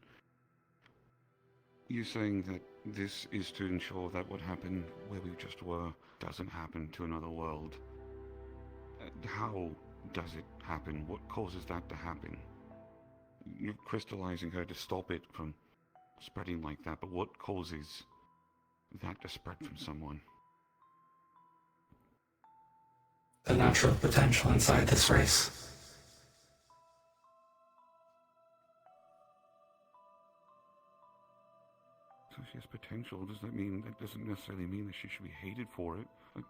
You're saying that this is to ensure that what happened where we just were doesn't happen to another world. How does it happen? What causes that to happen? You're crystallizing her to stop it from spreading like that, but what causes that to spread from someone? The natural potential inside this race. So she has potential. Does that mean, that doesn't necessarily mean that she should be hated for it? Like,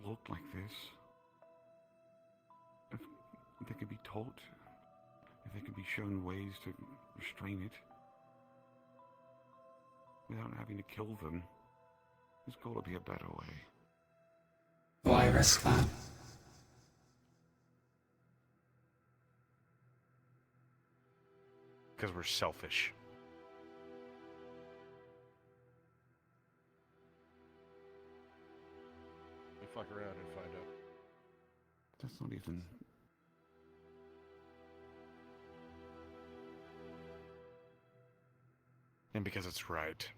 look like this. If they can be taught, if they can be shown ways to restrain it, without having to kill them, there's got to be a better way. Why risk that? Because we're selfish. We fuck around and find out. That's not even... And because it's right.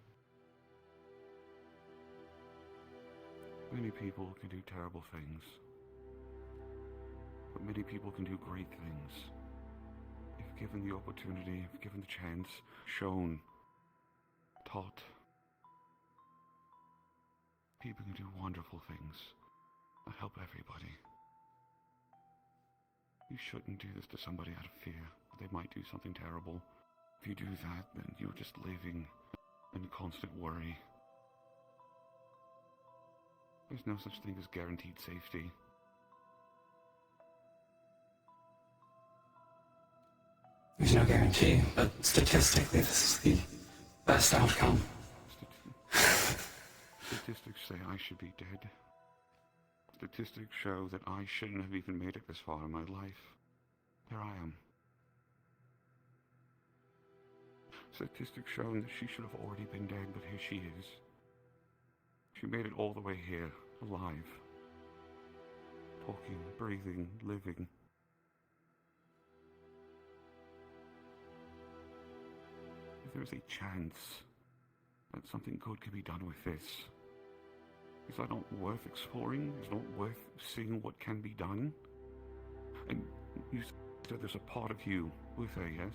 Many people can do terrible things. But many people can do great things. If given the opportunity, if given the chance, shown, taught. People can do wonderful things that help everybody. You shouldn't do this to somebody out of fear. They might do something terrible. If you do that, then you're just living in constant worry. There's no such thing as guaranteed safety. There's no guarantee, but statistically this is the best outcome. Statistics say I should be dead. Statistics show that I shouldn't have even made it this far in my life. Here I am. Statistics show that she should have already been dead, but here she is. She made it all the way here, alive. Talking, breathing, living. If there's a chance that something good can be done with this, is that not worth exploring? Is it not worth seeing what can be done? And you said there's a part of you with her, yes?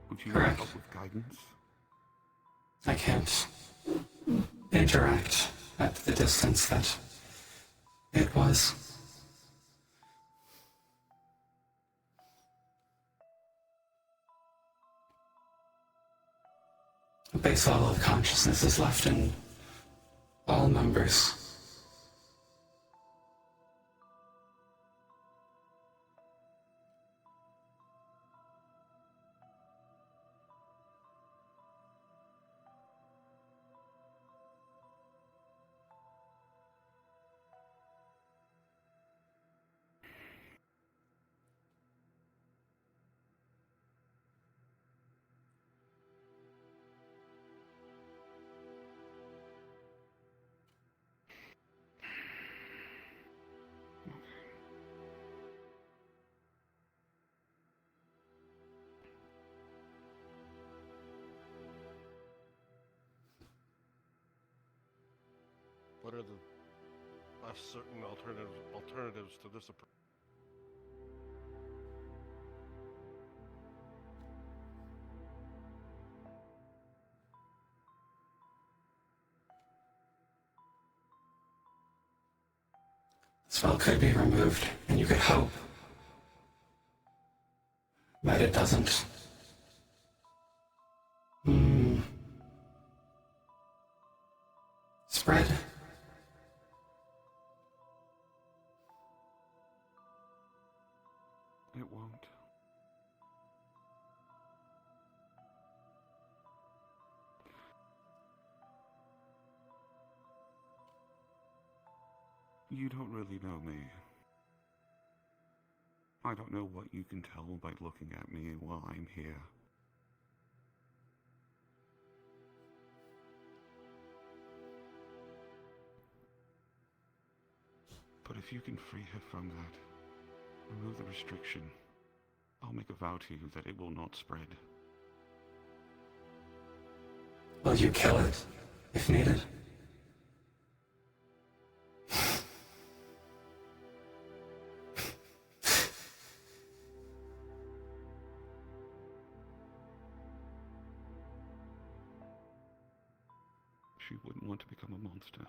Would you Correct. help with guidance? I can't interact at the distance that it was. A base level of consciousness is left in all members. What are the certain alternatives to this approach? The spell could be removed, and you could hope that it doesn't. Spread. It won't. You don't really know me. I don't know what you can tell by looking at me while I'm here. But if you can free her from that, remove the restriction, I'll make a vow to you that it will not spread. Will you kill it, if needed? She wouldn't want to become a monster.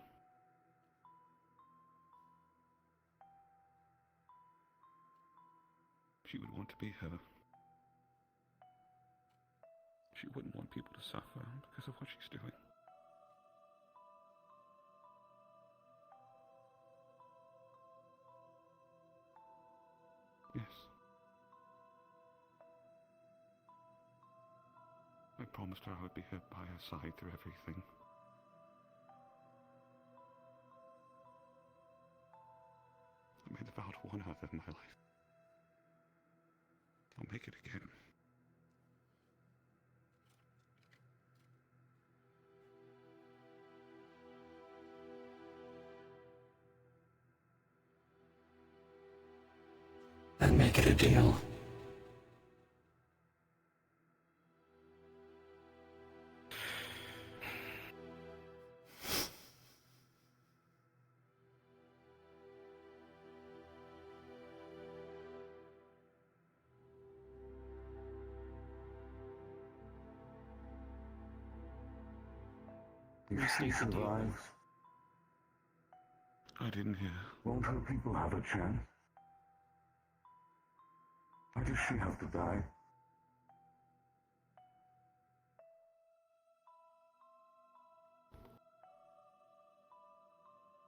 She would want to be her. She wouldn't want people to suffer because of what she's doing. Yes. I promised her I would be here by her side through everything. I made the vow to one other in my life. I'll make it again. Then make it a deal. If she survives, I didn't hear. won't her people have a chance? Why does she have to die?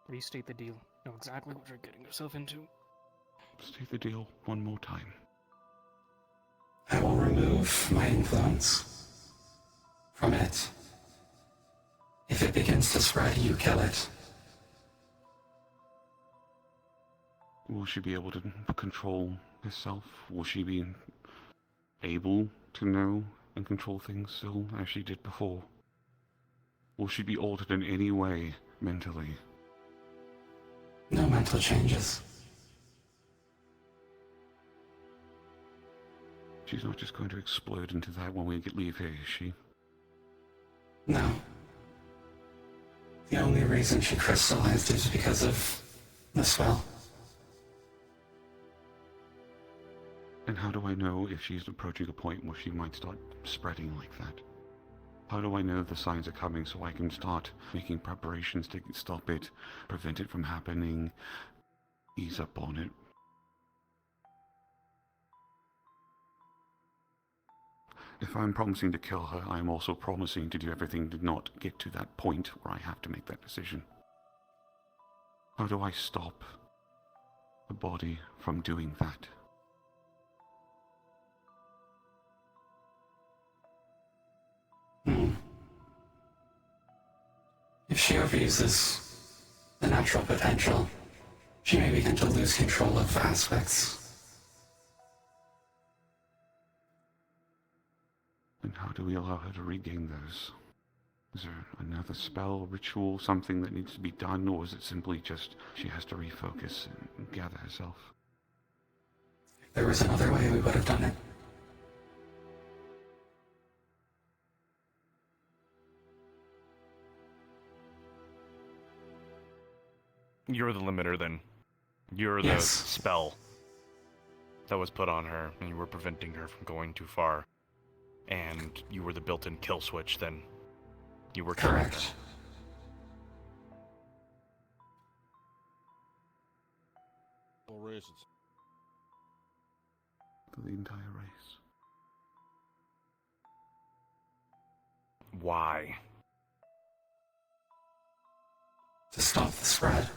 Restate the deal. Know exactly what you're getting yourself into. State the deal one more time. I will remove my influence from it. If it begins to spread, you kill it. Will she be able to control herself? Will she be able to know and control things still as she did before? Will she be altered in any way mentally? No mental changes. She's not just going to explode into that when we leave here, is she? No. The only reason she crystallized is because of the spell. And how do I know if she's approaching a point where she might start spreading like that? How do I know the signs are coming so I can start making preparations to stop it, prevent it from happening, ease up on it? If I'm promising to kill her, I'm also promising to do everything to not get to that point where I have to make that decision. How do I stop the body from doing that? If she overuses the natural potential, she may begin to lose control of aspects. And how do we allow her to regain those? Is there another spell, ritual, something that needs to be done, or is it simply just she has to refocus and gather herself? If there was another way, we would have done it. You're the limiter then. You're the Yes. spell that was put on her, and you were preventing her from going too far. And you were the built-in kill switch then. You were killing her. Correct. All races. For the entire race. Why? To stop the spread.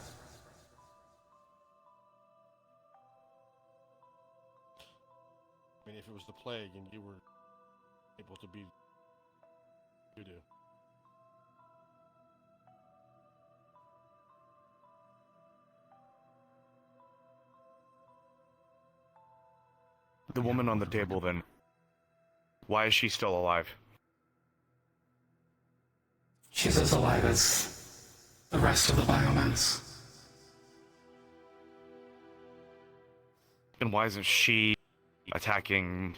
I mean, if it was the plague and you were able to be... You do. The woman on the table then. Why is she still alive? She's as alive as the rest of the biomass. And why isn't she attacking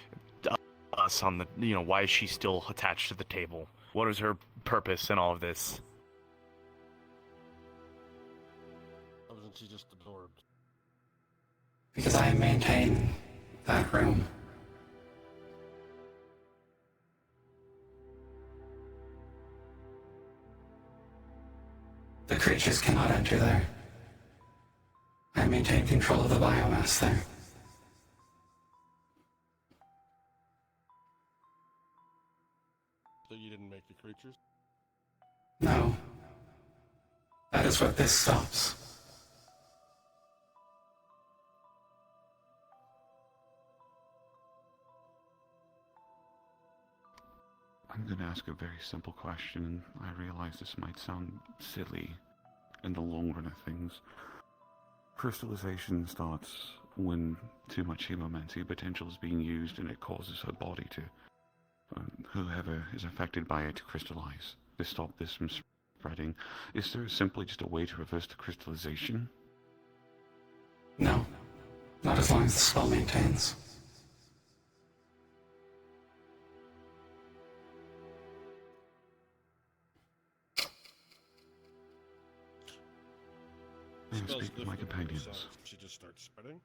us on the, why is she still attached to the table? What is her purpose in all of this? Why wasn't she just absorbed? Because I maintain that room. The creatures cannot enter there. I maintain control of the biomass there. So you didn't make the creatures? No. That is what this stops. I'm going to ask a very simple question. I realize this might sound silly in the long run of things. Crystallization starts when too much hemomancy potential is being used and it causes her body to, whoever is affected by it, to crystallize, to stop this from spreading. Is there simply just a way to reverse the crystallization? No. Not as long as the spell maintains. I Spells speak with my lift companions. themselves. She just starts spreading?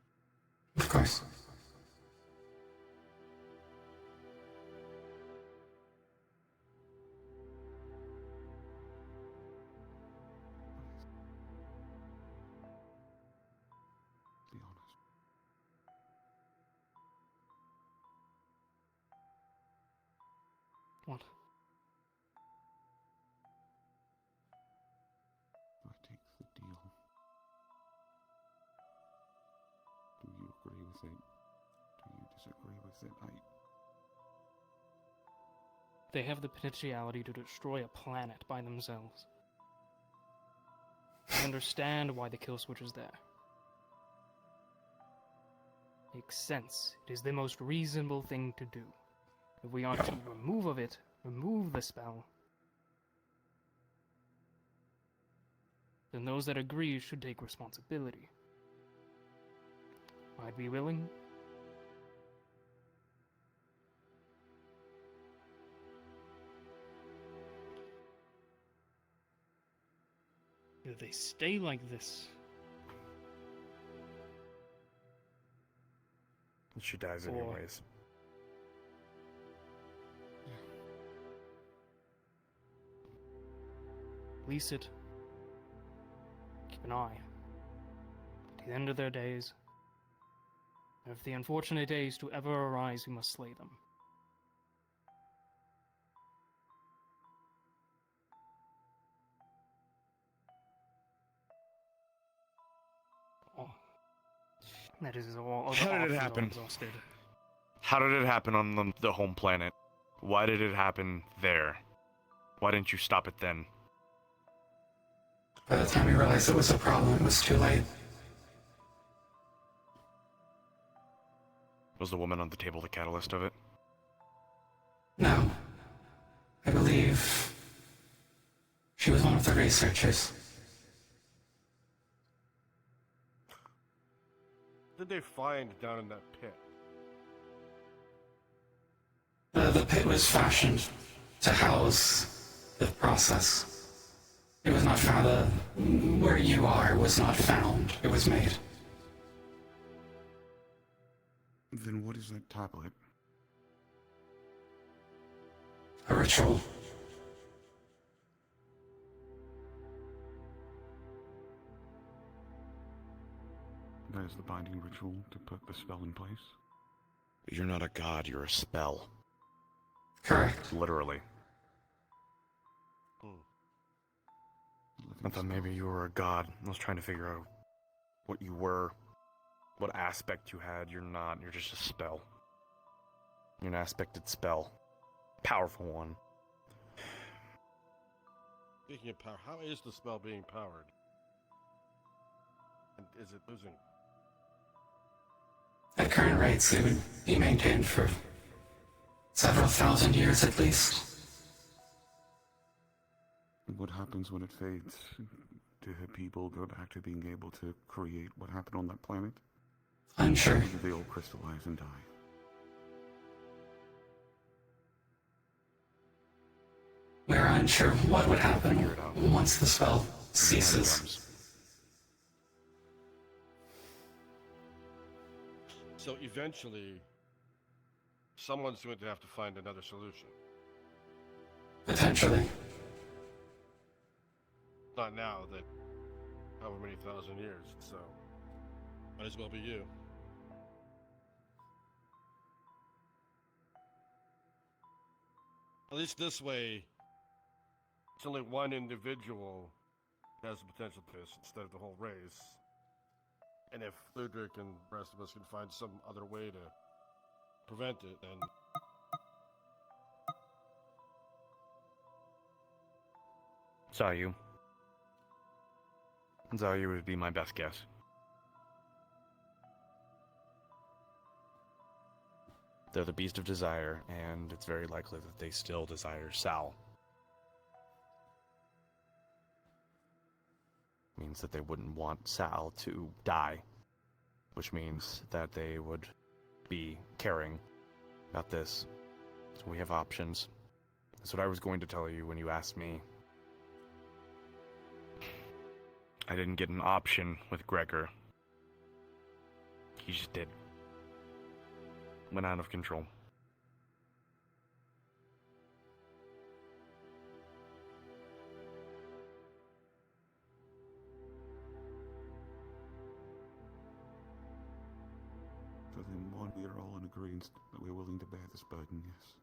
Of course. Be honest. What? I take the deal. Do you agree with it? Do you disagree with it? They have the potentiality to destroy a planet by themselves. I understand why the kill switch is there. Makes sense. It is the most reasonable thing to do. If we are to remove the spell, then those that agree should take responsibility. I'd be willing. If they stay like this, She dies Or- anyways. lease it. Keep an eye. At the end of their days, if the unfortunate days to ever arise, we must slay them. That is all. How did it options are happen? Exhausted. How did it happen on the home planet? Why did it happen there? Why didn't you stop it then? By the time we realized it was a problem, it was too late. Was the woman on the table the catalyst of it? No. I believe she was one of the researchers. What did they find down in that pit? The pit was fashioned to house the process. It was not found. Where you are was not found. It was made. Then what is that tablet? A ritual. That is the binding ritual to put the spell in place? You're not a god, you're a spell. Correct. Literally. I thought maybe you were a god. I was trying to figure out what you were, what aspect you had. You're not, you're just a spell. You're an aspected spell. Powerful one. Speaking of power, how is the spell being powered? And is it losing? At current rates, it would be maintained for several thousand years at least. What happens when it fades? Do the people go back to being able to create what happened on that planet? Unsure. Or do they all crystallize and die? We're unsure what would happen once the spell ceases. So eventually, someone's going to have to find another solution. Potentially. Not now, that however many thousand years, so might as well be you. At least this way, it's only one individual that has the potential to this instead of the whole race. And if Ludwig and the rest of us can find some other way to prevent it, then Zayu. Zayu would be my best guess. They're the beast of desire, and it's very likely that they still desire Sal. Means that they wouldn't want Sal to die, which means that they would be caring about this. So we have options. That's what I was going to tell you when you asked me. I didn't get an option with Gregor. He just did. Went out of control. So then one, we are all in agreement that we're willing to bear this burden, yes.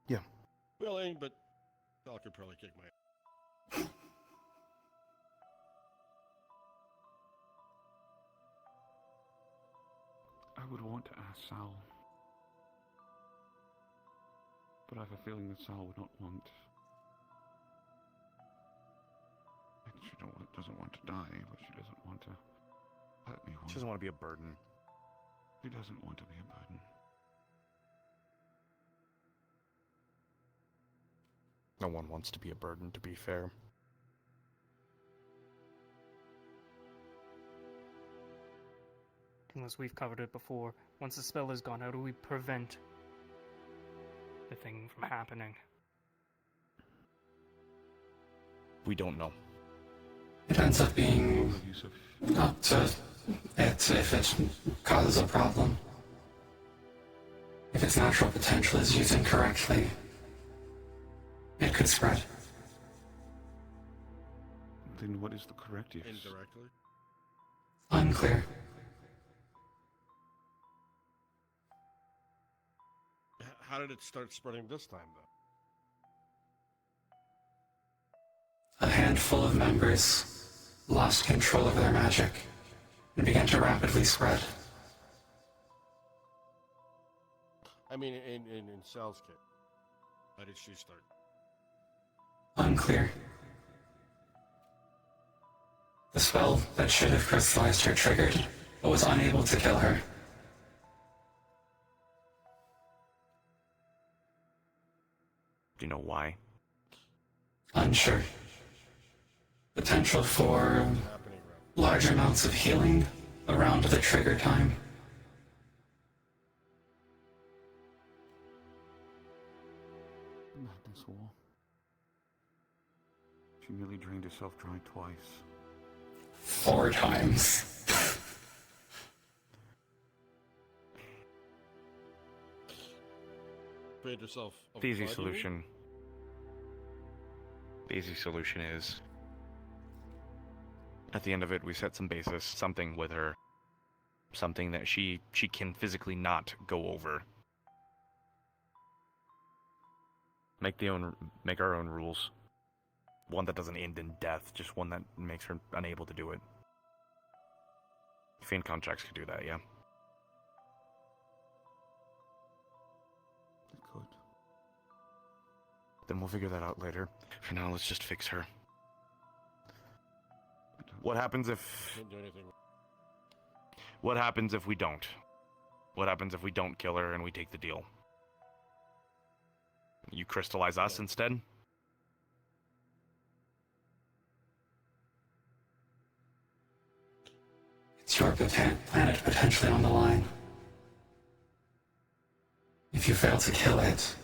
Yeah. willing, but Sal could probably kick my ass. I would want to ask Sal, but I have a feeling that Sal would not want. She doesn't want to die, but she doesn't want to hurt me. She doesn't want to be a burden. She doesn't want to be a burden. No one wants to be a burden, to be fair. Unless we've covered it before. Once the spell is gone, how do we prevent the thing from happening? We don't know. It ends up being up to it if it causes a problem. If its natural potential is used incorrectly, it could spread. Then what is the correct use? Indirectly? Unclear. How did it start spreading this time, though? handful of members lost control of their magic and began to rapidly spread. I mean, in Sal's case, how did she start? Unclear. The spell that should have crystallized her triggered, but was unable to kill her. Do you know why? Unsure. Potential for large amounts of healing around the trigger time. Madness War. She nearly drained herself dry twice. 4 times. Drained herself of The easy blood, you mean? solution. The easy solution is, at the end of it, we set some basis, something with her, something that she can physically not go over. Make our own rules. One that doesn't end in death, just one that makes her unable to do it. Fiend contracts could do that, yeah. They could. Then we'll figure that out later. For now, let's just fix her. What happens if... Can't do anything. What happens if we don't? What happens if we don't kill her and we take the deal? You crystallize us instead? It's your planet potentially on the line. If you fail to kill it,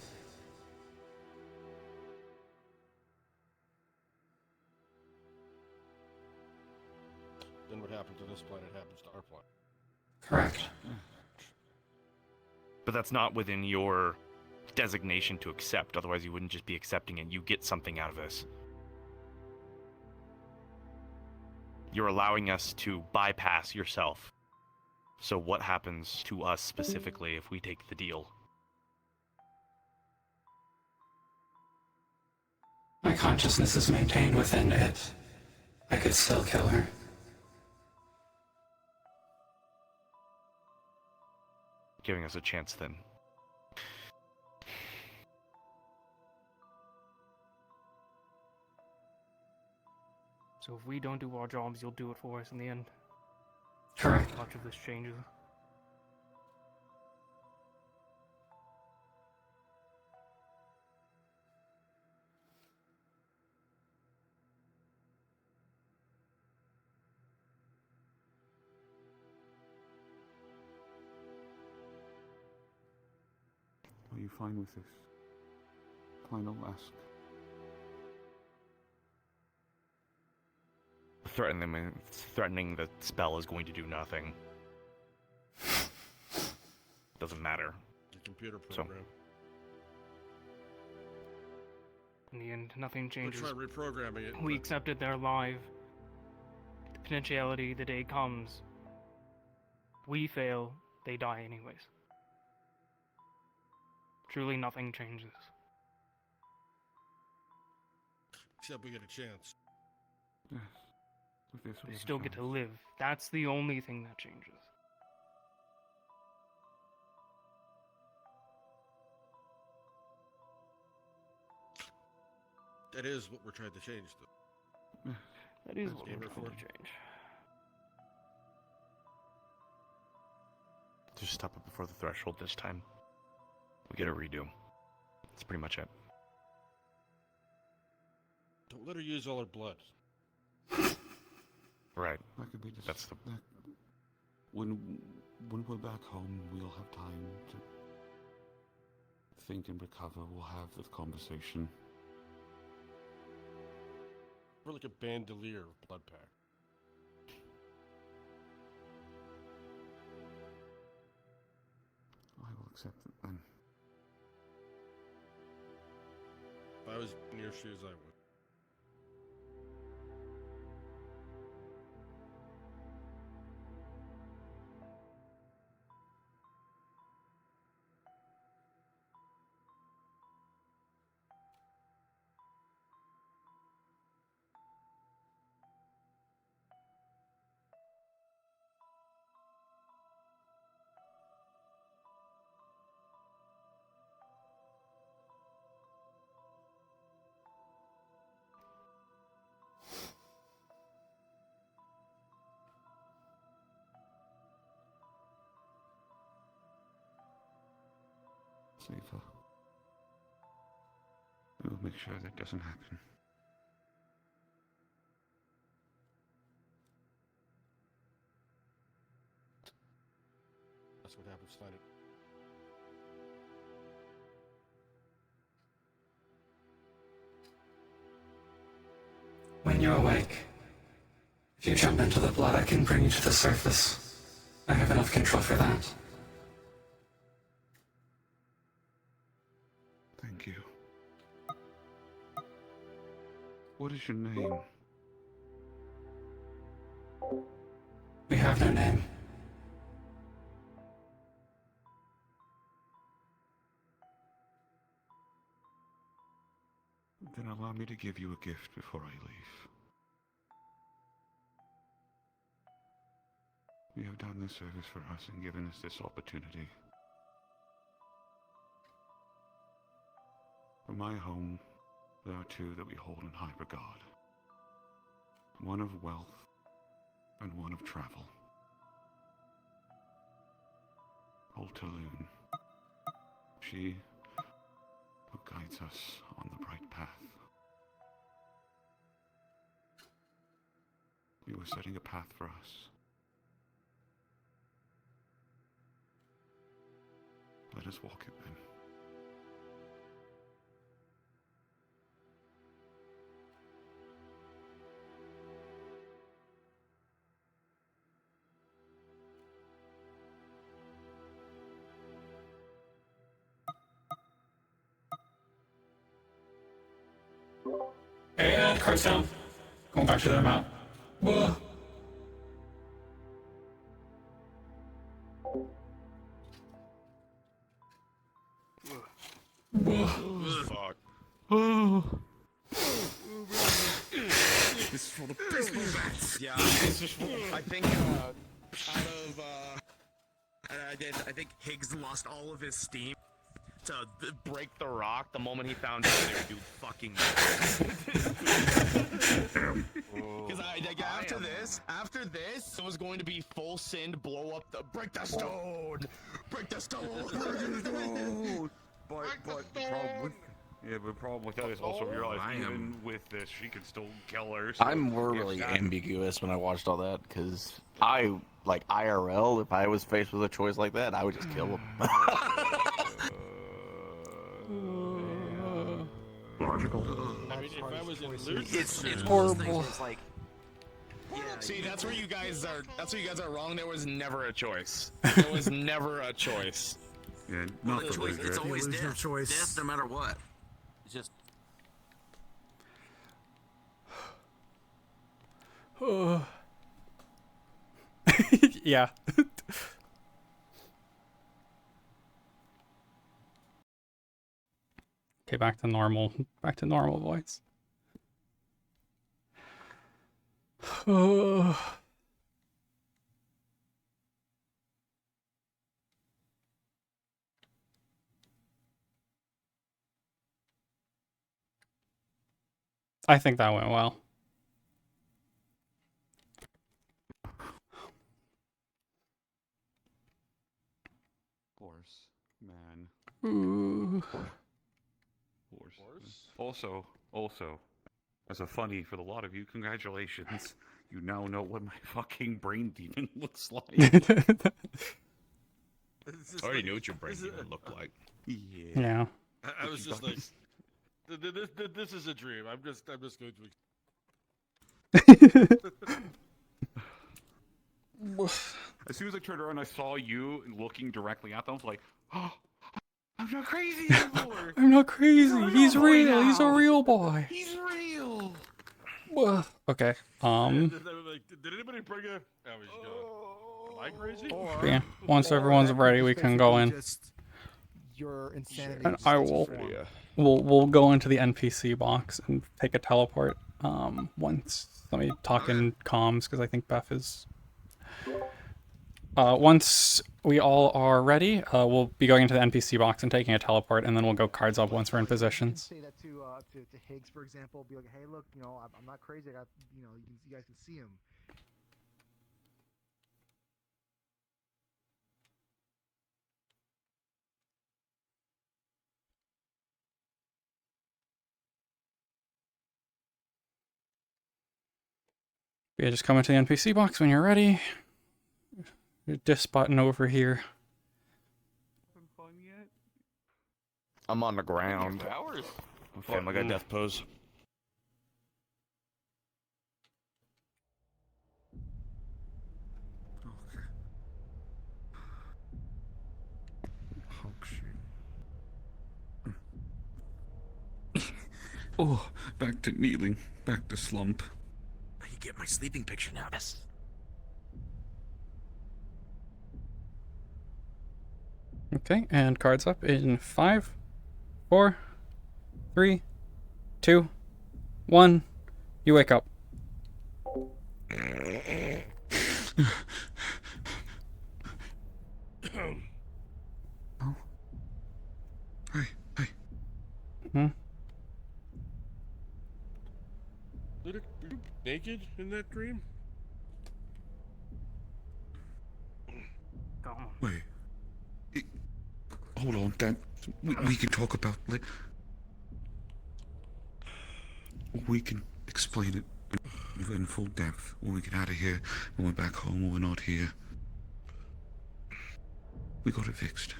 Then what happens to this planet happens to our planet. correct. But that's not within your designation to accept, otherwise you wouldn't just be accepting it. You get something out of this. You're allowing us to bypass yourself. So what happens to us specifically if we take the deal? My consciousness is maintained within it. I could still kill her. Giving us a chance then. So if we don't do our jobs, you'll do it for us in the end. Correct. Much of this changes. Are you fine with this? Final ask. Threatening the spell is going to do nothing. Doesn't matter. The computer So- program. In the end, nothing We'll changes. try reprogramming it. We but accepted they're alive. The potentiality, the day comes. We fail, they die anyways. Truly nothing changes. Except we get a chance. Yes. With this we They have a still get to chance. live. That's the only thing that changes. That is what we're trying to change, though. That is That's what game we're trying reform. to change. Just stop it before the threshold this time. We get a redo. That's pretty much it. Don't let her use all her blood. Right. That could be just. That's the- When we're back home, we'll have time to think and recover. We'll have this conversation. We're like a bandolier of blood pack. I will accept it then. If I was in your shoes, I would. save her. We'll make sure that doesn't happen. That's what happens. Find it. When you're awake, if you jump into the blood, I can bring you to the surface. I have enough control for that. Thank you. What is your name? We have no name. Then allow me to give you a gift before I leave. You have done this service for us and given us this opportunity. For my home, there are two that we hold in high regard. One of wealth and one of travel. Ultaloon. She who guides us on the bright path. You were setting a path for us. Let us walk it then. Hey, cards down. Going back to their map. Whoa. Fuck. Oh. This is for the baseball bats. Yeah, this is for. I think out of I think Higgs lost all of his steam to break the rock the moment he found out they were doing fucking. Because after this, it was going to be full send, blow up the break the stone, break the stone, break the stone. But the problem with that is also realize even with this, she can still kill her. So I'm really ambiguous when I watched all that because I like IRL. If I was faced with a choice like that, I would just kill him. Logical. I mean, if I was in Luke's It's horrible. It's like. Yeah, See, that's where you guys are. That's where you guys are wrong. There was never a choice. There was never a choice. Yeah, not the for choice. It's Ludra. always lose no death. choice. Death, no matter what. It's just. Yeah. Okay, back to normal. Back to normal voice. I think that went well. Horse, man. Ooh. Horse. Also, as a funny for a lot of you, congratulations. You now know what my fucking brain demon looks like. I already knew what your brain demon looked like. Yeah. I was just like, this is a dream. I'm just going to. As soon as I turned around, I saw you looking directly at them. I was like, oh, I'm not crazy anymore. I'm not crazy. He's real. He's a now. real boy. He's real. Okay. Did anybody bring a? Oh, he's gone. Am I crazy? Yeah. Once everyone's ready, we can go in. Just your insanity. And just I takes will. form. We'll go into the NPC box and take a teleport. Once let me talk in comms because I think Beth is. Once we all are ready, we'll be going into the NPC box and taking a teleport, and then we'll go cards up once we're in positions. Say that to Higgs, for example. Be like, hey, look, I'm not crazy. I got, you guys can see him. Yeah, just come into the NPC box when you're ready. Your disc button over here. I'm on the ground. Powers. Family Guy death pose. Okay. Oh, shit. Oh, back to kneeling. Back to slump. I can get my sleeping picture now. Yes. Okay, and cards up in 5, 4, 3, 2, 1. You wake up. Oh. Hey, hey. Hmm? Were you naked in that dream? Gone. Wait. Hold on, Dad. We can talk about it. We can explain it in full depth when we get out of here, when we're back home, when we're not here. We got it fixed.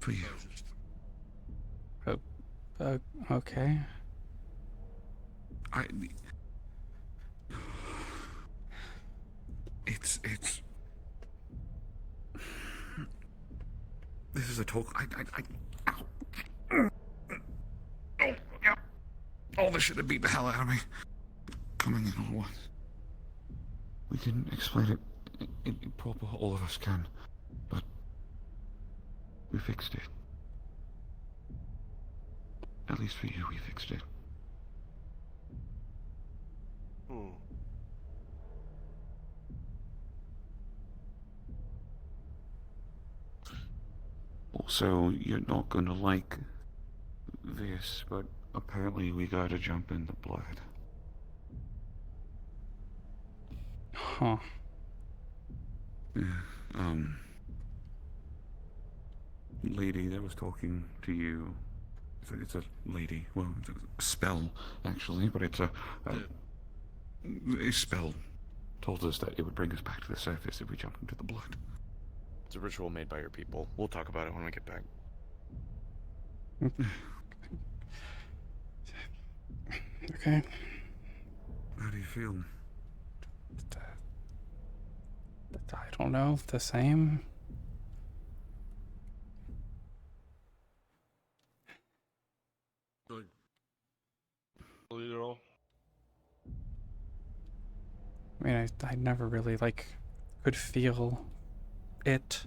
For you. Okay. It's... This is a talk... All this shit have beat the hell out of me. Coming in all at once. We can explain it in proper, all of us can. But... we fixed it. At least for you, we fixed it. Also, you're not gonna like this, but apparently we gotta jump in the blood. Huh. Yeah, lady that was talking to you. It's a lady. Well, it's a spell, actually, but it's a spell. Told us that it would bring us back to the surface if we jumped into the blood. It's a ritual made by your people. We'll talk about it when we get back. Okay. How do you feel? I don't know. The same? I mean, I never really, could feel it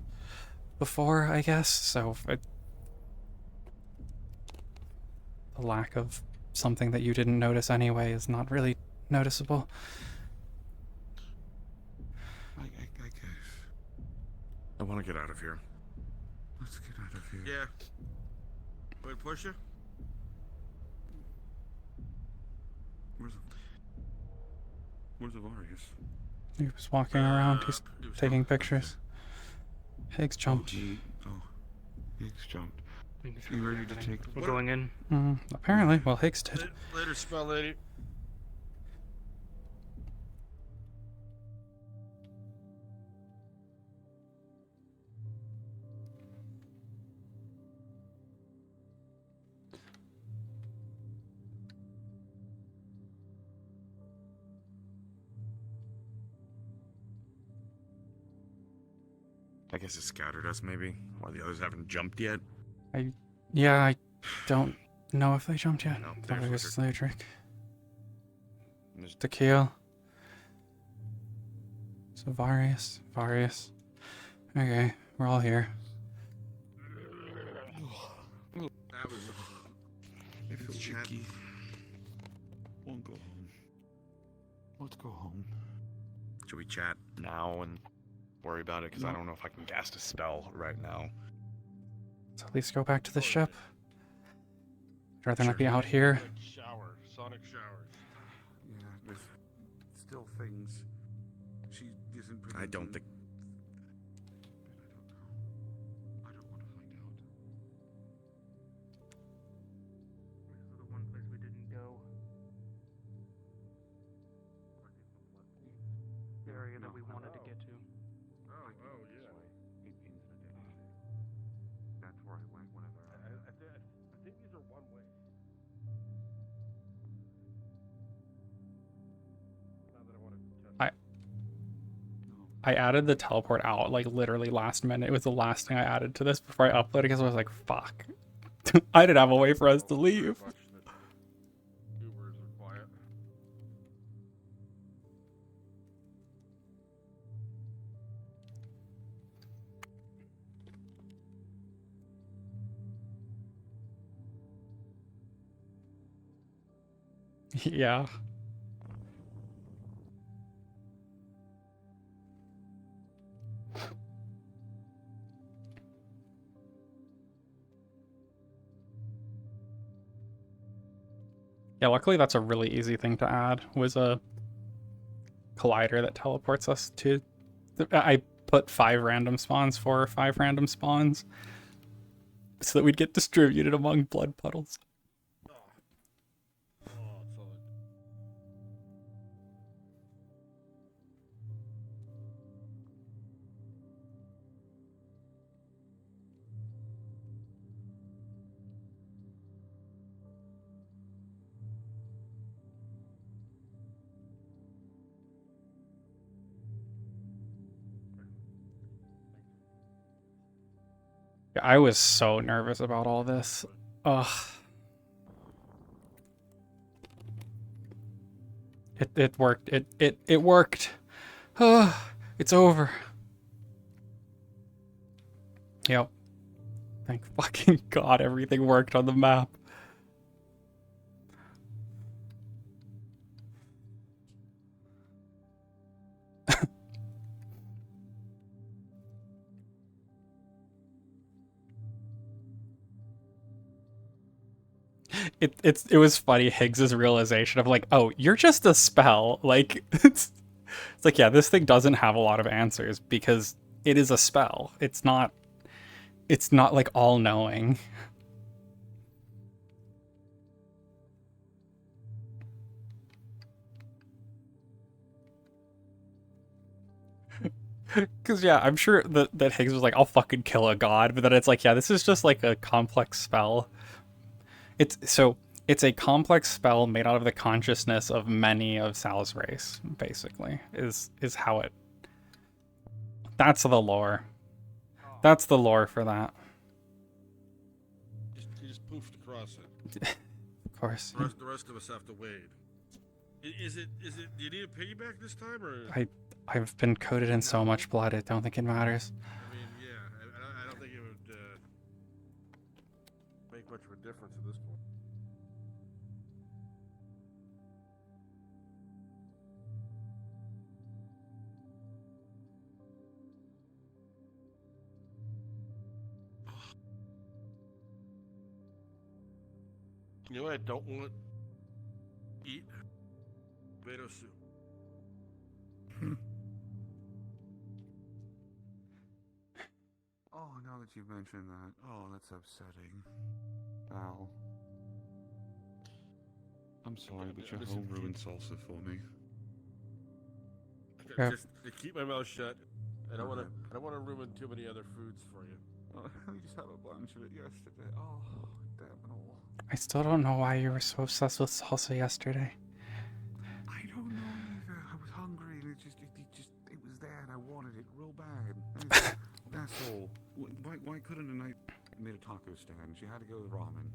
before, I guess, so the lack of something that you didn't notice anyway is not really noticeable. I guess. I want to get out of here. Let's get out of here. Yeah. Wait, push you? Where's Avarius? He was walking around, he's he was taking pictures. Higgs jumped. Higgs jumped. You You ready to take... We're going in. Apparently, well, Higgs did. Later, spell lady. I guess it scattered us, maybe, while the others haven't jumped yet. Yeah, I don't know if they jumped yet. No, Thought it was Sludrick. There's... Tequila. So Varius. Okay, we're all here. That was... It feels cheeky. Won't go home. Let's go home. Should we chat now and worry about it? Because I don't know if I can cast a spell right now. So at least go back to the ship. I'd rather not be out here. Shower. Sonic showers. Yeah, there's still things. She isn't... I don't think... I don't want to find out. This is the one place we didn't go. I think these are one way. Not that I want to touch. I added the teleport out like literally last minute. It was the last thing I added to this before I uploaded because I was like, fuck. I didn't have a way for us to leave. Ubers are quiet. Yeah. Yeah, luckily that's a really easy thing to add, was a collider that teleports us to... I put 5 random spawns, 4 or 5 random spawns, so that we'd get distributed among blood puddles. Yeah, I was so nervous about all this. Ugh. It worked. It worked. It's over. Yep. Thank fucking God everything worked on the map. It was funny, Higgs's realization of like, oh, you're just a spell. Like it's like, yeah, this thing doesn't have a lot of answers because it is a spell. It's not like all knowing. Cause yeah, I'm sure that Higgs was like, I'll fucking kill a god, but then it's like, yeah, this is just like a complex spell. It's a complex spell made out of the consciousness of many of Sal's race, basically, is how it... That's the lore. That's the lore for that. He just poofed across it. Of course. The rest of us have to wade. Is it, do you need a piggyback this time, or? I've been coated in so much blood, I don't think it matters. I mean, yeah, I don't think it would make much of a difference at this point. You know what I don't want? Eat tomato soup. Oh, now that you've mentioned that, oh, that's upsetting. Al. I'm sorry, but your home ruined salsa for me. Yeah. Just to keep my mouth shut. I don't want to ruin too many other foods for you. Oh, we just had a bunch of it yesterday. Oh, damn it all. I still don't know why you were so obsessed with salsa yesterday. I don't know either. I was hungry and it was there and I wanted it real bad. That's all. Why couldn't a night made a taco stand? She had to go with ramen.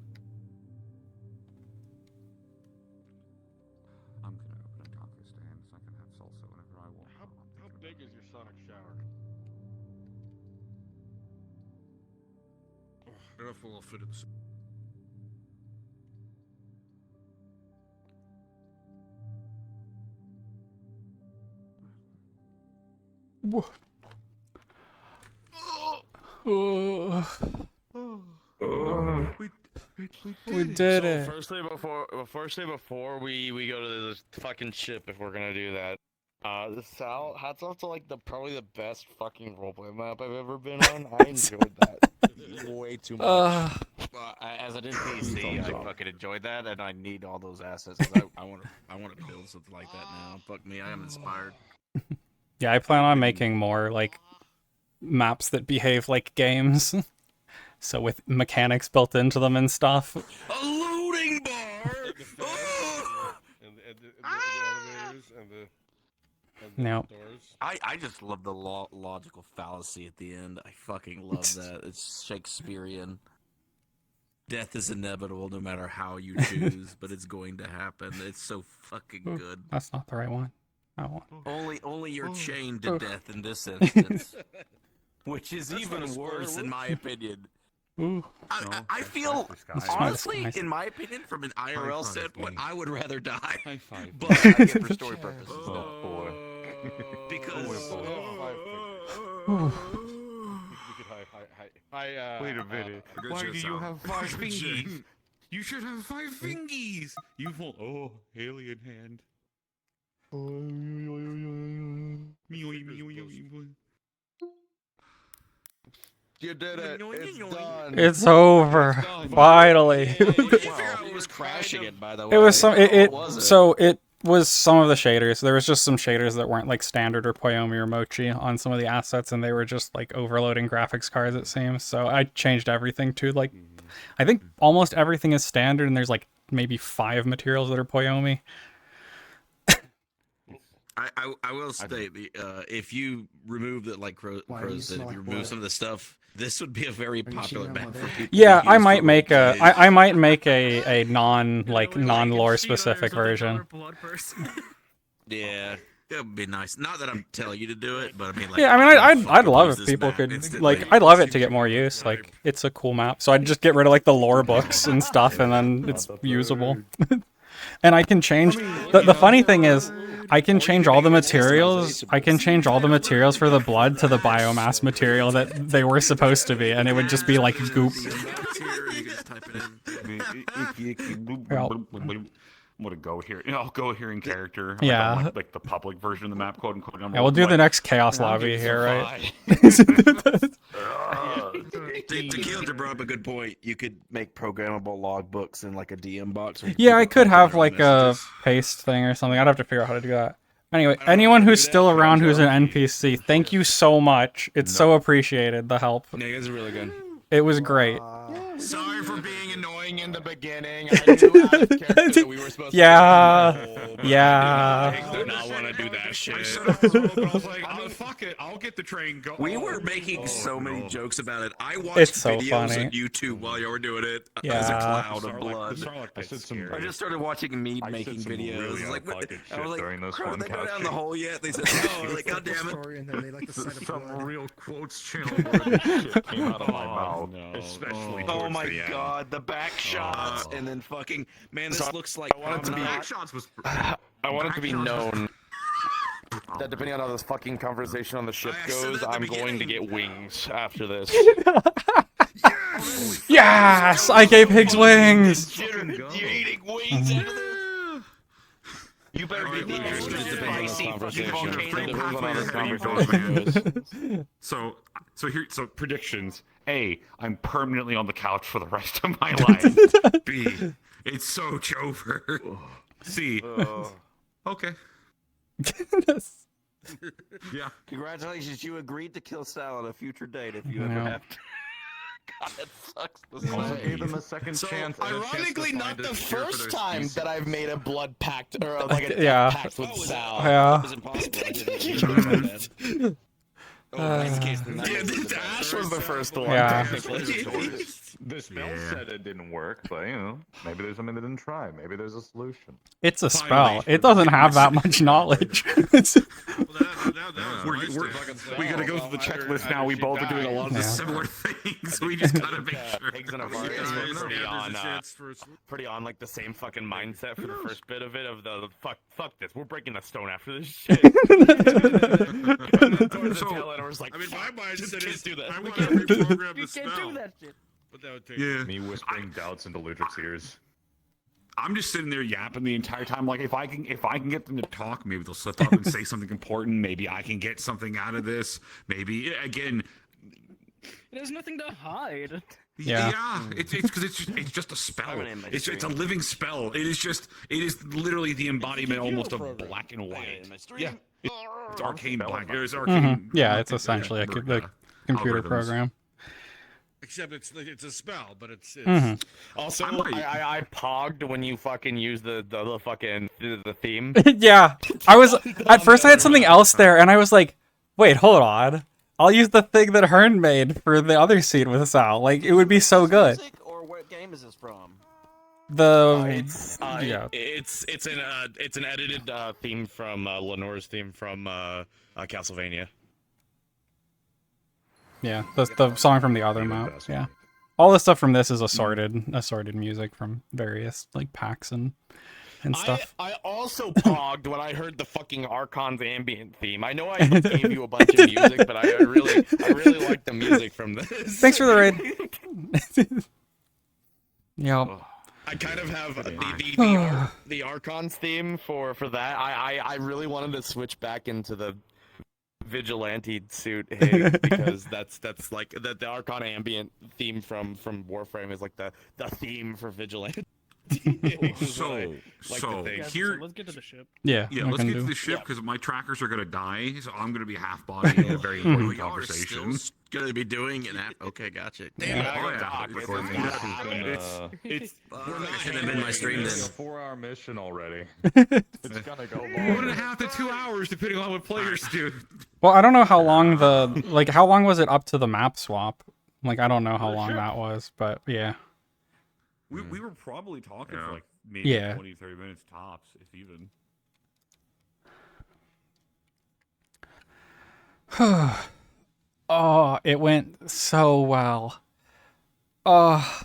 I'm gonna open a taco stand so I can have salsa whenever I want. How big is your sonic shower? Oh, I don't know if it'll fit in the... Whoa. We did it. Firstly, before we go to this fucking ship, if we're gonna do that, Sal, hats off to like probably the best fucking roleplay map I've ever been on. I enjoyed that way too much. As an NPC, I fucking enjoyed that, and I need all those assets. I want to build something like that now. Fuck me, I am inspired. Yeah, I plan on making more like maps that behave like games. So with mechanics built into them and stuff. A loading bar. And the elevators and the Nope. doors. I just love the logical fallacy at the end. I fucking love that. It's Shakespearean. Death is inevitable no matter how you choose, but it's going to happen. It's so fucking Ooh, good. that's not the right one. That one. Only you're chained to death in this instance, which is even worse in my opinion. Ooh. I feel, honestly, in my opinion, from an IRL standpoint, I would rather die. High five. But I get for story purposes. Because... Wait a minute. Why do you have 5 fingies? You should have 5 fingies. You won't. Oh, alien hand. You did it. It's done. It's over. Finally. It was crashing it, by the way. It was some. It was it? So it was some of the shaders. There was just some shaders that weren't like standard or Poyomi or Mochi on some of the assets, and they were just like overloading graphics cards, it seems. So I changed everything to like, I think almost everything is standard, and there's like maybe 5 materials that are Poyomi. I will state if you remove the crows did, if you remove some of the stuff, this would be a very popular map for people. Yeah, I might make a I might make a non lore specific version. Yeah, that would be nice. Not that I'm telling you to do it, but I mean, like, yeah, I mean, I'd love if people could like, I'd love it to get more use. Like, it's a cool map, so I'd just get rid of like the lore books and stuff, and then it's usable. And I can change. The funny thing is, I can change all the materials. I can change all the materials for the blood to the biomass material that they were supposed to be, and it would just be like goop. I'm gonna go here. I'll go here in character. Yeah. Like the public version of the map, quote unquote. Yeah, we'll do the next chaos lobby here, right? Tequila brought up a good point. You could make programmable logbooks in like a DM box. Yeah, I could have like a paste thing or something. I'd have to figure out how to do that. Anyway, anyone who's still around who's an NPC, thank you so much. It's so appreciated, the help. Yeah, you guys are really good. It was great. Sorry for being annoying in the beginning. I knew out of character that we were supposed yeah. to Yeah. I did not want to do that shit. I set up the rope, and I was like, oh, fuck it, I'll get the train going. We were making so many jokes about it. I watched It's so videos funny. on YouTube while you were doing it as a Yeah. cloud of blood. I I just started watching Mead making videos. really Like, what? out-of-pocket I was shit like, during those "Crow, did they go one down the hole yet?" They said, "No." I was like, God damn it. Story, and then they like the sight of Some blood. real quotes channel where shit came out of my mouth, especially Oh towards my the end. god, the back shots, and then fucking man, this looks like. I want it to be. Back shots was. I want it to be Back shots known that depending on how this fucking conversation on the ship I said goes, that at the I'm going to beginning. get wings after this. Yes, I gave Higgs wings. You're eating wings out of there. You better be the extra spicy fucking Free volcano. pathway. So predictions. A, I'm permanently on the couch for the rest of my life. B, it's so over. C, okay. Yeah. Congratulations, you agreed to kill Sal on a future date if you ever Yeah. have to. God, that sucks to Also say. gave them a second chance. and a chance to Ironically, not find a the cure for first their time species. that I've made a blood pact or like a Yeah. death pact with Sal. Yeah. It was impossible. I didn't know that. Oh, that's the case. Then that Yeah, makes it Ash was the first one. Yeah. technically. The spell said it didn't work, but maybe there's something they didn't try. Maybe there's a solution. It's a spell. It doesn't have that much knowledge. It's- We gotta go through the checklist now. We both are doing a lot of the Yeah. similar things. We just gotta make sure. Pigs and Avarius were pretty on like the same fucking mindset for the first bit of it of the fuck this, we're breaking the stone after this shit. Towards the tail end, I was like, I mean, my mind just said can't is do that. I want to reprogram the You spell. can't do that shit. But that would take. Yeah. Me whispering doubts into Ludric's ears. I'm just sitting there yapping the entire time. Like if I can get them to talk, maybe they'll slip up and say something important. Maybe I can get something out of this. Maybe again. There's nothing to hide. Yeah. It's because it's just a spell. It's a living spell. It is literally the embodiment almost of black and white. Yeah, it's arcane black. It's arcane. Yeah, it's essentially the computer algorithms. program. Except it's a spell, but it's Mhm. Also, I pogged when you fucking used the fucking the theme. Yeah, I was at first I had something else there, and I was like, wait, hold on. I'll use the thing that Hearn made for the other scene with Sal. Like, it would be so good. Or what game is this from? It's yeah. it's an edited theme from Lenore's theme from Castlevania. Yeah, the song from the other map. Yeah, all the stuff from this is assorted music from various like packs and stuff. I also pogged when I heard the fucking Archon's ambient theme. I know I gave you a bunch of music, but I really like the music from this. Thanks for the raid. Yep. I kind of have the Archon's theme for that. I really wanted to switch back into the vigilante suit Higgs because that's like the Archon ambient theme from Warframe is like the theme for vigilante. So here, let's get to the ship. Yeah, let's get to the ship because my trackers are gonna die, so I'm gonna be half body in a very important conversation. Gonna be doing an app. Okay, gotcha. Damn, It should have been my stream then. It's a 4-hour mission already. It's gonna go long. 1.5 to 2 hours, depending on what players do. Well, I don't know how long how long was it up to the map swap? Like, I don't know how long that was, but yeah. We were probably talking for like maybe 20, 30 minutes tops, if even. Oh, it went so well. Oh,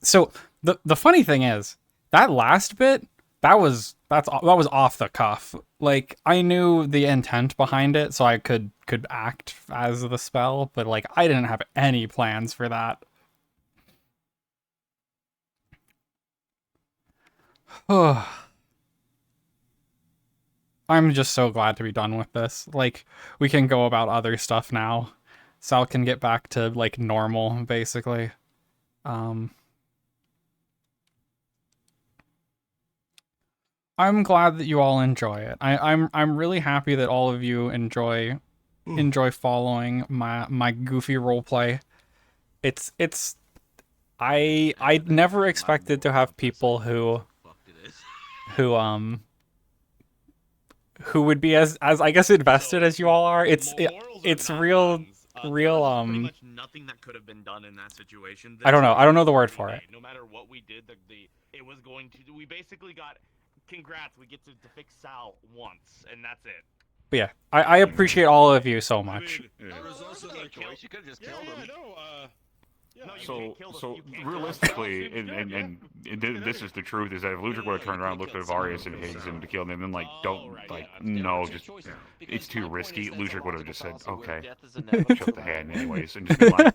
so the funny thing is that last bit that was off the cuff. Like, I knew the intent behind it, so I could act as the spell, but like I didn't have any plans for that. I'm just so glad to be done with this. Like, we can go about other stuff now. Sal can get back to like normal, basically. I'm glad that you all enjoy it. I'm really happy that all of you enjoy following my goofy roleplay. I never expected to have people who would be as I guess invested as you all are. It's real pretty much nothing that could have been done in that situation. I don't know the word for it. No matter what we did, it was going to. We basically got. Congrats, we get to fix Sal once, and that's it. But yeah, I appreciate all of you so much. There was also that choice. You could have just killed him. So realistically, and this is the truth, is that if Ludwig would have turned around, looked at Varius and Higgs and killed them, and then it's too risky, Ludwig would have just said, okay, shut the hand anyways, and just be like,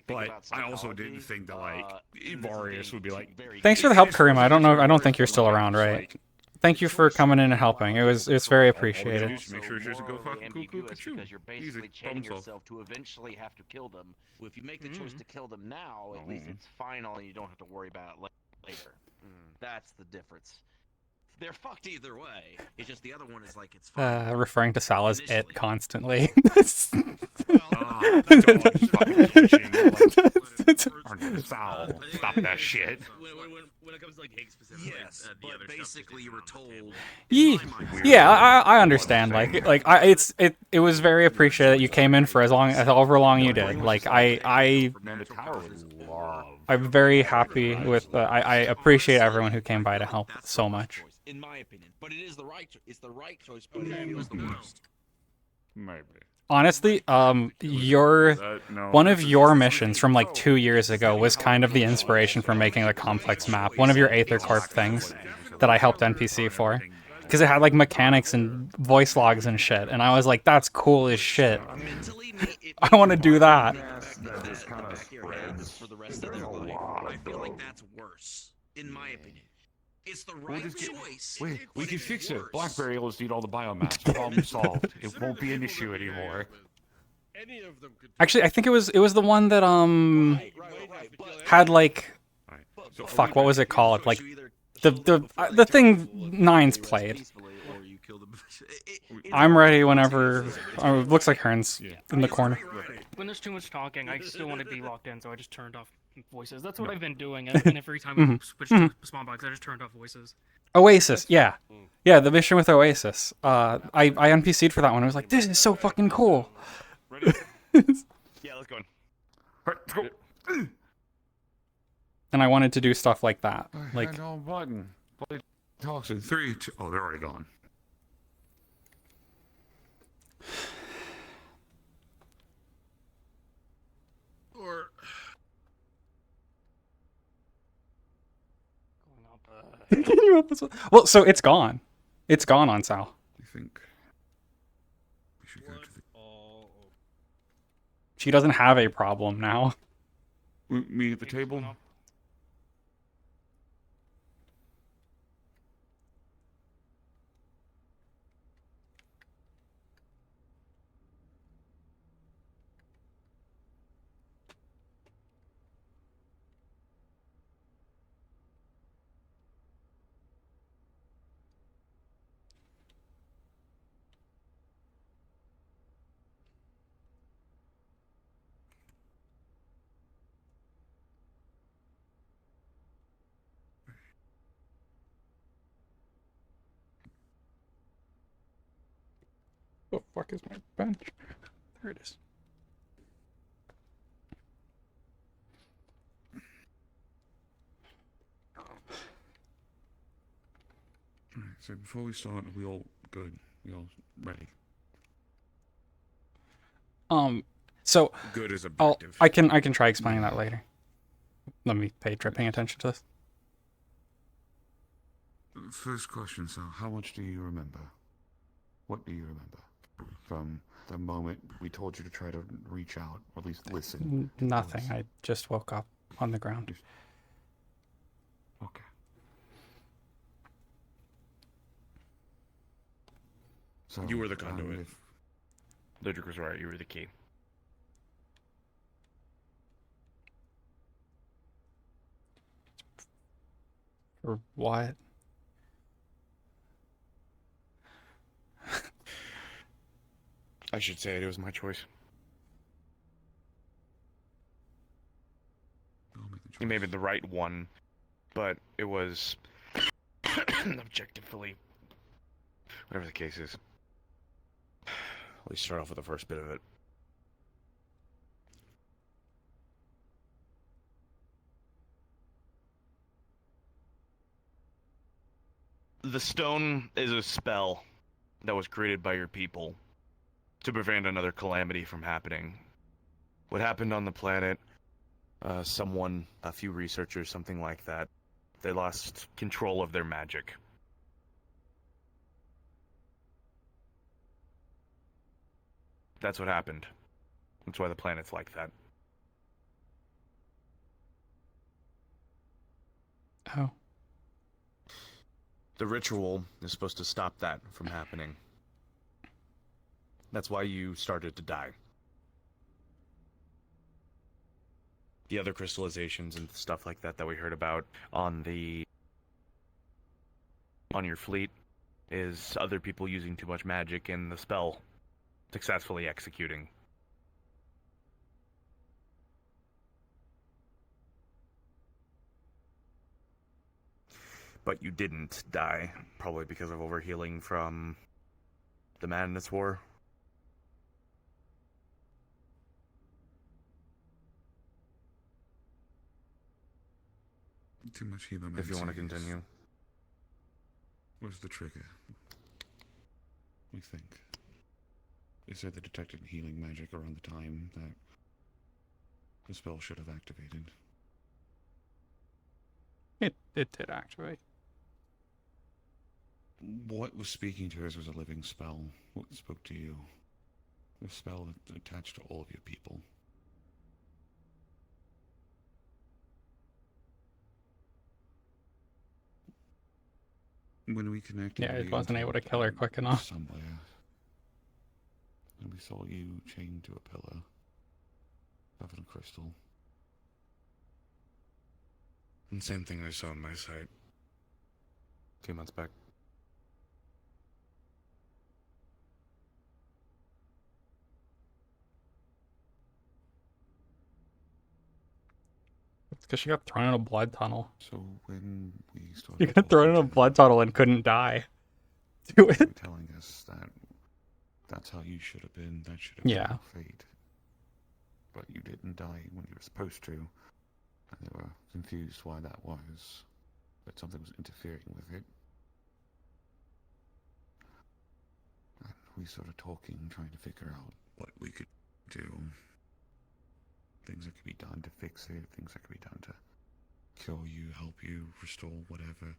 But I also didn't think that Varius would be like, thanks for the help, Karima. I don't think you're still around, right? Thank you for coming in and helping. It's very appreciated. Make sure she doesn't go fucking cuckoo. Because you're basically chaining yourself to eventually have to kill them. Well, if you make the choice to kill them now, at least it's final and you don't have to worry about it later. That's the difference. They're fucked either way. It's just the other one is like it's fine. Referring to Sal as it constantly. Sal, stop that shit. When it comes to like Higgs specifically, but basically you were told. Yeah, I understand. It was very appreciated that you came in for however long you did. Like I'm very happy with. I appreciate everyone who came by to help so much. In my opinion, but it is the right. It's the right choice, but it was the worst. Maybe. Honestly, one of your missions from like 2 years ago was kind of the inspiration for making the complex map. One of your Aether Corp things that I helped NPC for, because it had like mechanics and voice logs and shit, and I was like, that's cool as shit. I want to do that. For the rest of their life, I feel like that's worse, in my opinion. It's the right choice. We can fix it. Blackberry will just eat all the biomass. Problem solved. It won't be an issue anymore. Any of them could. Actually, I think it was the one that had like fuck, what was it called? Like the thing Nines played. kill the. I'm ready whenever. Oh, it looks like Hearn's in the corner. When there's too much talking, I still want to be locked in, so I just turned off voices. That's what No. I've been doing, and every time we switch to spawn box, I just turned off voices. Oasis, yeah. Yeah, the mission with Oasis. I NPC'd for that one. I was like, this is so fucking cool. Ready? Yeah, let's go. Alright, let's go. And I wanted to do stuff like that. Like, Hand on button. Play talks in 3, 2. Oh, they're already gone. Or can you help us? Well, so it's gone. It's gone on Sal. I think we should go to the. She doesn't have a problem now. We meet at the table. The fuck is my bench? There it is. Alright, so before we start, are we all good? We all ready? So Good is I'll, objective. I can try explaining that later. Let me pay paying attention to this. First question, so how much do you remember? What do you remember from the moment we told you to try to reach out, or at least listen? Nothing. I just woke up on the ground. Okay. So You were the conduit. if- Ludwig was right. You were the key. Or what? I should say it was my choice. You may have been the right one, but it was objectively, whatever the case is. At least start off with the first bit of it. The stone is a spell that was created by your people to prevent another calamity from happening. What happened on the planet, someone, a few researchers, something like that, they lost Control of their magic. That's what happened. That's why the planet's like that. Oh. The ritual is supposed to stop that from happening. That's why you started to die. The other crystallizations and stuff like that that we heard about on your fleet is other people using too much magic and the spell successfully executing. But you didn't die, probably because of overhealing from the Madness War. Too much hemomancy. If you want to continue. Was the trigger? We think. They said they detected healing magic around the time that the spell should have activated. It did activate. What was speaking to us was a living spell. What spoke to you? The spell that attached to all of your people. When we connected, Yeah, it we wasn't able to kill her quick enough. somewhere, and we saw you chained to a pillar, covered in crystal. And same thing I saw on my site. 2 months back. Because she got thrown in a blood tunnel. So when we started She got thrown in a blood tunnel and couldn't die. Do it. you were telling us that that's how you should have been, that should have been your fate. But you didn't die when you were supposed to, and they were confused why that was, that something was interfering with it. And we started talking, trying to figure out what we could do. Things that could be done to fix it, things that could be done to cure you, help you, restore whatever.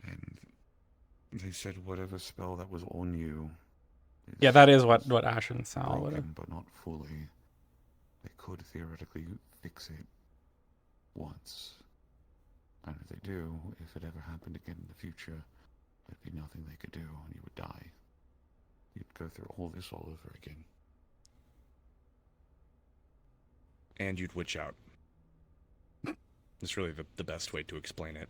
And they said whatever spell that was on you. Yeah, that is what Ash and Sal would have. But not fully. They could theoretically fix it once. And if they do, if it ever happened again in the future, there'd be nothing they could do and you would die. You'd go through all this all over again. And you'd witch out. That's really the best way to explain it.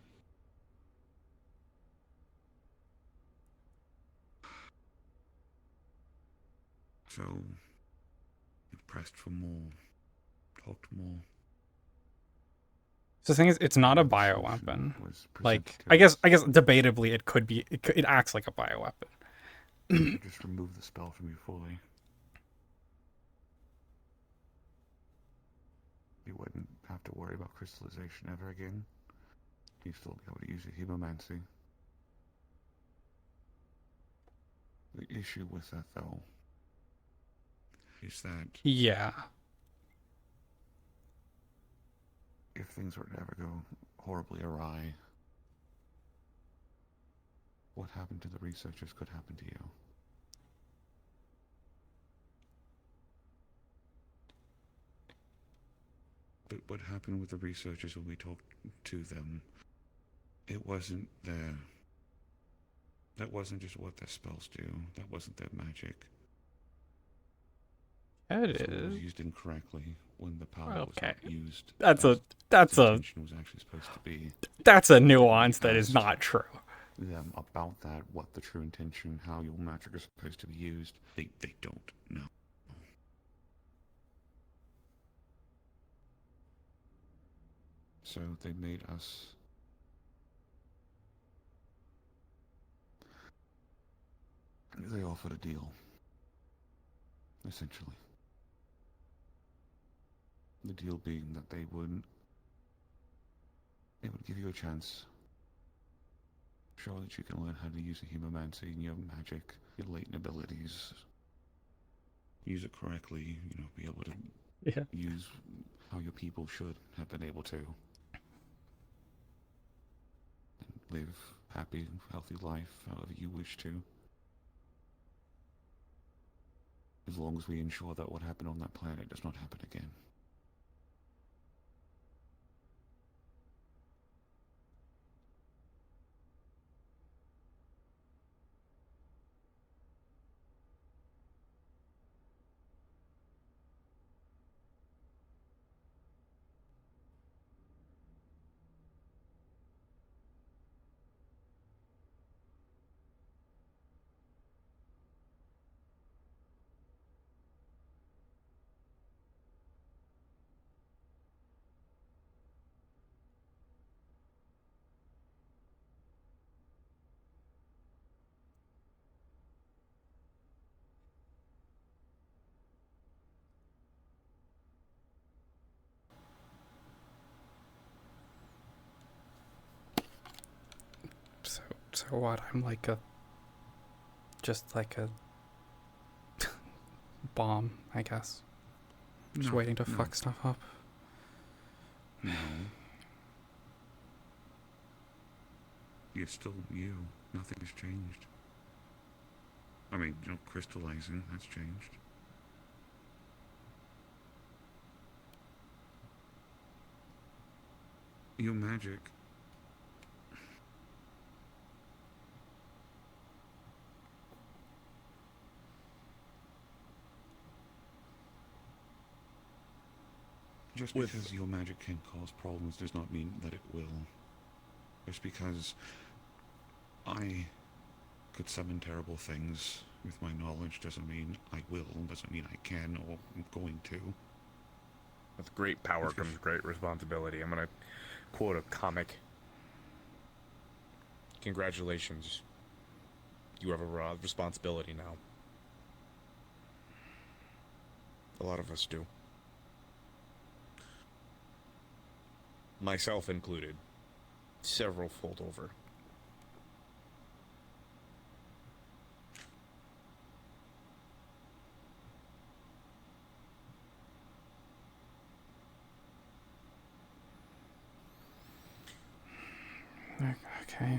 So, you pressed for more, talked more. So the thing is, it's not a bioweapon. Like, I guess debatably it could be. It acts like a bioweapon. You just remove the spell from you fully. You wouldn't have to worry about crystallization ever again. You'd still be able to use your hemomancy. The issue with that, though, is that... Yeah. If things were to ever go horribly awry, what happened to the researchers could happen to you. But what happened with the researchers when we talked to them, it wasn't their... That wasn't just what their spells do. That wasn't their magic. It so is. It was used incorrectly when the power was not used. That's was actually supposed to be. That's a nuance that is not true. Them about that, what the true intention, how your magic is supposed to be used, they don't know. So they made us... They offered a deal, essentially. The deal being that they would give you a chance. Show that you can learn how to use a hemomancy and your magic, your latent abilities. Use it correctly, be able to use how your people should have been able to. And live happy, healthy life however you wish to. As long as we ensure that what happened on that planet does not happen again. So what? I'm like just like a bomb, I guess. Just waiting to fuck stuff up. No. You're still you. Nothing has changed. I mean, crystallizing, that's changed. Your magic... Just because your magic can cause problems does not mean that it will. Just because I could summon terrible things with my knowledge doesn't mean I will, doesn't mean I can or I'm going to. With great power comes great responsibility. I'm gonna quote a comic. Congratulations. You have a responsibility now. A lot of us do. Myself included. Several fold over. Okay.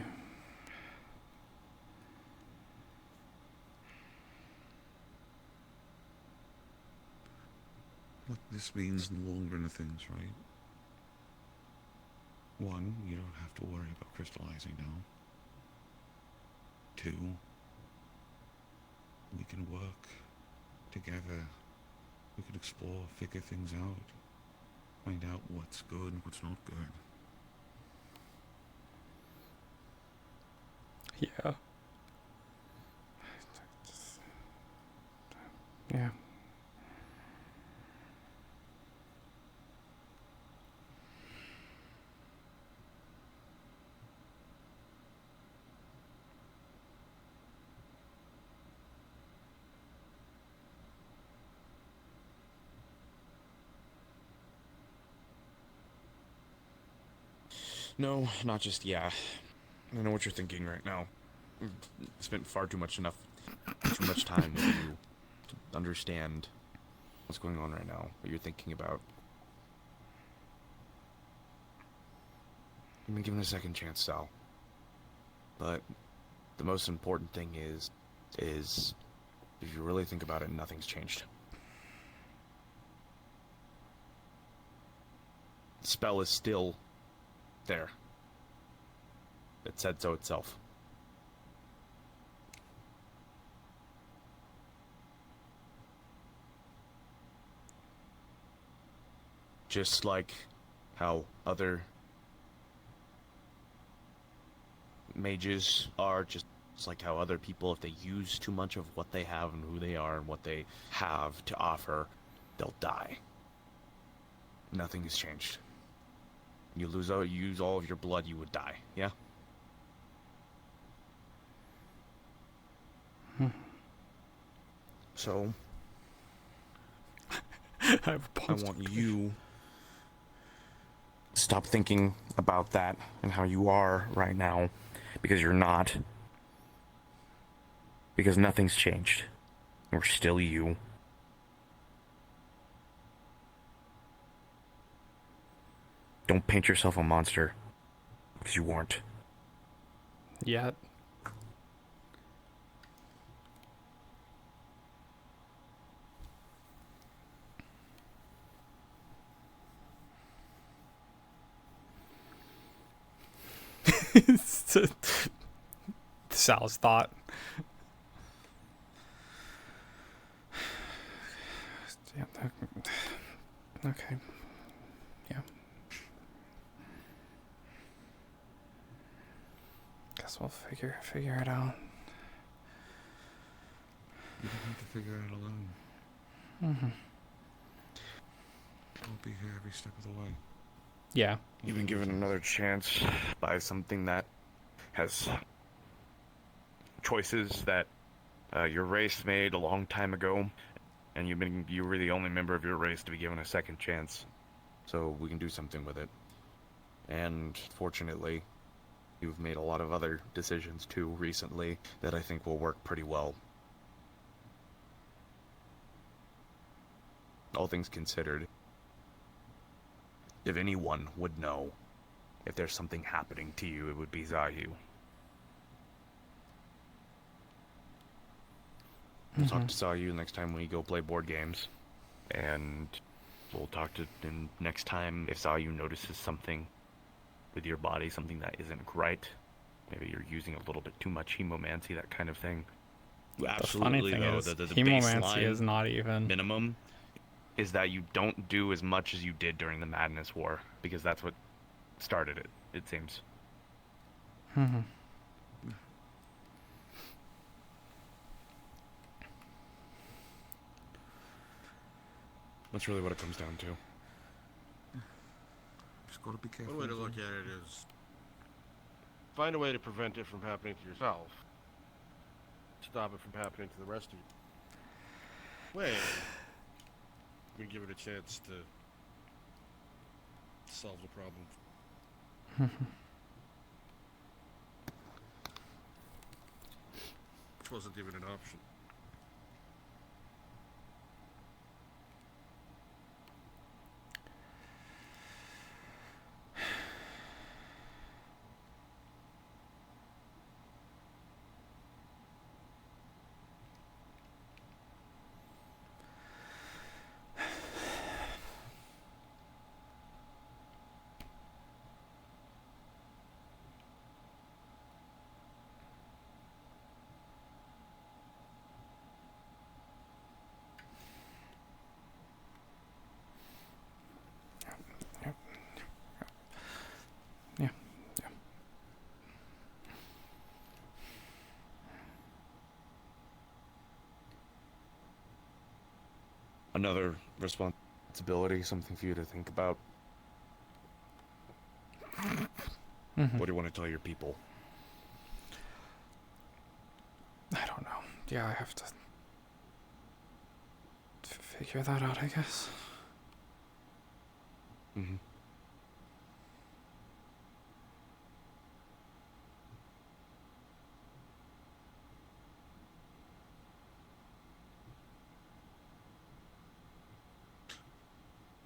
Look, this means the longer the things, right? One, you don't have to worry about crystallizing now. Two, we can work together. We can explore, figure things out. Find out what's good and what's not good. Yeah. Yeah. No, not just yeah. I know what you're thinking right now. We've spent far too much time with you to understand what's going on right now, what you're thinking about. You've been given a second chance, Sal. But the most important thing is if you really think about it, nothing's changed. The spell is still there. It said so itself. Just like how other mages are, just like how other people, if they use too much of what they have and who they are and what they have to offer, they'll die. Nothing has changed. You use all of your blood, you would die, yeah? So, I want you to stop thinking about that and how you are right now, because you're not. Because nothing's changed. We're still you. Don't paint yourself a monster, because you weren't. Yet. Sal's thought. Yeah, okay. Yeah. Guess we'll figure it out. You don't have to figure it out alone. Mm-hmm. I'll be here every step of the way. Yeah. You've been given another chance by something that has choices that your race made a long time ago, and you were the only member of your race to be given a second chance. So we can do something with it. And fortunately, you've made a lot of other decisions too recently that I think will work pretty well. All things considered, if anyone would know if there's something happening to you, it would be Zayu. We'll talk to Zayu next time we go play board games, and we'll talk to him next time if Zayu notices something with your body, something that isn't right. Maybe you're using a little bit too much hemomancy, that kind of thing. Absolutely, the funny thing though, is, the hemomancy baseline is not even minimum is that you don't do as much as you did during the Madness War, because that's what started it, it seems. Mm-hmm. That's really what it comes down to. Gotta be careful. One way to look at it is find a way to prevent it from happening to yourself. Stop it from happening to the rest of you. Way we give it a chance to solve the problem. Which wasn't even an option. Yeah. Another responsibility, something for you to think about. Mhm. What do you want to tell your people? I don't know. Yeah, I have to figure that out, I guess. Mm-hmm.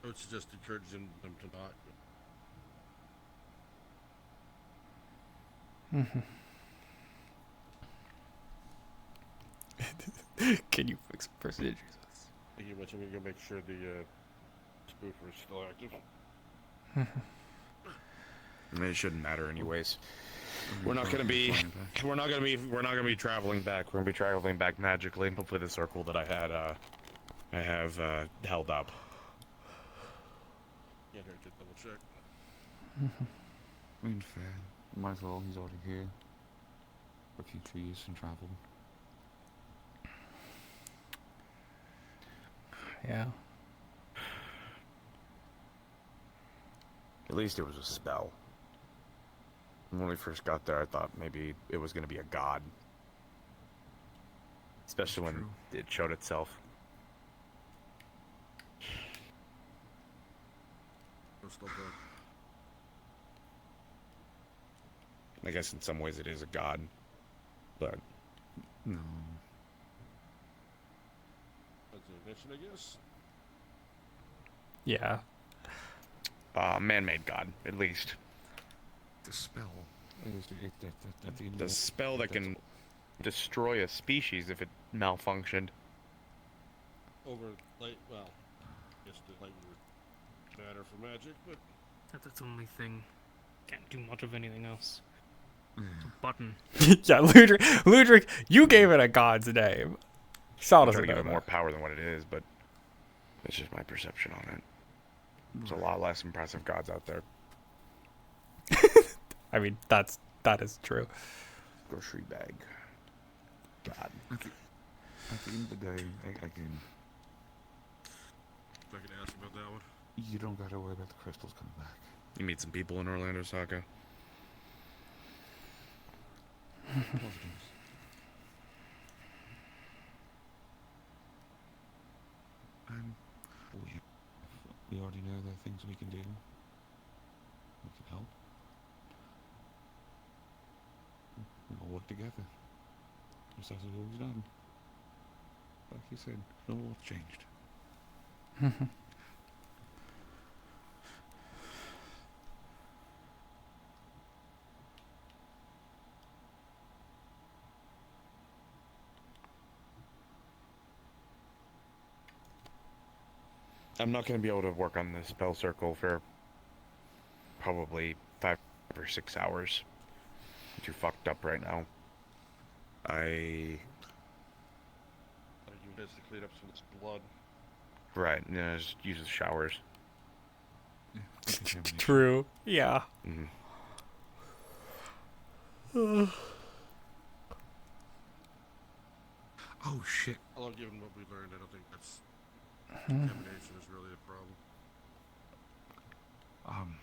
I would suggest encouraging them to not. Can you fix procedures? I think you mentioned we're gonna make sure the spoofer is still active. It shouldn't matter anyways. We're not gonna be traveling back. We're gonna be traveling back magically. Hopefully the circle that I have held up. Can't hurt to double check. I mean, fair. Might as well. He's already here. A few trees and travel. Yeah. At least it was a spell. When we first got there, I thought maybe it was going to be a god. Especially when it showed itself. I guess in some ways it is a god. But... No. That's an ignition, I guess? Yeah. Man-made god, at least. The spell. The spell that can destroy a species if it malfunctioned. Over light, well, I guess the light would matter for magic, but That's its only thing. Can't do much of anything else. It's a button. Yeah, Ludwig, you gave it a god's name. Sal I'm doesn't trying to know give it that. more power than what it is, but it's just my perception on it. There's a lot less impressive gods out there. I mean, that is true. Grocery bag. God. At the end of the day, again, if I could ask about that one. you don't gotta worry about the crystals coming back. You meet some people in Orlando, Sokka? Positives. We already know there are things we can do. We can help. We all work together. Just as we've always done. Like you said, no what's changed. I'm not going to be able to work on the spell circle for probably 5 or 6 hours. I'm too fucked up right now. You guys to clean up some of this blood. Right, yeah, just use the showers. True. Yeah. Mm-hmm. Oh shit. Although given what we learned, I don't think that's contamination is really a problem.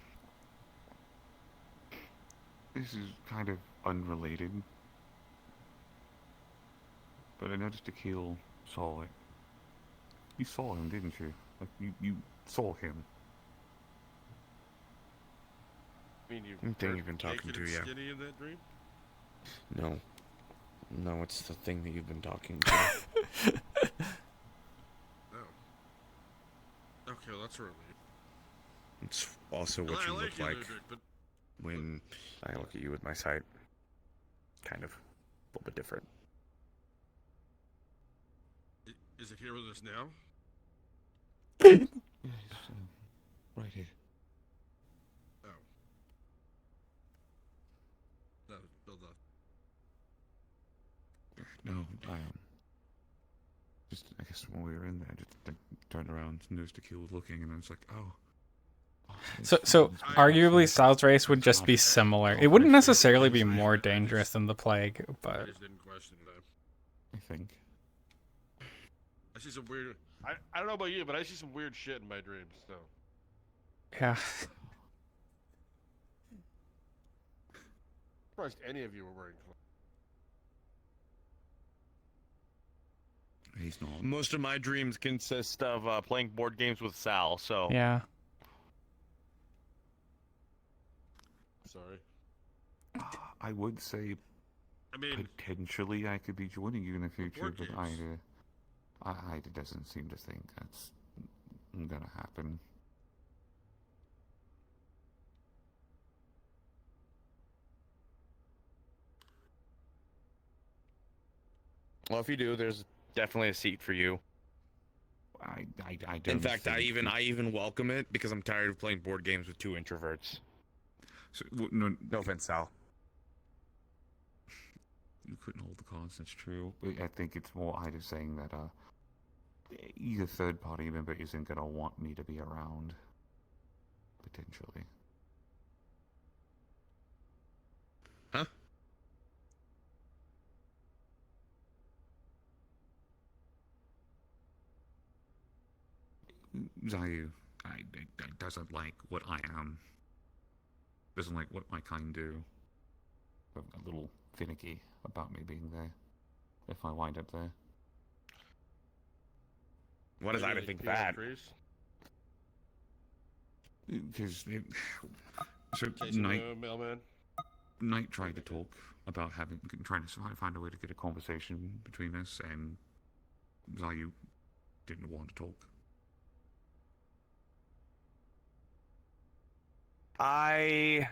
This is kind of unrelated. But I noticed Akil saw it. You saw him, didn't you? Like, you saw him. I mean, you Thing you've been talking to, yeah. skinny in that dream? No. No, it's the thing that you've been talking to. Oh. Okay, well, that's a relief. It's also what I you like look you, like Ludwig, but when I look at you with my sight. Kind of. A little bit different. is it here with us now? Yes, right here. Oh. That was build up. No, just, I guess when we were in there, just like, turned around, noticed Akil was looking, and then it's like, oh. So arguably Sal's race would just be similar. It wouldn't necessarily be more dangerous than the plague, I but just didn't question that. I think. I see some weird. I don't know about you, but I see some weird shit in my dreams. So. yeah. Surprised any of you were wearing clothes. He's not. Most of my dreams consist of playing board games with Sal, so... Yeah. Sorry. I would say, I mean, potentially I could be joining you in the future, board but games. I doesn't seem to think that's gonna happen. Well, if you do, there's definitely a seat for you. I don't. In fact, I think even welcome it because I'm tired of playing board games with two introverts. So, no offense, Sal. You couldn't hold the cards. That's true. But I think it's more I just saying that either third party member isn't gonna want me to be around. Potentially. Huh? Zayu, I doesn't like what I am. Doesn't like what my kind do. A little finicky about me being there. If I wind up there. What is I to think that? Because so Chasing the mailman. Knight tried to talk about trying to find a way to get a conversation between us, and Zayu didn't want to talk. I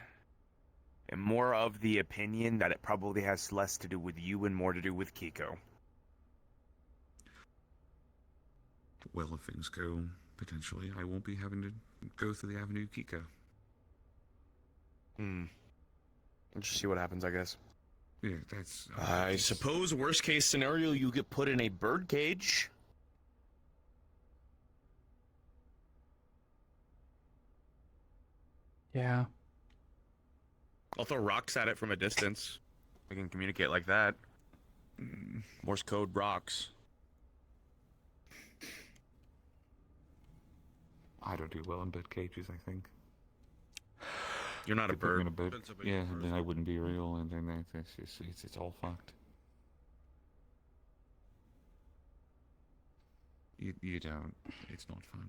am more of the opinion that it probably has less to do with you and more to do with Kiko. Well, if things go, potentially, I won't be having to go through the avenue Kiko. We'll just see what happens, I guess. Yeah, that's... I suppose, worst case scenario, you get put in a bird cage. Yeah. I'll throw rocks at it from a distance. We can communicate like that. Morse code rocks. I don't do well in bird cages, I think. You're not a They put me in bird. a bird. Yeah, and then I wouldn't be real, and then it's all fucked. You don't. It's not fun.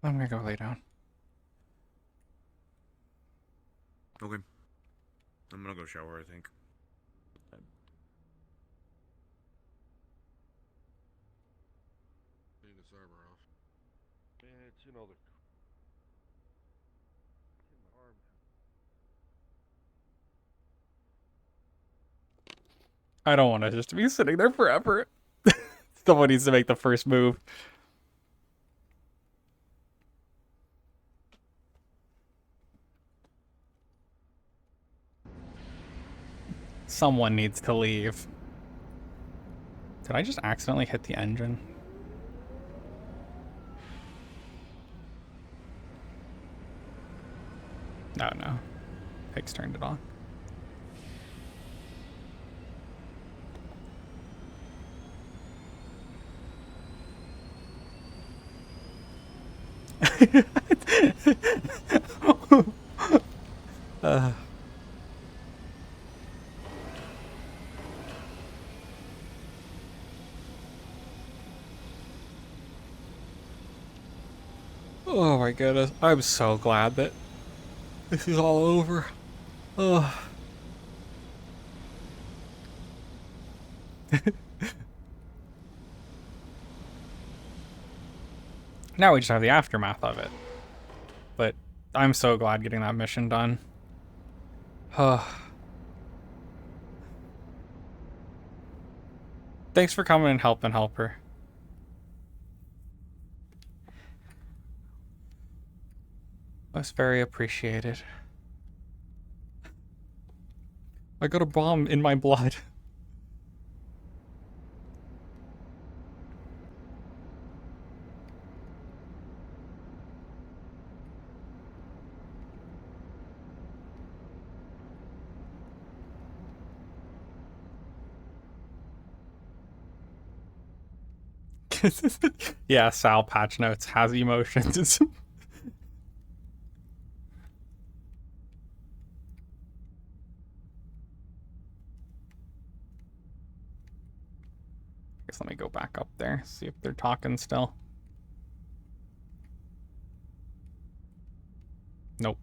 I'm gonna go lay down. Okay. I'm gonna go shower, I think. Clean this armor off. Yeah, it's, you know, the arm. I don't want to just be sitting there forever. Someone needs to make the first move. Someone needs to leave. Did I just accidentally hit the engine? Oh no. Pig's turned it on. uh. Oh my goodness. I'm so glad that this is all over. Oh. Now we just have the aftermath of it. But I'm so glad getting that mission done. Thanks for coming and helping Helper. That's very appreciated. I got a bomb in my blood. Yeah, Sal patch notes has emotions. Guess let me go back up there, see if they're talking still. Nope.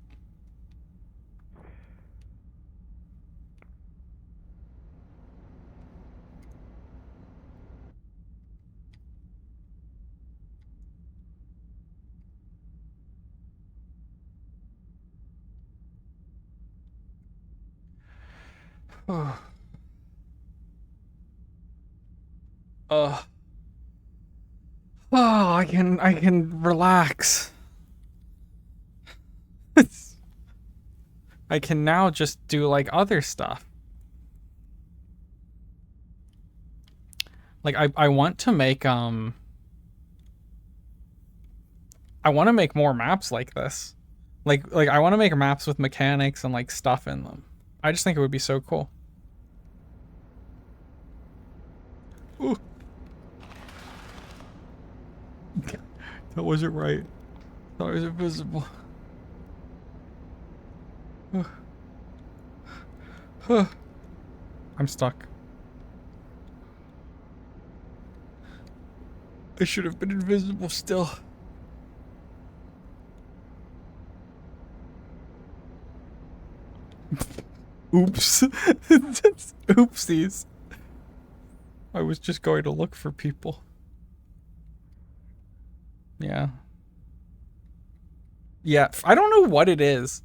Oh, I can relax. I can now just do like other stuff. Like I want to make I want to make more maps like this. Like I want to make maps with mechanics and like stuff in them. I just think it would be so cool. Ooh. That wasn't right. That was invisible. I'm stuck. I should have been invisible still. Oops. Oopsies. I was just going to look for people. Yeah. Yeah, I don't know what it is.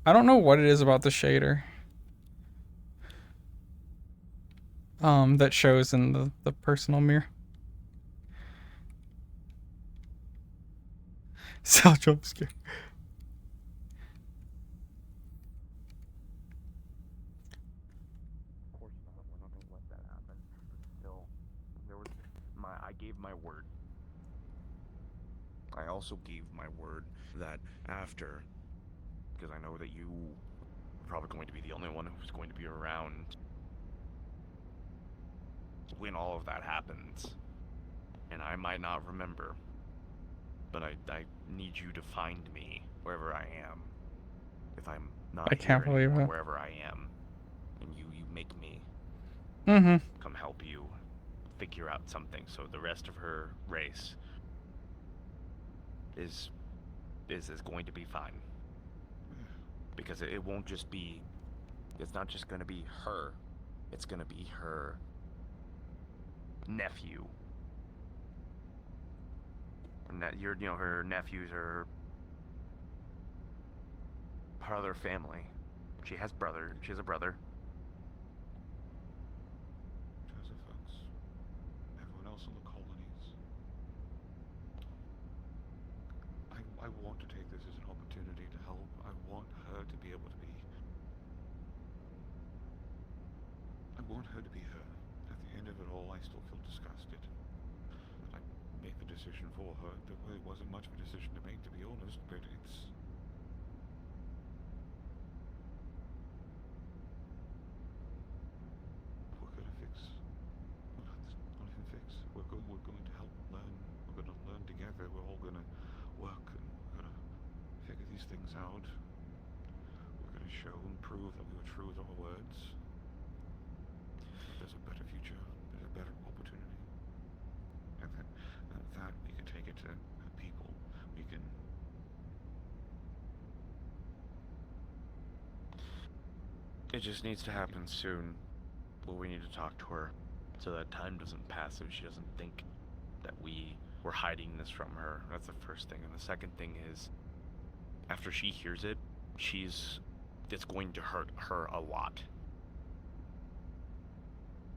I don't know what it is about the shader. That shows in the personal mirror. Sal jump scare. Of course not. We're not gonna let that happen. But still, I gave my word. I also gave my word that after, because I know that you are probably going to be the only one who's going to be around when all of that happens. And I might not remember, but I need you to find me wherever I am. If I'm not I can't here believe anymore, it. wherever I am, and you make me come help you figure out something so the rest of her race is going to be fine. Because it won't just be, it's not just going to be her, it's going to be her nephew. And that her nephews are part of their family. She has a brother. Joseph, that's everyone else in the colonies. I want to take this as an opportunity to help. I want her to be able to be... I want her to be her. At the end of it all, I still feel disgusted. I made the decision for her. There really wasn't much of a decision to make, to be honest, but it's... We're gonna fix... Well, it's not even fix. We're going to help learn. We're gonna learn together. We're all gonna work and show and prove that we were true with our words. There's a better future. There's a better opportunity. And that we can take it to people. We can. It just needs to happen soon. Well, we need to talk to her so that time doesn't pass, so she doesn't think that we were hiding this from her. That's the first thing. And the second thing is, after she hears it, it's going to hurt her a lot.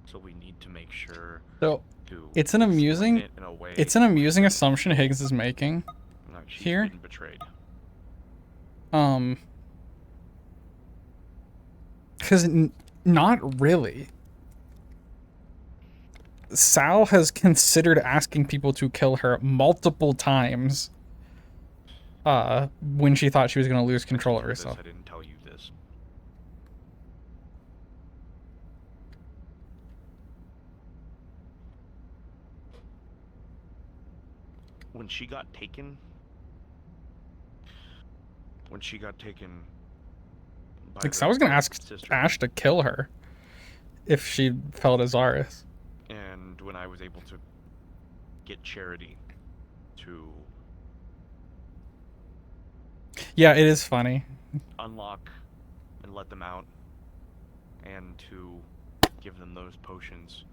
So we need to make sure So to it's an amusing explain it in a way assumption Higgs is making that she's here. been betrayed. Because not really. Sal has considered asking people to kill her multiple times when she thought she was going to lose control of herself. I didn't tell you this. When she got taken by Like, Sal was going to ask sister, Ash to kill her if she fell to Zaris. and when I was able to get Charity to Yeah, it is funny. unlock and let them out, and to give them those potions,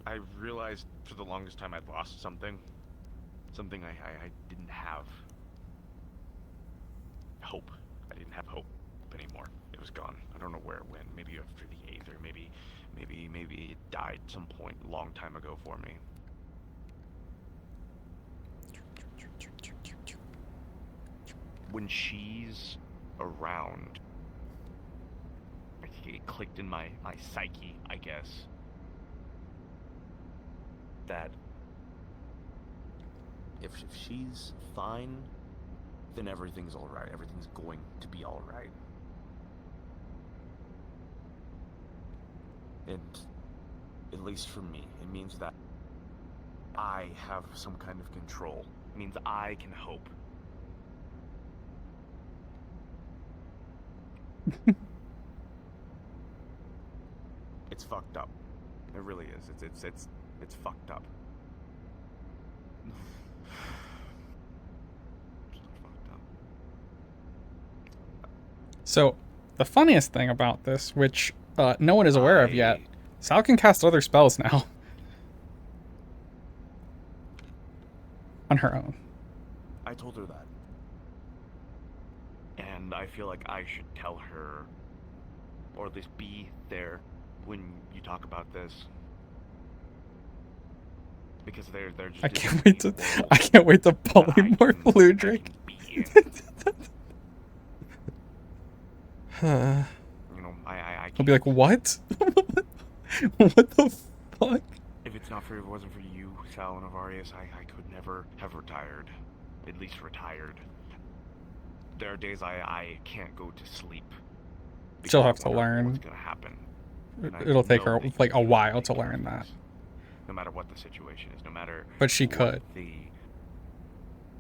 I realized for the longest time I'd lost something I didn't have. Hope. I didn't have hope anymore. It was gone. I don't know where it went. Maybe after the Aether. Maybe it died some point a long time ago for me. When she's around, it clicked in my psyche, I guess, that if she's fine, then everything's alright. Everything's going to be alright. And at least for me, it means that I have some kind of control. It means I can hope. It's fucked up. It really is. It's fucked up. So, the funniest thing about this, which no one is aware of yet, Sal can cast other spells now. On her own. I told her that. And I feel like I should tell her, or at least be there when you talk about this. Because they're just I can't wait to polymorph Ludric. You know, I I'll be like, what? What the fuck? If it wasn't for you, Sal and Avarius, I could never have retired. At least retired. There are days I can't go to sleep. She'll have to learn. What's gonna happen. It'll take her like a while to learn that. No matter what the situation is, no matter. But she what could. The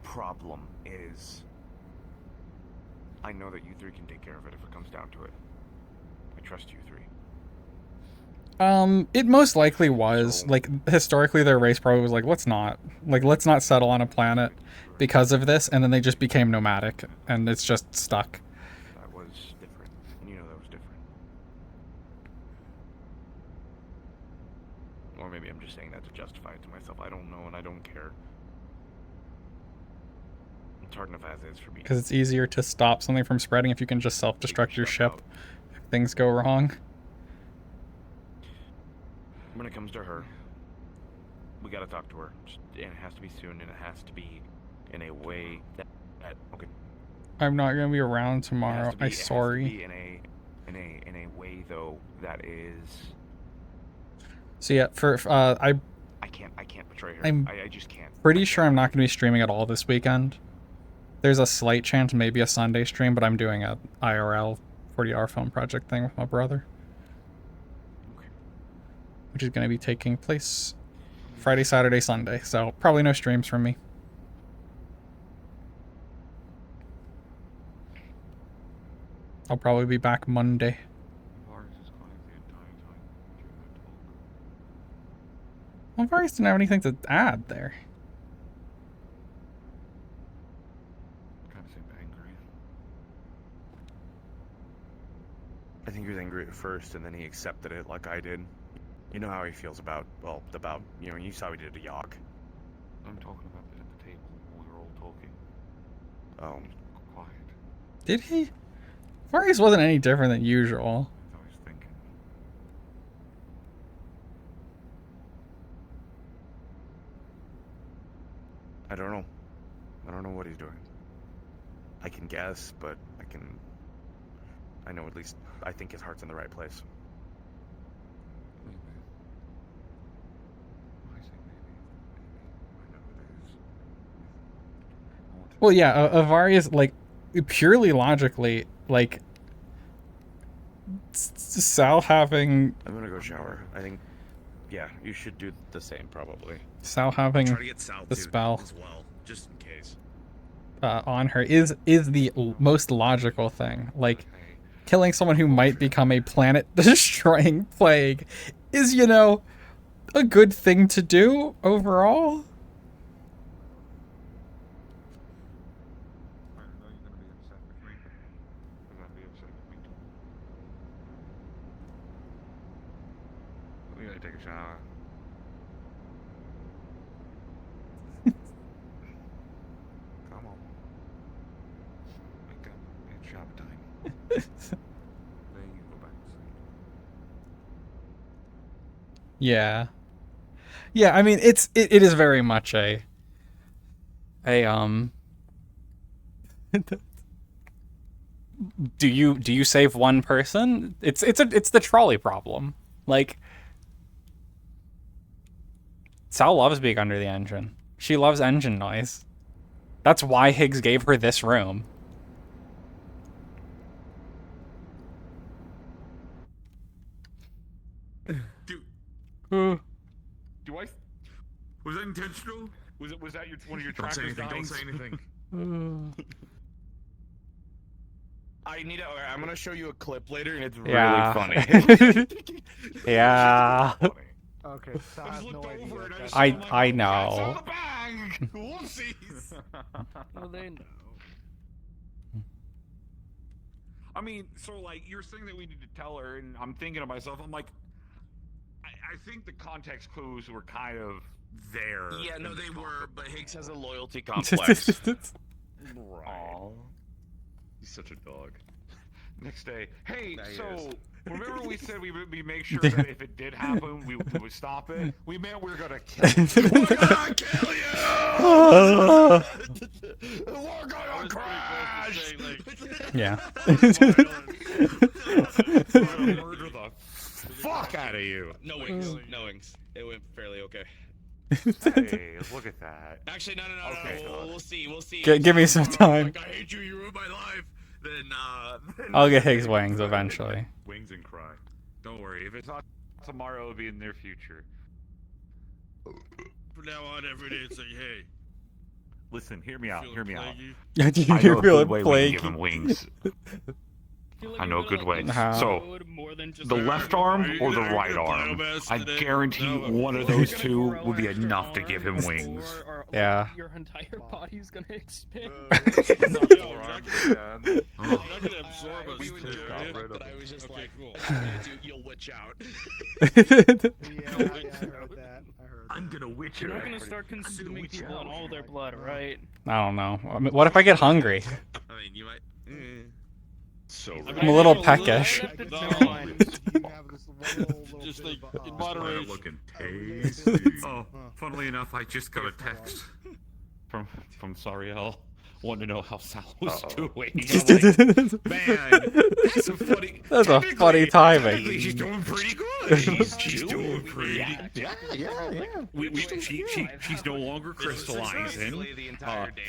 problem is, I know that you three can take care of it if it comes down to it. I trust you three. It most likely was. Like, historically, their race probably was like, let's not settle on a planet because of this, and then they just became nomadic, and it's just stuck. That was different. You know that was different. Or maybe I'm just saying that to justify it to myself. I don't know, and I don't care. It's hard enough as is for me. Because it's easier to stop something from spreading if you can just self-destruct your ship if things go wrong. When it comes to her, we gotta talk to her. And it has to be soon, and it has to be in a way that okay. I'm not gonna be around tomorrow. I'm sorry. It has to be in a way though that is. So yeah, I can't betray her. I just can't. Pretty sure I'm not gonna be streaming at all this weekend. There's a slight chance maybe a Sunday stream, but I'm doing a IRL 40-hour film project thing with my brother. Which is going to be taking place Friday, Saturday, Sunday. So probably no streams from me. I'll probably be back Monday. Well, Varys didn't have anything to add there. Kind of seemed angry. I think he was angry at first, and then he accepted it like I did. You know how he feels about, well, you know, you saw what he did to Yawk. I'm talking about it at the table while we were all talking. Oh. Quiet. Did he? Varys wasn't any different than usual. I was thinking. I don't know. I don't know what he's doing. I can guess, but I know at least, I think his heart's in the right place. Maybe. I say maybe. I know it is. I want to Well, yeah, Varys, like, purely logically, like, Sal having... I'm gonna go shower. I think, yeah, you should do the same, probably. Sal having Try to get Sal the too, spell as well, just in case. on her is the most logical thing. Like, killing someone who might become a planet-destroying plague is, you know, a good thing to do overall. I know you're gonna be upset with me. You're gonna be upset with me too. We gotta take a shower. Come on. Wake up. It's shower time. Then you go back to sleep. Yeah. Yeah, I mean, it is very much a do you save one person? It's the trolley problem. Like, Sal loves being under the engine. She loves engine noise. That's why Higgs gave her this room. Do I? Was that intentional? Was that one of your Don't say trackers anything. dying? Don't say anything. I'm gonna show you a clip later, and it's Yeah. really funny. Yeah. Okay, Sal has no idea. I know. Whoopsies. Oh, they know. I mean, so like you're saying that we need to tell her, and I'm thinking to myself, I'm like, I think the context clues were kind of there. Yeah, no, in the they comic were, book. but Higgs has a loyalty complex. Aw. He's such a dog. Next day, hey, That he so is. remember we said we make sure that if it did happen, we would stop it? We meant we were gonna kill you. We're gonna kill you! We're gonna crash! Yeah. We're gonna murder the fuck out of you. No wings. No wings. It went fairly okay. Hey, look at that. Actually, no. Okay, We'll see. We'll see. Give me some time. Like, I hate you. You ruined my life. Then I'll get Higgs wings eventually. Wings and cry. Don't worry. If it's not tomorrow, it'll be in the near future. From now on, every day it's like, hey. Listen, hear me out. Hear me out. You're I know a feeling good way we can give him flaky. wings. I know a good way. Uh-huh. So, the left arm or the right arm? I guarantee one of those two would be enough to give him wings. Yeah. Your entire body's gonna expand. I'm not gonna absorb us. We would do it, but I was just like, cool. You'll witch out. Yeah, I heard that. I'm gonna witch You're her. not gonna start consuming people on all their blood, right? I don't know. I mean, what if I get hungry? I mean, you might. So I'm a little peckish. Just like in moderation. Looking tasty. Oh, funnily enough, I just got a text from Sariel. Want to know how Sal was doing. Man, that's a funny. That's a funny timing. She's doing pretty good. She's doing pretty. Yeah. She's no longer crystallizing.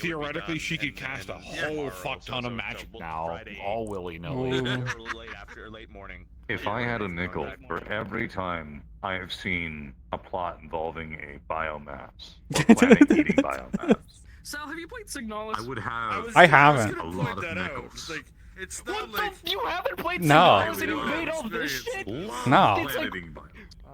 Theoretically, she could cast a whole fuck ton of magic now, all willy-nilly. Late morning. If I had a nickel for every time I have seen a plot involving a biomass, or planet-eating biomass, Sal, have you played Signalis? I would have. I haven't. A lot of nickels. It's not What like the? You haven't played No. Signalis and you made all this shit? No. It's like,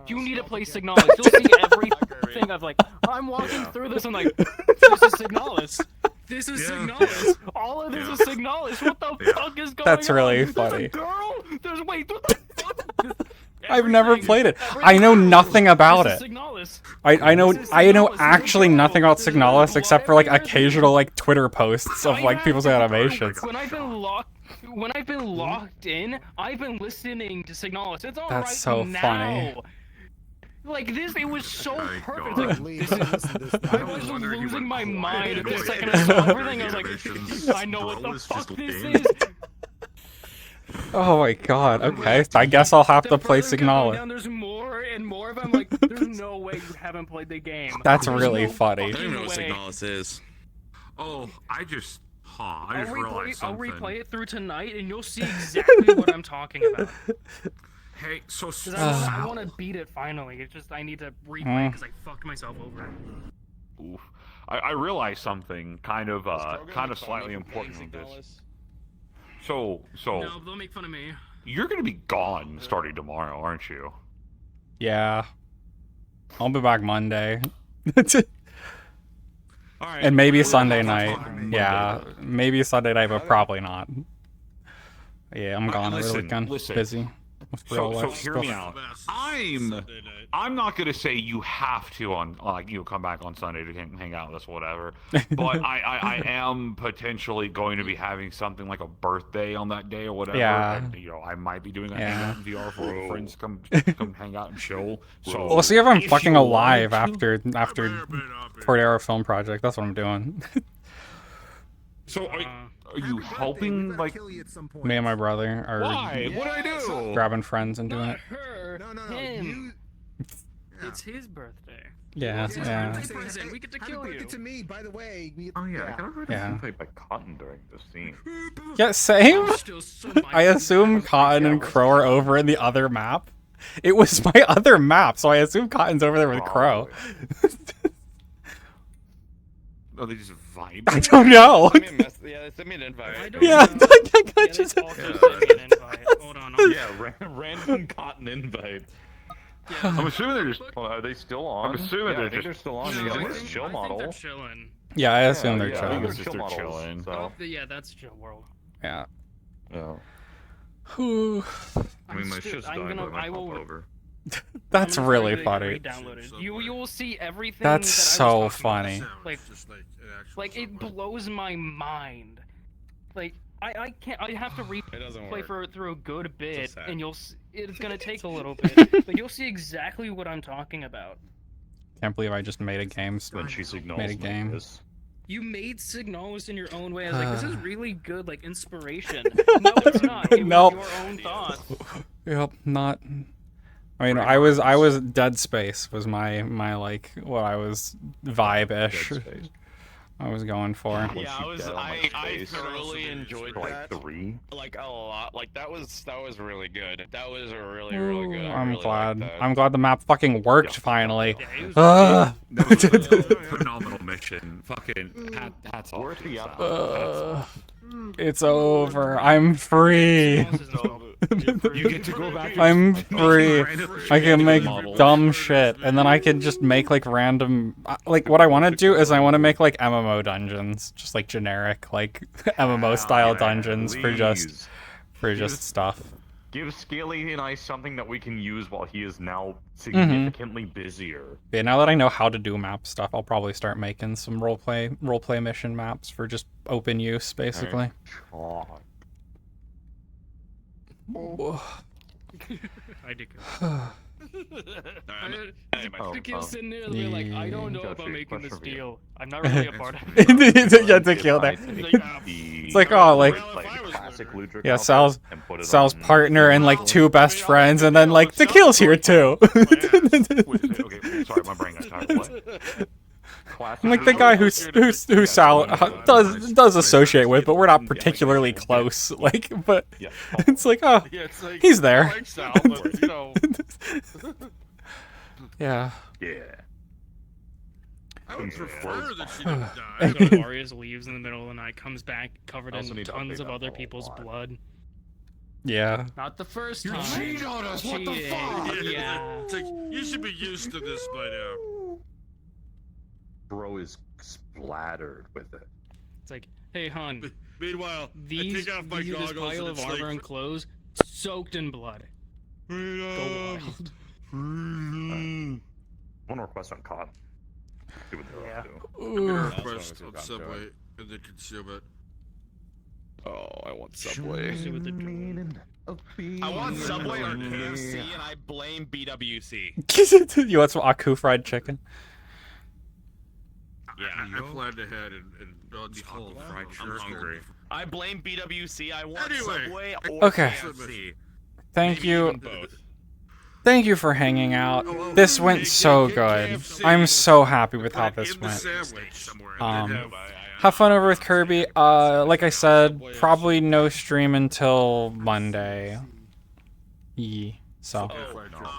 you need to play Signalis. You'll see everything of like, I'm walking through this and like, this is Signalis. This is Signalis. All of this is Signalis. What the fuck is going on? That's really There's funny. a girl. There's wait. What the fuck? I've never played it. I know nothing about it. I know actually nothing about Signalis except for like occasional like Twitter posts of like people's animations. When I've been locked in, I've been listening to Signalis. It's all That's right so now. funny. Like this, it was so perfect. Like, I was losing my mind the second I saw everything. I was like, I know what the fuck this is. Oh my god, okay. I guess I'll have to play Signalis. There's more and more of them. Like, there's no way you haven't played the game. That's There's really no funny. I don't even know what way. Signalis is. Oh, I just realized I'll something. replay it through tonight, and you'll see exactly what I'm talking about. Hey, so 'Cause I want to beat it finally. It's just I need to replay because I fucked myself over. Oof. I realized something kind of slightly important with this. So No, they'll make fun of me. you're gonna be gone starting tomorrow, aren't you? Yeah. I'll be back Monday. Alright. And maybe Sunday night. Yeah, maybe Sunday night, but probably not. Yeah, I'm gone over the weekend. Busy. With real So life hear stuff. me out. I'm not gonna say you have to come back on Sunday to hang out with us, whatever. But I am potentially going to be having something like a birthday on that day or whatever. Yeah. And, I might be doing a Yeah. hangout in VR for friends come hang out and chill. So We'll see if I'm fucking you alive wanted to- after Cordero Film Project. That's what I'm doing. So are you helping like Me and my brother are Why? What'd I do? grabbing friends and doing it. Her, him. It's his birthday. Yeah, yeah. Present. We get to kill you. To me, by the way. Oh yeah, I got already Yeah. played by Cotton during this scene. Yeah, same. I assume Cotton and Crow are over in the other map. It was my other map, so I assume Cotton's over there with Crow. Oh, they just vibe. I don't know. Yeah, they sent me an invite. Yeah, I just. Hold on. Yeah, random Cotton invite. I'm assuming they're just. Well, are they still on? I'm assuming Yeah, I they're think just. they're still on. Yeah, I it's think- chill I think model. they're chilling. Yeah, I assume they're I chilling. think it's just they're chilling. So. Yeah, that's chill world. Yeah. Yeah. Whew. I mean, my shit's dying, but I will over. That's I'm really gonna funny. re-download it. You will see everything. That's that I so was talking funny. about. Like it blows my mind. Like I can't. I have to replay through a good bit, and it's gonna take a little bit, but you'll see exactly what I'm talking about. Can't believe I just made a game. When she signals made a game. This. You made Signalis in your own way. I was like, this is really good, like inspiration. No, it's not. It Nope. was your own thoughts. Yep, not. I mean, I was Dead Space was my like what I was vibe-ish. I was going for. Yeah, I thoroughly enjoyed that. Like 3. Like a lot. Like that was really good. That was a really good. I'm really glad. liked that. I'm glad the map fucking worked finally. That was a phenomenal mission. Fucking hats off. to you, Sal. It's over. I'm free. You get to go back. I'm free. I can make dumb shit, and then I can just make like random. Like what I want to do is I want to make like MMO dungeons, just like generic like MMO style dungeons for just stuff. Give Scaly and I something that we can use while he is now significantly busier. Yeah, now that I know how to do map stuff, I'll probably start making some roleplay mission maps for just open use, basically. I did The kid's sitting there, they're like, I don't know about making this deal. I'm not really a part of it. Yeah, to kill that. It's like, oh, like, yeah, Sal's partner and like 2 best friends, and then like the kill's here too. Okay, sorry, my brain got tired. What? I'm like the guy who Sal does associate with, but we're not particularly close. Like, but it's like, oh, he's there. Yeah. I would prefer that she So didn't die. Arias leaves in the middle of the night, comes back covered I also in need to tons update of that other whole people's plot. blood. Yeah. Not the first You time. cheated on us. What the Cheating. fuck? Yeah. It's like, you should be used to this by now. Bro is splattered with it. It's like, hey, hun. Meanwhile, These, I take off my this goggles pile and of it's armor like, and clothes soaked in blood. Freedom. Go wild. I want to request on COD. See what they're up to. I'm gonna Ooh. request on Subway and then consume it. Oh, I want Subway. See what they're doing. I want Subway or KFC, and I blame BWC. You want some Aku fried chicken? Yeah, I planned ahead and dodged the whole fried I'm hungry. I blame BWC. I want Anyway. Subway or Okay. KFC. Thank Maybe you. even both. Thank you for hanging out. This went so good. I'm so happy with how this went. Have fun over with Kirby. Like I said, probably no stream until Monday. So,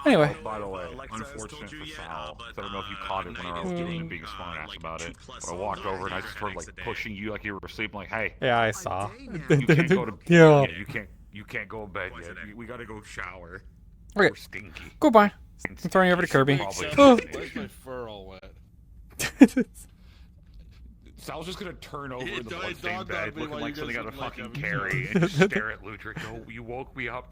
anyway. By the way, unfortunate for Sal. I don't know if you caught it when I was getting and being a smartass about it. But I walked over and I just heard like pushing you like you were asleep. I'm like, hey. Yeah, I saw. You can't go to Yeah. You can't go to bed yet. We gotta go shower. Okay. We're stinky. Goodbye. I'm throwing you over to Kirby. Probably. Oh. Why's my fur all wet? Sal's just gonna turn over It in the dawned bloodstained on bed, me looking while like you something guys out of were, like, fucking having Carrie, and just stare at Ludwig. Go, you woke me up